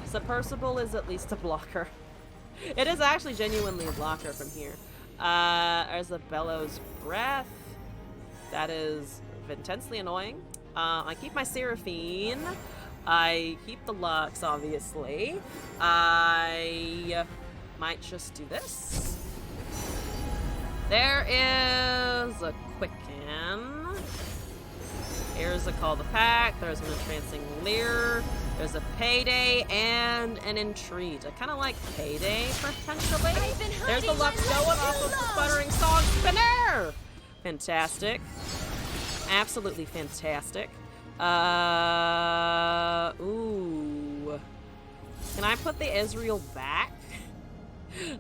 Speaker 1: Submersible is at least a blocker. It is actually genuinely a blocker from here. There's a Bellows Breath. That is intensely annoying. I keep my Seraphine. I keep the Lux, obviously. I might just do this. There is a Quicken. Here's a Call the Pack. There's an Entrancing Leer. There's a Payday and an Entreat. I kind of like Payday, potentially. There's the Lux going off of the Sputtering Song Spinner! Fantastic. Absolutely fantastic. Ooh. Can I put the Ezreal back?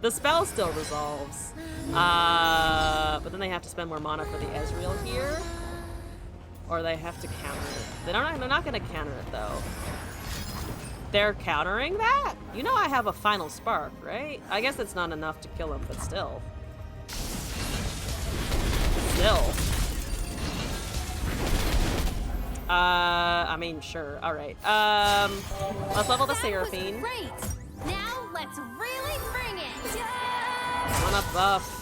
Speaker 1: The spell still resolves. But then they have to spend more mana for the Ezreal here. Or they have to counter it. They're not going to counter it, though. They're countering that? You know I have a Final Spark, right? I guess it's not enough to kill him, but still. I mean, sure. Alright. Let's level the Seraphine.
Speaker 2: Great. Now let's really bring it.
Speaker 1: I wanna buff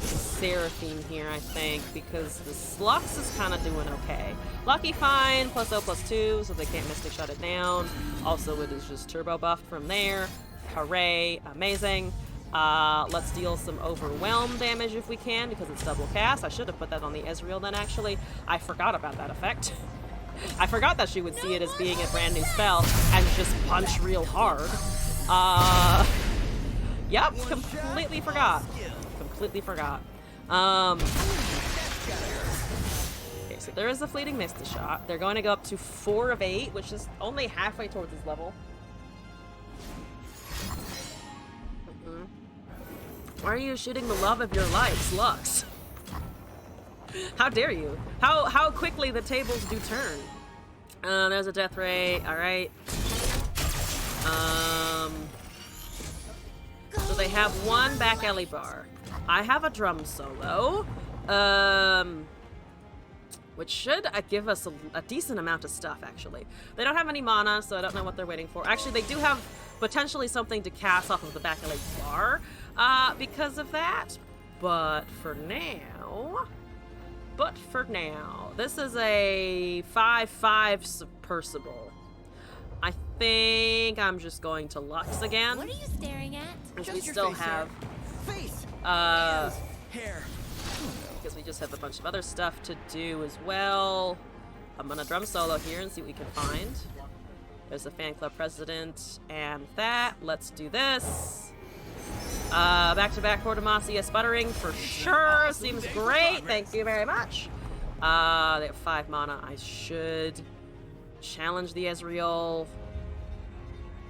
Speaker 1: Seraphine here, I think, because the Lux is kind of doing okay. Lucky fine, +0/+2, so they can't Mystic Shot it down. Also, it is just turbo buffed from there. Hooray, amazing. Let's deal some Overwhelm damage if we can, because it's double cast. I should have put that on the Ezreal then, actually. I forgot about that effect. I forgot that she would see it as being a brand new spell and just punch real hard. Yep, completely forgot. Completely forgot. Okay, so there is a fleeting Misty Shot. They're going to go up to 4 of 8, which is only halfway towards his level. Why are you shooting the love of your life, Lux? How dare you? How quickly the tables do turn. There's a Death Ray. All right. So they have one back alley bar. I have a drum solo, which should give us a decent amount of stuff, actually. They don't have any mana, so I don't know what they're waiting for. Actually, they do have potentially something to cast off of the back alley bar because of that. But for now, this is a 5/5 submersible. I think I'm just going to Lux again.
Speaker 2: What are you staring at?
Speaker 1: Because we still have...
Speaker 3: Hair.
Speaker 1: Because we just have a bunch of other stuff to do as well. I'm gonna drum solo here and see what we can find. There's a fan club president and that. Let's do this. Back-to-back Cordomacia sputtering for sure. Seems great. Thank you very much. They have 5 mana. I should challenge the Ezreal.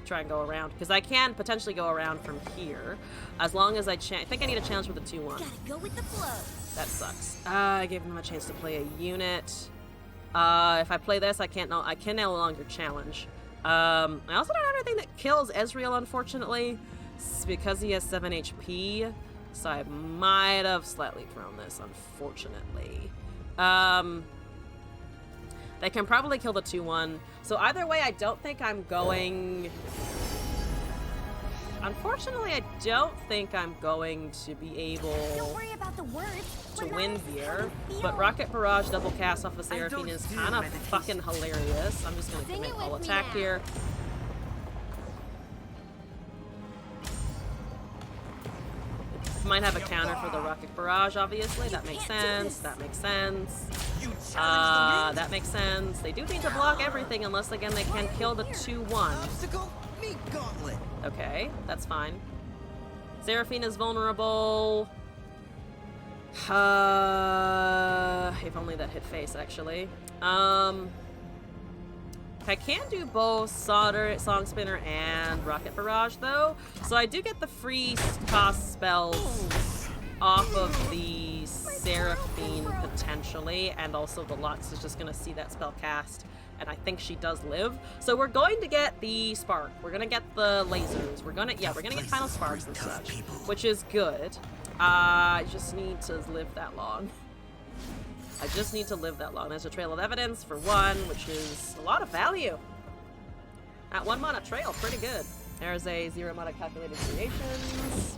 Speaker 1: Try and go around, because I can potentially go around from here as long as I think I need a challenge with a 2/1.
Speaker 2: Gotta go with the flow.
Speaker 1: That sucks. I gave him a chance to play a unit. If I play this, I can no longer challenge. I also don't have anything that kills Ezreal, unfortunately. It's because he has 7 HP, so I might have slightly thrown this, unfortunately. They can probably kill the 2/1. So either way, I don't think I'm going... Unfortunately, I don't think I'm going to be able
Speaker 2: Don't worry about the words.
Speaker 1: to
Speaker 2: We're
Speaker 1: win
Speaker 2: not
Speaker 1: here.
Speaker 2: feel.
Speaker 1: But Rocket Barrage double cast off of Seraphine is kind of
Speaker 3: meditation.
Speaker 1: fucking hilarious. I'm just going to
Speaker 2: Sing
Speaker 1: commit
Speaker 2: it
Speaker 1: all
Speaker 2: with me
Speaker 1: attack
Speaker 2: now.
Speaker 1: here. Might have a counter for the Rocket Barrage, obviously. That makes sense. That makes sense. That makes sense. They do need to block everything unless, again, they can kill the 2/1.
Speaker 3: Obstacle meat gauntlet.
Speaker 1: Okay, that's fine. Seraphine is vulnerable. If only that hit face, actually. I can do both Song Spinner and Rocket Barrage, though. So I do get the free cost spells off of the Seraphine, potentially. And also the Lux is just going to see that spell cast. And I think she does live. So we're going to get the Spark. We're going to get the lasers. We're going to get Final Sparks and such. Which is good. I just need to live that long. There's a Trail of Evidence for 1, which is a lot of value. At 1 mana trail, pretty good. There's a 0 mana calculated creations.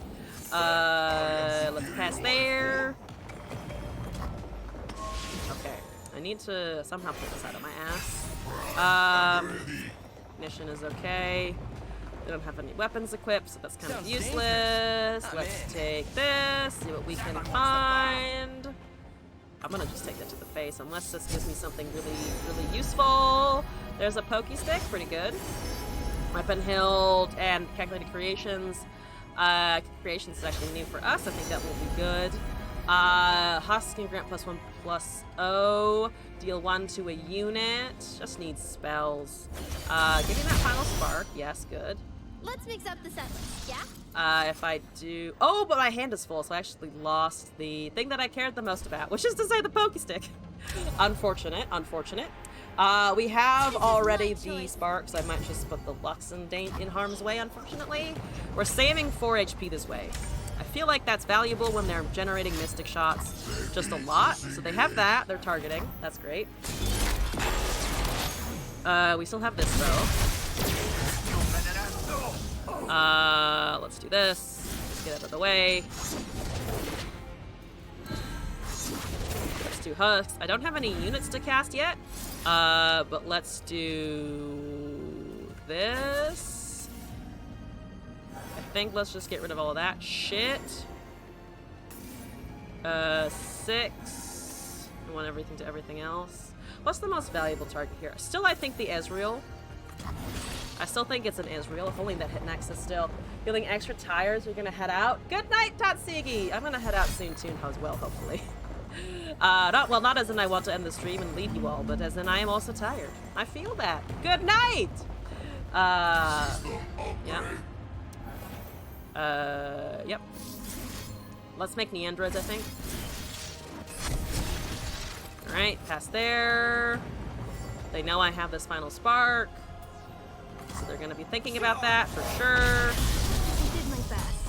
Speaker 1: Let's pass there. Okay, I need to somehow put this out of my ass. Ignition is okay. They don't have any weapons equipped, so that's kind of useless. Let's take this, see what we can find. I'm gonna just take that to the face, unless this gives me something really, really useful. There's a Pokey Stick, pretty good. Weapon Hilt and Calculated Creations. Creations is actually new for us. I think that will be good. Husk can grant +1/+0. Deal 1 to a unit. Just needs spells. Give me that Final Spark. Yes, good.
Speaker 2: Let's mix up the set list, yeah?
Speaker 1: If I do... Oh, but my hand is full, so I actually lost the thing that I cared the most about, which is to say the Pokey Stick. Unfortunate, unfortunate. We have already the Sparks. I might just put the Lux in harm's way, unfortunately. We're saving 4 HP this way. I feel like that's valuable when they're generating Mystic Shots just a lot. So they have that. They're targeting. That's great. We still have this, though. Let's do this. Let's get out of the way. Let's do Husks. I don't have any units to cast yet, but let's do this. I think let's just get rid of all of that shit. 6. I want everything to everything else. What's the most valuable target here? Still, I think the Ezreal. I still think it's an Ezreal, if only that hit nexus still. Feeling extra tired, we're gonna head out. Good night, Tatsigi! I'm gonna head out soon as well, hopefully. Not as in I want to end the stream and leave you all, but as in I am also tired. I feel that. Good night! Yeah. Yep. Let's make Neandroids, I think. Alright, past there. They know I have this Final Spark. So they're gonna be thinking about that for sure.
Speaker 2: I did my best.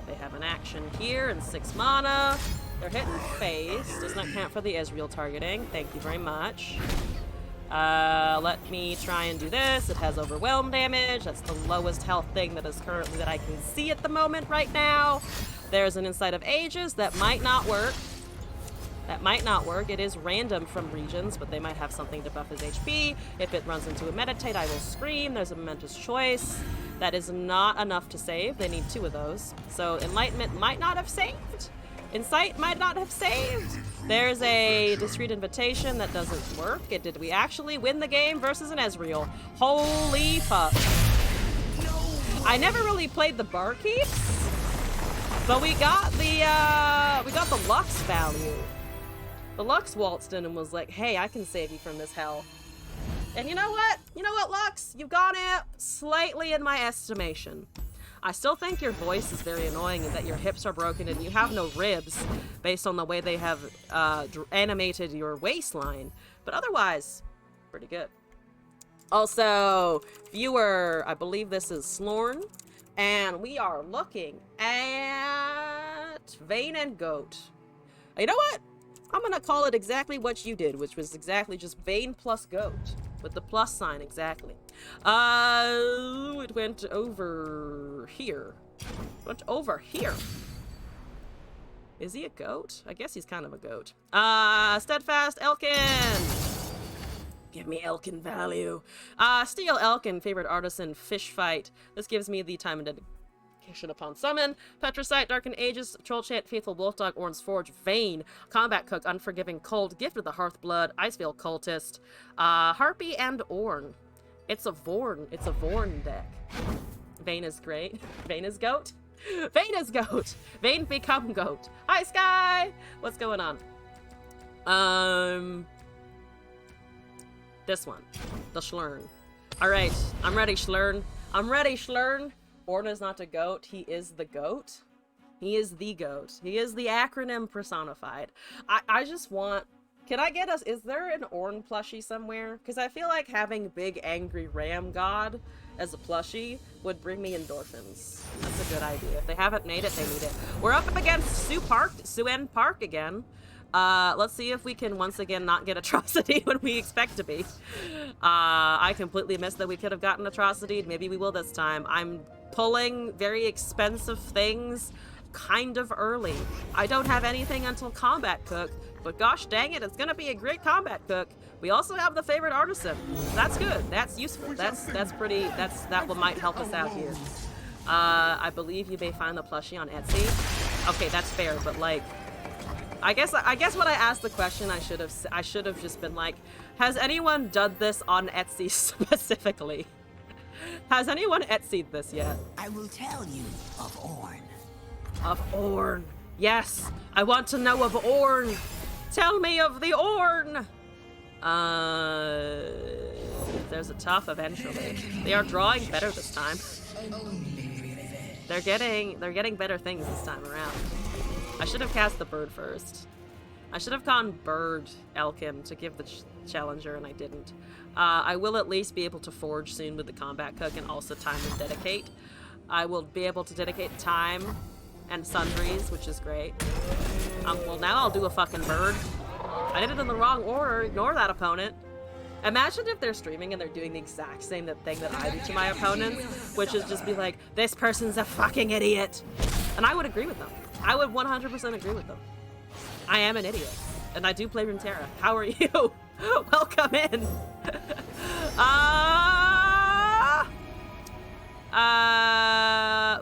Speaker 1: They have an action here and 6 mana. They're hitting face. Does not count for the Ezreal targeting. Thank you very much. Let me try and do this. It has overwhelm damage. That's the lowest health thing that is currently that I can see at the moment right now. There's an Insight of Ages that might not work. That might not work. It is random from regions, but they might have something to buff his HP. If it runs into a Meditate, I will scream. There's a Momentous Choice. That is not enough to save. They need 2 of those. So Enlightenment might not have saved. Insight might not have saved. There's a Discreet Invitation that doesn't work. Did we actually win the game versus an Ezreal? Holy fuck. I never really played the Barkeeps, but we got the Lux value. The Lux waltzed in and was like, hey, I can save you from this hell. And you know what? You know what, Lux? You've gone up slightly in my estimation. I still think your voice is very annoying and that your hips are broken and you have no ribs based on the way they have animated your waistline. But otherwise, pretty good. Also, viewer, I believe this is Slorn. And we are looking at Vayne and Goat. You know what? I'm gonna call it exactly what you did, which was exactly just Vayne plus Goat. With the plus sign, exactly. It went over here. Went over here. Is he a goat? I guess he's kind of a goat. Steadfast Elkin! Give me Elkin value. Steel Elkin, favorite artisan, fish fight. This gives me the time and dedication upon summon. Petricite, Darken Ages, Troll Chant, Faithful Wolfdog, Orn's Forge, Vayne, Combat Cook, Unforgiving Cold, Gift of the Hearthblood, Iceveil Cultist, Harpy, and Ornn. It's a Vorn. It's a Vorn deck. Vayne is great. Vayne is goat. Vayne is goat. Vayne become goat. Hi, Sky! What's going on? This one. The Schlurn. Alright, I'm ready, Schlurn. I'm ready, Schlurn. Ornn is not a goat. He is the goat. He is the goat. He is the acronym personified. I just want... Can I get us... Is there an Ornn plushie somewhere? Because I feel like having Big Angry Ram God as a plushie would bring me endorphins. That's a good idea. If they haven't made it, they need it. We're up against Suen Park again. Let's see if we can once again not get Atrocity when we expect to be. I completely missed that we could have gotten Atrocity. Maybe we will this time. I'm pulling very expensive things kind of early. I don't have anything until Combat Cook, but gosh dang it, it's gonna be a great Combat Cook. We also have the favorite artisan. That's good. That's useful. That might help us out here. I believe you may find the plushie on Etsy. Okay, that's fair, but like, I guess when I asked the question, I should have just been like, has anyone done this on Etsy specifically? Has anyone Etsy'd this yet?
Speaker 3: I will tell you of Orn.
Speaker 1: Of Orn. Yes, I want to know of Orn. Tell me of the Orn. There's a tough eventually. They are drawing better this time. They're getting better things this time around. I should have cast the bird first. I should have gone bird Elkim to give the challenger, and I didn't. I will at least be able to forge soon with the combat cook, and also time and dedicate. I will be able to dedicate time and sundries, which is great. Well, now I'll do a fucking bird. I did it in the wrong order. Ignore that, opponent. Imagine if they're streaming and they're doing the exact same thing that I do to my opponents, which is just be like, this person's a fucking idiot. And I would agree with them. I would 100% agree with them. I am an idiot, and I do play Runeterra. How are you? Welcome in.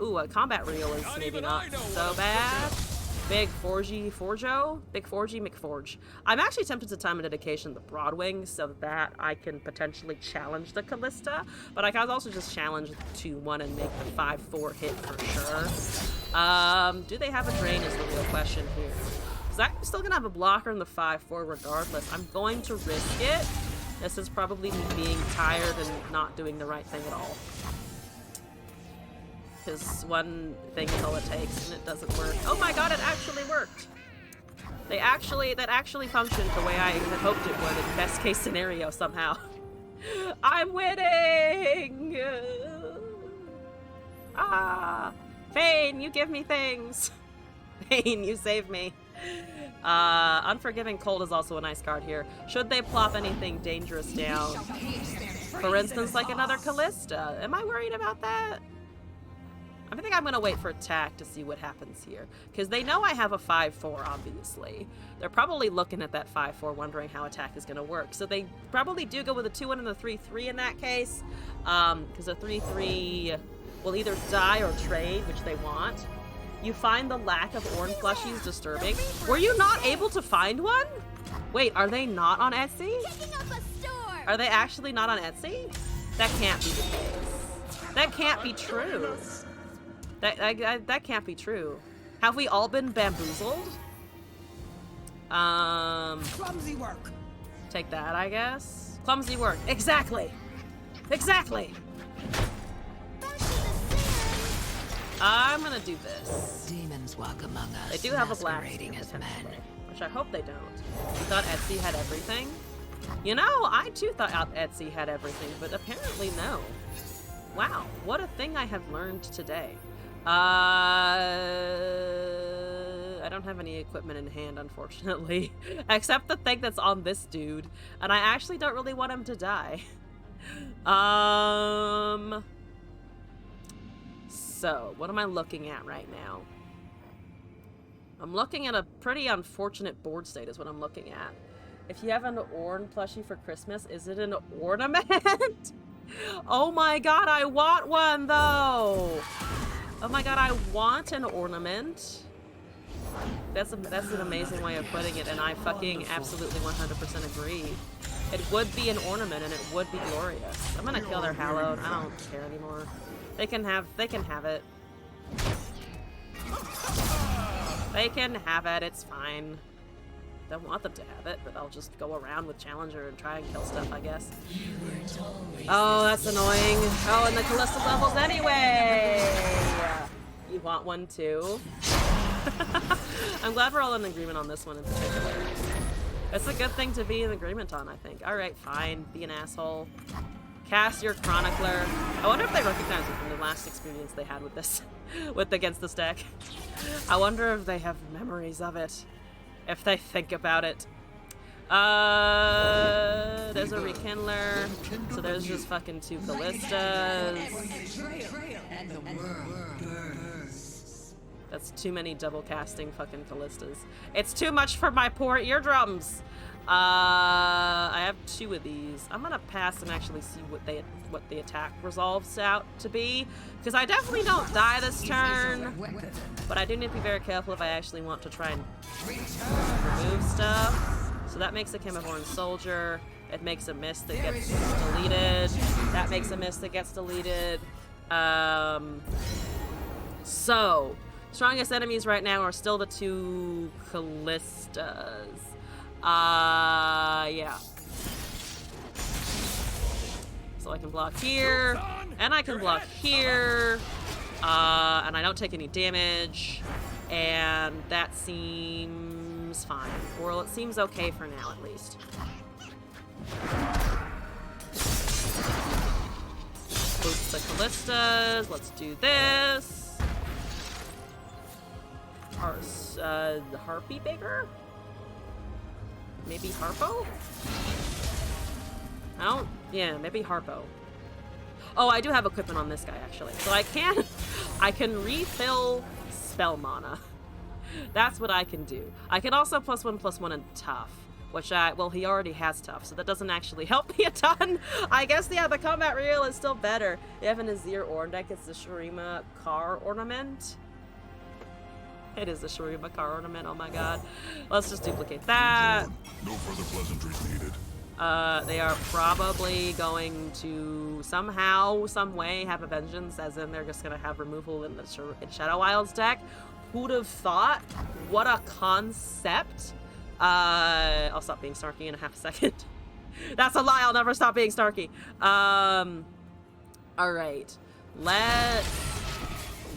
Speaker 1: Ooh, a combat reel is maybe not so bad. Big Forgy McForge. I'm actually tempted to time and dedication the Broadwing so that I can potentially challenge the Callista, but I can also just challenge the 2-1 and make the 5-4 hit for sure. Do they have a drain is the real question here. Because I'm still gonna have a blocker in the 5-4 regardless. I'm going to risk it. This is probably me being tired and not doing the right thing at all. Because one thing is all it takes and it doesn't work. Oh my god, it actually worked! That actually functioned the way I had hoped it would in best case scenario somehow. I'm winning! Fane, you give me things! Fane, you save me. Unforgiving Cold is also a nice card here. Should they plop anything dangerous down? For instance, like another Callista. Am I worried about that? I think I'm gonna wait for attack to see what happens here. Because they know I have a 5-4, obviously. They're probably looking at that 5-4, wondering how attack is gonna work. So they probably do go with a 2-1 and a 3-3 in that case. Because a 3-3 will either die or trade, which they want. You find the lack of Orn plushies disturbing. Were you not able to find one? Wait, are they not on Etsy? Are they actually not on Etsy? That can't be the case. That can't be true. That can't be true. Have we all been bamboozled?
Speaker 3: Clumsy work.
Speaker 1: Take that, I guess. Clumsy work. Exactly. Exactly. I'm gonna do this.
Speaker 3: Demons walk among us.
Speaker 1: They do have a black
Speaker 3: as men.
Speaker 1: which I hope they don't. You thought Etsy had everything? You know, I too thought Etsy had everything, but apparently no. Wow, what a thing I have learned today. I don't have any equipment in hand, unfortunately. Except the thing that's on this dude. And I actually don't really want him to die. So, what am I looking at right now? I'm looking at a pretty unfortunate board state is what I'm looking at. If you have an Orn plushie for Christmas, is it an ornament? Oh my god, I want one though! Oh my god, I want an ornament. That's an amazing way of putting it, and I fucking absolutely 100% agree. It would be an ornament, and it would be glorious. I'm gonna kill their Hallowed. I don't care anymore. They can have it. They can have it. It's fine. Don't want them to have it, but I'll just go around with Challenger and try and kill stuff, I guess. Oh, that's annoying. Oh, and the Callista levels anyway! You want one too? I'm glad we're all in agreement on this one in particular. It's a good thing to be in agreement on, I think. Alright, fine. Be an asshole. Cast your Chronicler. I wonder if they recognize it from the last experience they had with this, against this deck. I wonder if they have memories of it. If they think about it. There's a Rekindler. So there's just fucking 2 Callistas. That's too many double casting fucking Callistas. It's too much for my poor eardrums. I have 2 of these. I'm gonna pass and actually see what the attack resolves out to be, because I definitely don't die this turn, but I do need to be very careful if I actually want to try and remove stuff. So that makes a Chemivorn Soldier. It makes a miss that gets deleted. That makes a miss that gets deleted. So strongest enemies right now are still the 2 Callistas. Yeah. So I can block here, and I can block here, and I don't take any damage, and that seems fine. Or it seems okay for now, at least. Boost the Callistas. Let's do this. The Harpy Bigger? Maybe Harpo? Yeah, maybe Harpo. Oh, I do have equipment on this guy, actually. So I can refill spell mana. That's what I can do. I can also +1/+1 in tough, which well, he already has tough, so that doesn't actually help me a ton. I guess, yeah, the combat reel is still better. You have an Azir Orn deck, it's the Shurima Car Ornament. It is the Shurima Car Ornament, oh my god. Let's just duplicate that.
Speaker 7: No further pleasantries needed.
Speaker 1: They are probably going to somehow, some way have a vengeance, as in they're just gonna have removal in the Shadow Isles deck. Who'd have thought? What a concept. I'll stop being snarky in a half a second. That's a lie, I'll never stop being snarky. Alright.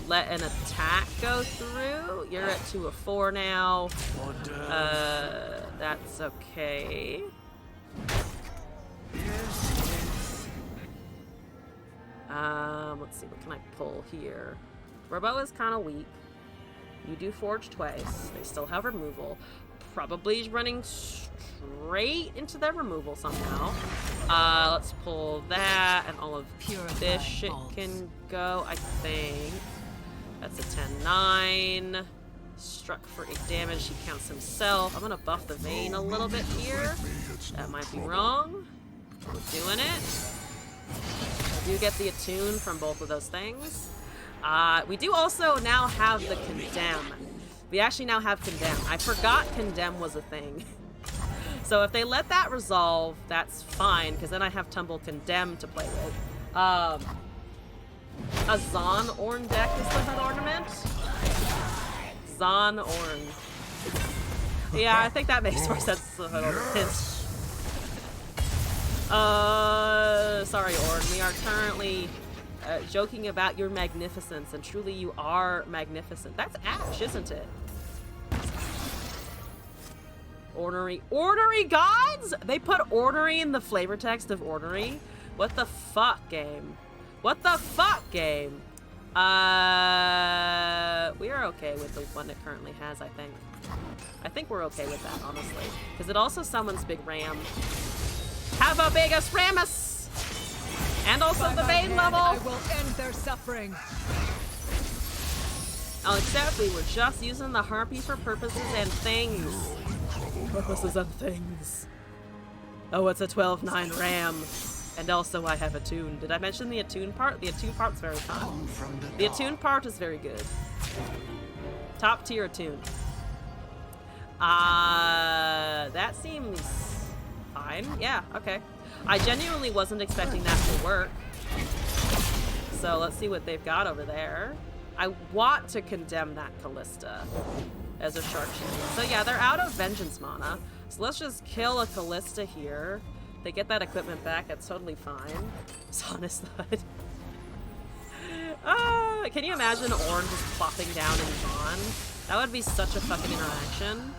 Speaker 1: Let an attack go through. You're at 2 of 4 now. That's okay. Let's see, what can I pull here? Robo is kind of weak. You do Forge twice. They still have removal. Probably running straight into their removal somehow. Let's pull that, and all of this shit can go, I think. That's a 10-9. Struck for 8 damage. He counts himself. I'm gonna buff the Vayne a little bit here. That might be wrong. We're doing it. I do get the attune from both of those things. We do also now have the Condemn. We actually now have Condemn. I forgot Condemn was a thing. So if they let that resolve, that's fine, because then I have Tumble Condemn to play with. A Zon Orn deck is the Hood Ornament. Zon Orn. Yeah, I think that makes more sense as the Hood Ornament. Sorry, Orn. We are currently joking about your magnificence, and truly you are magnificent. That's Ash, isn't it? Ornery gods? They put ornery in the flavor text of ornery? What the fuck, game? What the fuck, game? We are okay with the one it currently has, I think. I think we're okay with that, honestly. Because it also summons Big Ram. Have a biggest Ramus! And also the Vayne level!
Speaker 8: I will end their suffering.
Speaker 1: Oh, except we were just using the Harpy for purposes and things. Purposes and things. Oh, it's a 12-9 Ram. And also I have Attune. Did I mention the Attune part? The Attune part's very fun. The Attune part is very good. Top tier Attune. That seems fine. Yeah, okay. I genuinely wasn't expecting that to work. So let's see what they've got over there. I want to condemn that Callista as a Shark Shield. So yeah, they're out of Vengeance mana. So let's just kill a Callista here. They get that equipment back, that's totally fine. Sonus Thud. Can you imagine Orn just plopping down in Vaughn? That would be such a fucking interaction.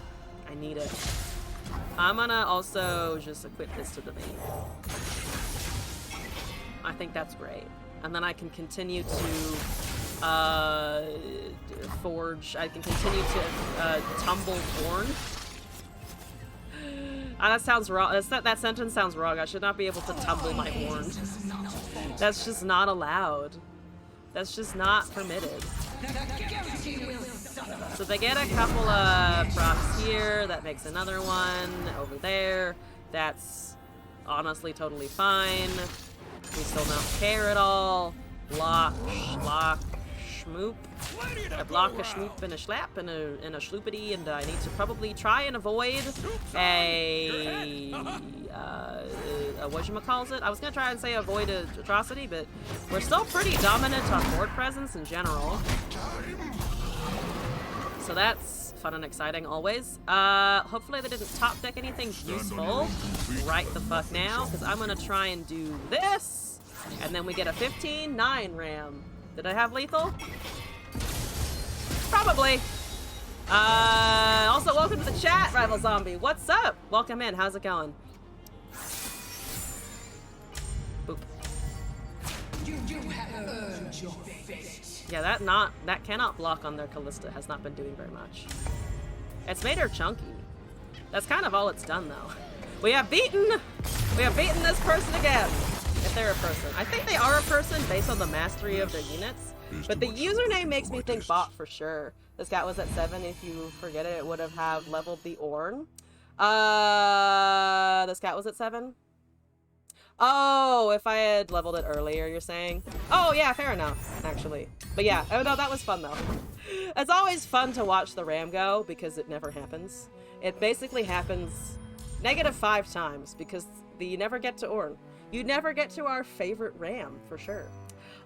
Speaker 1: I need it. I'm gonna also just equip this to the Vayne. I think that's great. And then I can continue to forge. I can continue to tumble Orn. That sounds wrong. That sentence sounds wrong. I should not be able to tumble my Orn. That's just not allowed. That's just not permitted. So they get a couple of props here. That makes another one over there. That's honestly totally fine. We still don't care at all. Block, schlock, schmoop. A block, a schmoop, and a schlap, and a schloopity, and I need to probably try and avoid whatchamacallit? I was gonna try and say avoid a atrocity, but we're still pretty dominant on board presence in general. So that's fun and exciting always. Hopefully they didn't top deck anything useful right the fuck now, because I'm gonna try and do this, and then we get a 15-9 ram. Did I have lethal? Probably. Also, welcome to the chat, Rival Zombie. What's up? Welcome in. How's it going? Boop. Yeah, that cannot block on their Callista has not been doing very much. It's made her chunky. That's kind of all it's done, though. We have beaten this person again. If they're a person. I think they are a person based on the mastery of their units. But the username makes me think bot for sure. This guy was at 7. If you forget it, it would have leveled the Ornn. This cat was at 7? Oh, if I had leveled it earlier, you're saying? Oh, yeah, fair enough, actually. But yeah, oh no, that was fun, though. It's always fun to watch the ram go, because it never happens. It basically happens -5 times, because you never get to Ornn. You never get to our favorite ram, for sure.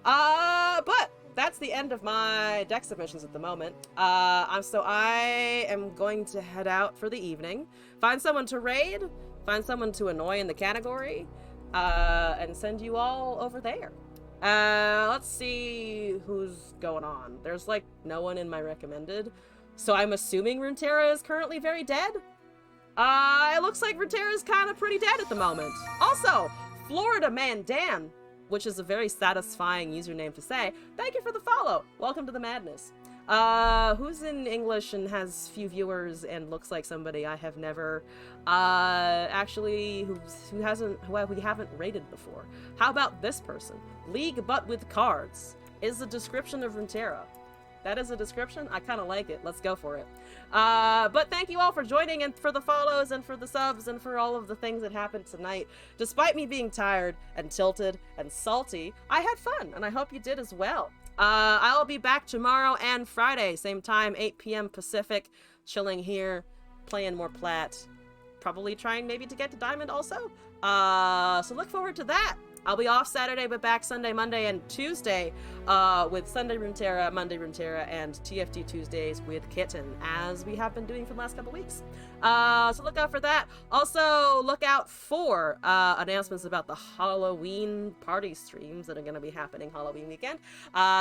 Speaker 1: But that's the end of my deck submissions at the moment. So I am going to head out for the evening, find someone to raid, find someone to annoy in the category, and send you all over there. Let's see who's going on. There's like no one in my recommended, so I'm assuming Runeterra is currently very dead. It looks like Runeterra is kind of pretty dead at the moment. Also, Florida Man Dan, which is a very satisfying username to say. Thank you for the follow. Welcome to the madness. Who's in English and has few viewers and looks like somebody I have never, actually, who we haven't rated before. How about this person? League but with cards is the description of Runeterra. That is a description? I kind of like it. Let's go for it. But thank you all for joining and for the follows and for the subs and for all of the things that happened tonight. Despite me being tired and tilted and salty, I had fun, and I hope you did as well. I'll be back tomorrow and Friday, same time, 8 p.m. Pacific, chilling here, playing more Plat. Probably trying maybe to get to Diamond also. So look forward to that. I'll be off Saturday, but back Sunday, Monday, and Tuesday with Sunday Runeterra, Monday Runeterra, and TFT Tuesdays with Kitten, as we have been doing for the last couple weeks. So look out for that. Also, look out for announcements about the Halloween party streams that are going to be happening Halloween weekend.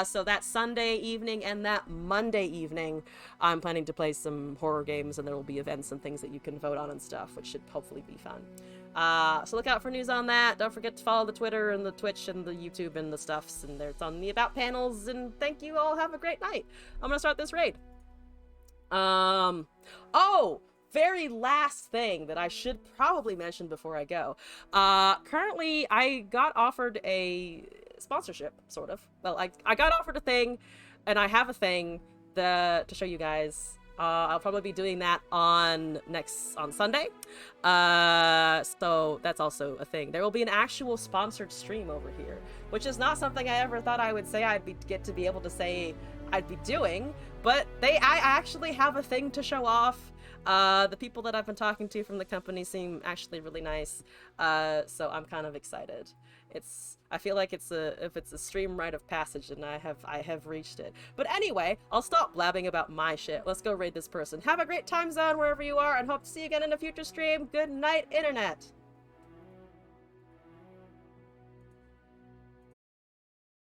Speaker 1: So that Sunday evening and that Monday evening, I'm planning to play some horror games, and there will be events and things that you can vote on and stuff, which should hopefully be fun. So look out for news on that. Don't forget to follow the Twitter and the Twitch and the YouTube and the stuffs, and there's on the About panels, and thank you all. Have a great night. I'm gonna start this raid. Oh, very last thing that I should probably mention before I go. Currently, I got offered a sponsorship, sort of. Well, I got offered a thing, and I have a thing to show you guys. I'll probably be doing that on Sunday. So that's also a thing. There will be an actual sponsored stream over here, which is not something I ever thought I would say get to be able to say I'd be doing, but I actually have a thing to show off. The people that I've been talking to from the company seem actually really nice. So I'm kind of excited. I feel like if it's a stream rite of passage, and I have reached it. But anyway, I'll stop blabbing about my shit. Let's go raid this person. Have a great time zone wherever you are, and hope to see you again in a future stream. Good night, internet.